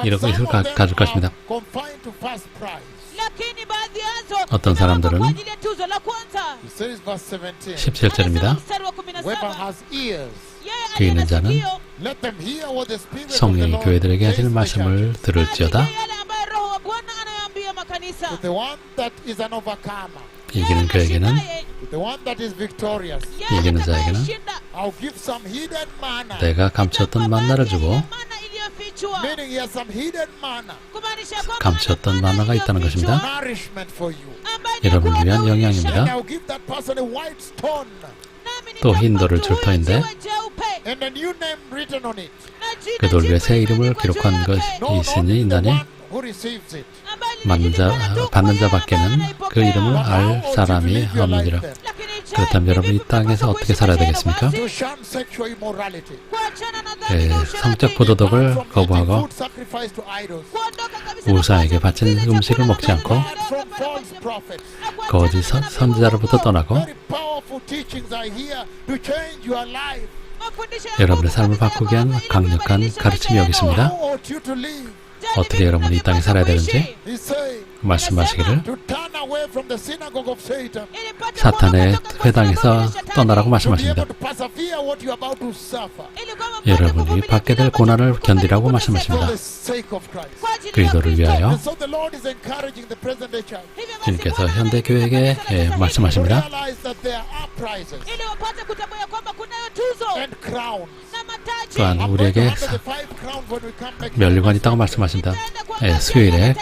이러고 있을 가질 것입니다. Confined to first prize. lakini baadhi yazo 어떤 zinawekwa 사람들은 kwa ajili ya tuzo la kwanza. It says verse 17. 17절입니다. Mstari wa Whoever 17. has ears, Yeye 귀 있는 aliye na 자는 sikio, let them hear what the Spirit of the 성령이 Lord 교회들에게 says 하시는 to the 말씀을 churches. 들을지어다. asikie yale ambayo Roho wa Bwana anayoambia makanisa. To the one that is an overcomer, 이기는 그에게는 to the one that is victorious, Yeye 이기는 자에게는 atakayeshinda, I'll give some hidden manna. 내가 감추었던 만나를 주고 mana iliyofichwa. Meaning he has some hidden manna, kumaanisha kwamba 감추었던 만나가 있다는 것입니다. nourishment for you. ambayo ni 여러분을 위한 kuwa 영향입니다. And I'll give that person a white stone nami 또 nitampa 흰돌을 mtu 줄 huyo 터인데 jiwe jeupe, and a new name written on it. na jina 그 돌 위에 jipya 새 이름을 limeandikwa juu 기록한 yake, 것이 No, 있으니 only the 있나니 one who receives it. ambayo 만자 linajulikana tu kwa 받는 yeye ambaye 자밖에는 그 anaipokea. 이름을 But how 알 ought you to 사람이 live your life 없느니라. then? Lakini je, 그렇다면 ni 여러분이 이 vipi 땅에서 tunapaswa 어떻게 kuishi 살아야 maisha 되겠습니까? basi? To shun sexual immorality. kuachana na dhambi na usherati, 성적 부도덕을 From eating 거부하고 food sacrificed to idols. kuondoka kabisa na 우상에게 kuacha 바친 zile 음식을 chakula 먹지 않고 ambazo From zinawekwa false pale prophets. na kuachana 거짓 na nabii 선지자로부터 wa Mungu. 떠나고 Very powerful teachings are here to change your life. Mafundisho ya 여러분의 Mungu 삶을 kabisa 바꾸게 yako 한 hapa ili 강력한 kubadilisha 가르침이 maisha 여기 yenu. 있습니다. How ought you to live? Je, 어떻게 ni 여러분이 이 vipi 땅에 살아야 tunavyopaswa 되는지 kuishi? He's saying 말씀하시기를 to turn away from the synagogue of Satan. Ili mpate 사탄의 kuondoka kwa 회당에서 sinagogi la Shetani. 떠나라고 To be 말씀하십니다. able to persevere what you're about to suffer Ili kwamba mpate 여러분이 kuvumilia 받게 될 kile ambacho 고난을 Mungu 견디라고 amekuteseka. 말씀하십니다. for the sake of Christ. Kwa ajili ya 그리스도를 Kristo. 위하여 And so the Lord is encouraging the present day church Hivyo basi 주님께서 Bwana 현대 anahimiza 교회에게 kanisa la sasa hivi to 말씀하십니다. realize that there are prizes ili wapate kutambua ya kwamba kunayo tuzo and crowns. na mataji. 또한 I'm going to 우리에게 handle the 5 crowns when we come back. 면류관이 있다고 말씀하십니다. 수요일에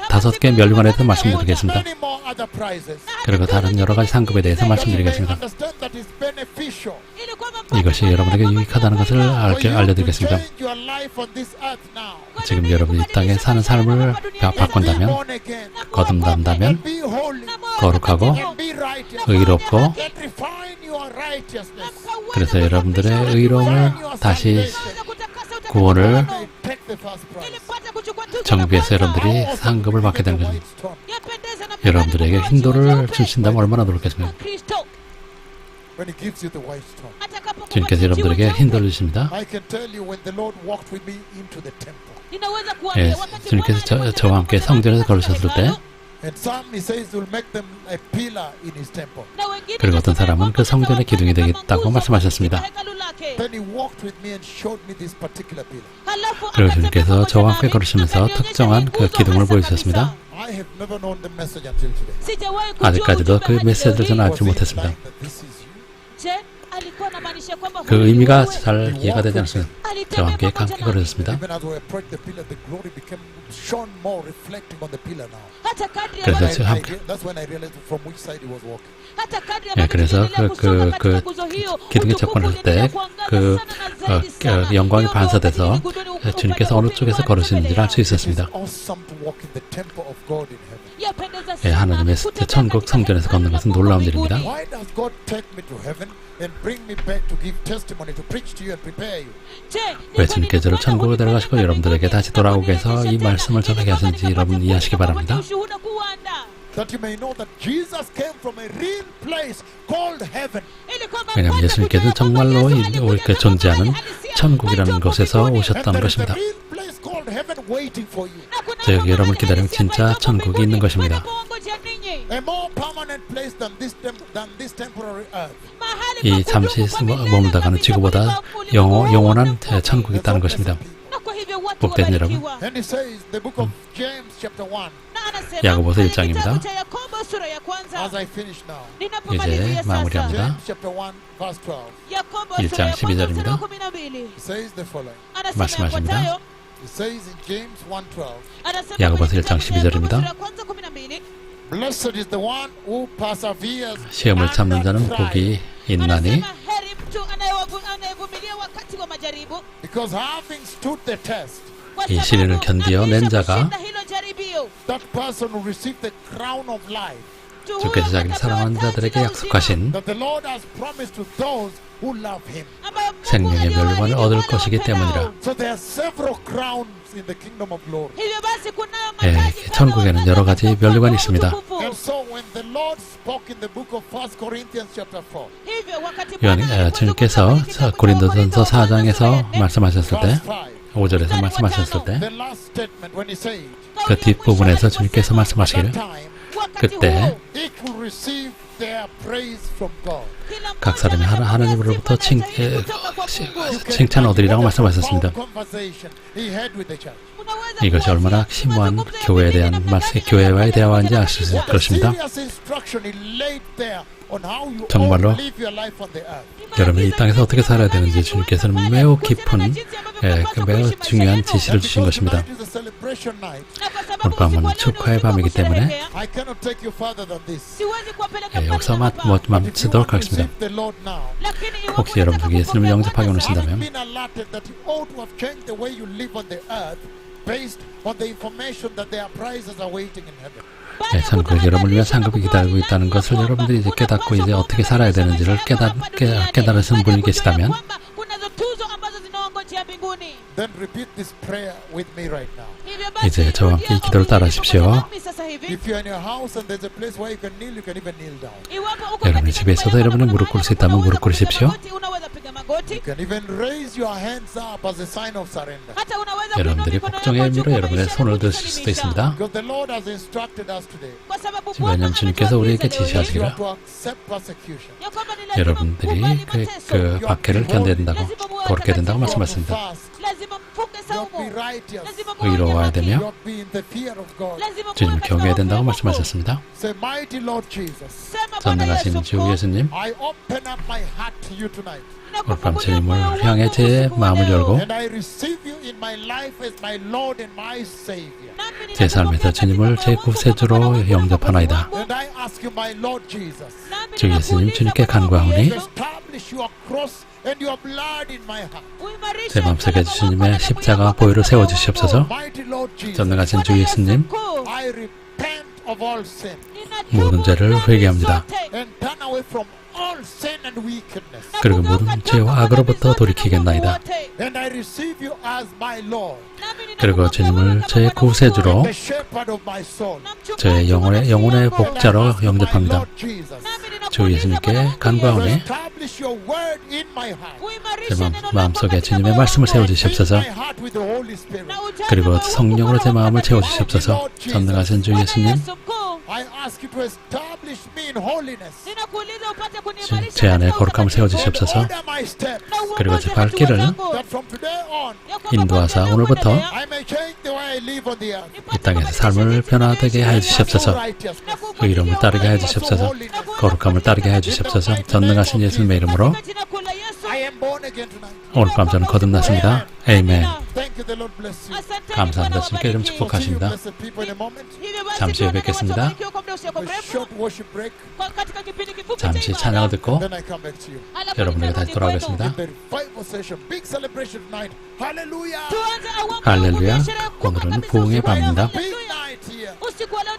5개 면류관에 대해서 말씀드리겠습니다. Many more other prizes. 그리고 다른 여러 가지 상급에 대해서 You may 말씀드리겠습니다. understand that it's beneficial ili kwamba mpate 이것이 kuona 여러분에게 kwamba 유익하다는 것을 for you to 알려드리겠습니다. change your life on this earth now. 지금 여러분이 이 땅에 사는 삶을 Be 바꾼다면, born again. 거듭난다면, Be holy. 거룩하고 And be righteous. 의롭고, And refine your righteousness. 그래서 여러분들의 의로움을 다시 구원을 Take the first prize. 정비해서 여러분들이 상급을 받게 되는 것입니다. 여러분들에게 흰돌을 주신다면 얼마나 좋겠습니까? When he gives you the white stone. 주님께서 여러분들에게 흰돌을 주십니다. I can tell you when the Lord walked with me into the temple. 예, 주님께서 저와 함께 성전에서 걸으셨을 때, And some he says will make them a pillar in his temple. 그리고 어떤 사람은 그 성전의 기둥이 되겠다고 말씀하셨습니다. Then he walked with me and showed me this particular pillar. 그리고 주님께서 저와 함께 걸으시면서 특정한 그 기둥을 보여주셨습니다. I have never known the message until today. 아직까지도 그 메시지를 저는 Was 알지 it 못했습니다. like that this is you? 그 의미가 잘 이해가 되지 않습니다. 저와 함께 걸으셨습니다. Even as we approached the pillar, the glory became shone more, reflecting on the pillar now. 그래서 And 저 that's when I realized from which side he was walking. 예, 그래서 그 기둥에 접근할 때 그 영광이 반사돼서 주님께서 어느 쪽에서 걸으시는지를 알 수 있었습니다. Awesome to walk in the temple of God in heaven. 예, 하나님의 천국 성전에서 걷는 것은 놀라운 일입니다. Why does God take me to heaven and bring me back to give testimony, to preach to you and prepare you? 왜 주님께서 저를 천국에 데려가시고 여러분들에게 다시 돌아오게 해서 이 말씀을 전하게 하시는지 여러분 이해하시기 바랍니다. That you may know that Jesus came from a real place called heaven. 왜냐하면 예수님께서는 정말로 우리가 존재하는 천국이라는 곳에서 오셨다는 And there is a 것입니다. real place called heaven waiting for you. 저 여러분 기다리는 진짜 천국이 있는 것입니다. A more permanent place than this temporary earth. 이 잠시 머물다가는 지구보다 영원한 천국이 있다는 것입니다. 복된 여러분. And he says, the book of James chapter 1. 야고보서 1장입니다. As I finish now. 이제 마무리합니다. James chapter 1 verse 12. 1장 12절입니다. It says the following. 말씀하십니다. It says in James 1:12. 야고보서 1장 12절입니다. Blessed is the one who perseveres. 시험을 참는 자는 복이 있나니 Because having stood the test, 이 시련을 견디어 낸 자가 that person will receive the crown of life 주께서 자기를 사랑하는 자들에게 약속하신 that the Lord has promised to those who love him. 생명의 멸관을 얻을 것이기 때문이라. So there are several crowns in the kingdom of glory. 예, 천국에는 여러 가지 면류관이 있습니다. And so when the Lord spoke in the book of 1 Corinthians chapter 4, 주님께서 고린도전서 4장에서 말씀하셨을 때 verse 5, 5절에서 말씀하셨을 때 The last statement when he said, 그 뒷부분에서 주님께서 말씀하시기를 time 그때 each will receive their praise from God. 각 사람이 하나님으로부터 칭찬 얻으리라고 말씀하셨습니다. Conversation he had with the church. 이것이 얼마나 심오한 교회에 대한 교회와의 대화인지 알 수 있을 것입니다. Serious instruction he laid there on how you 정말로 ought to live your life on the earth. 여러분이 이 땅에서 어떻게 살아야 되는지 주님께서는 매우 깊은 매우 중요한 지시를 주신 것입니다. Tonight is a celebration night. 오늘 밤은 축하의 밤이기 때문에 I cannot take you further than this. 여기서 멈추도록 하겠습니다. Receive the Lord now. 혹시 여러분들이 예수님을 영접하게 원하신다면 Been alerted that you ought to have changed the way you live on the earth based on the information that there are prizes awaiting in heaven. 천국에 여러분을 위한 상급이 기다리고 있다는 것을 여러분들이 이제 깨닫고 이제 어떻게 살아야 되는지를 깨달으신 분이 계시다면 Then repeat this prayer with me right now. 이제 저와 함께 이 기도를 따라하십시오. If you're in your house and there's a place where you can kneel, you can even kneel down. 여러분이 집에 있어도 여러분이 무릎 꿇을 수 있다면 무릎 꿇으십시오. You can even raise your hands up as a sign of surrender. 여러분들이 복종의 의미로 여러분의 손을 드실 수도 있습니다. Because the Lord has instructed us today. 왜냐하면 주님께서 우리에게 You 지시하시기를 are to accept persecution. 여러분들이 그 박해를 견뎌야 된다고 거룩해야 된다고 말씀하셨습니다. You have to be righteous. 의로워야 되며 You have to be in the fear of God. 주님을 경외해야 된다고 말씀하셨습니다. Say, mighty Lord Jesus, 전능하신 주 예수님, I open up my heart to you tonight. 오늘 밤 주님을 향해 제 마음을 열고 And I receive you in my life as my Lord and my Savior. 제 삶에서 주님을 제 구세주로 영접하나이다. And I ask you, my Lord Jesus, 주 예수님 주님께 간구하오니 to establish your cross and your blood in my heart. 제 마음속에 주님의 십자가 보혈을 세워주시옵소서. Mighty Lord Jesus, 전능하신 주 예수님, I repent of all sin 모든 죄를 회개합니다. and turn away from all sin and wickedness. 그리고 모든 죄와 악으로부터 돌이키겠나이다. And I receive you as my Lord, 그리고 주님을 제 구세주로 the shepherd of my soul. 제 영혼의 복자로 영접합니다. Lord Jesus, 주 예수님께 간구하오니 establish your word in my heart. 제 마음속에 주님의 말씀을 세워주시옵소서. My heart with the Holy Spirit. 그리고 성령으로 제 마음을 채워주시옵소서. 전능하신 주 예수님, I ask you to establish me in holiness. 제 안에 거룩함을 세워주시옵소서. Order my steps, 그리고 제 발길을 that from today on 인도하사 오늘부터 I may change the way I live on the earth. 이 땅에서 삶을 변화되게 하여 주시옵소서. Righteousness. 의로움을 따르게 하여 주시옵소서. 거룩함을 따르게 하여 주시옵소서. 전능하신 예수님의 이름으로 I am born again tonight. 오늘 밤 저는 거듭났습니다. 아멘. Thank you, the Lord bless you. 감사합니다. 주님께 이름 See you, 축복하십니다. blessed people, in a moment. 잠시 후에 뵙겠습니다. A short worship break, 잠시 찬양을 듣고 then I come back to you. 여러분에게 다시 돌아오겠습니다. The revival session, big celebration tonight. Hallelujah! 할렐루야. 오늘은 부흥의 밤입니다. Big night here.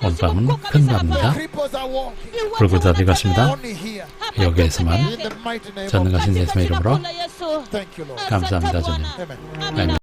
오늘 밤은 큰 밤입니다. Cripples are walking. 불구자들이 갔습니다. Only here. 여기에서만 In the mighty name of 전능하신 예수님의 이름으로 Thank you, Lord. 감사합니다, 주님. Amen. 아멘.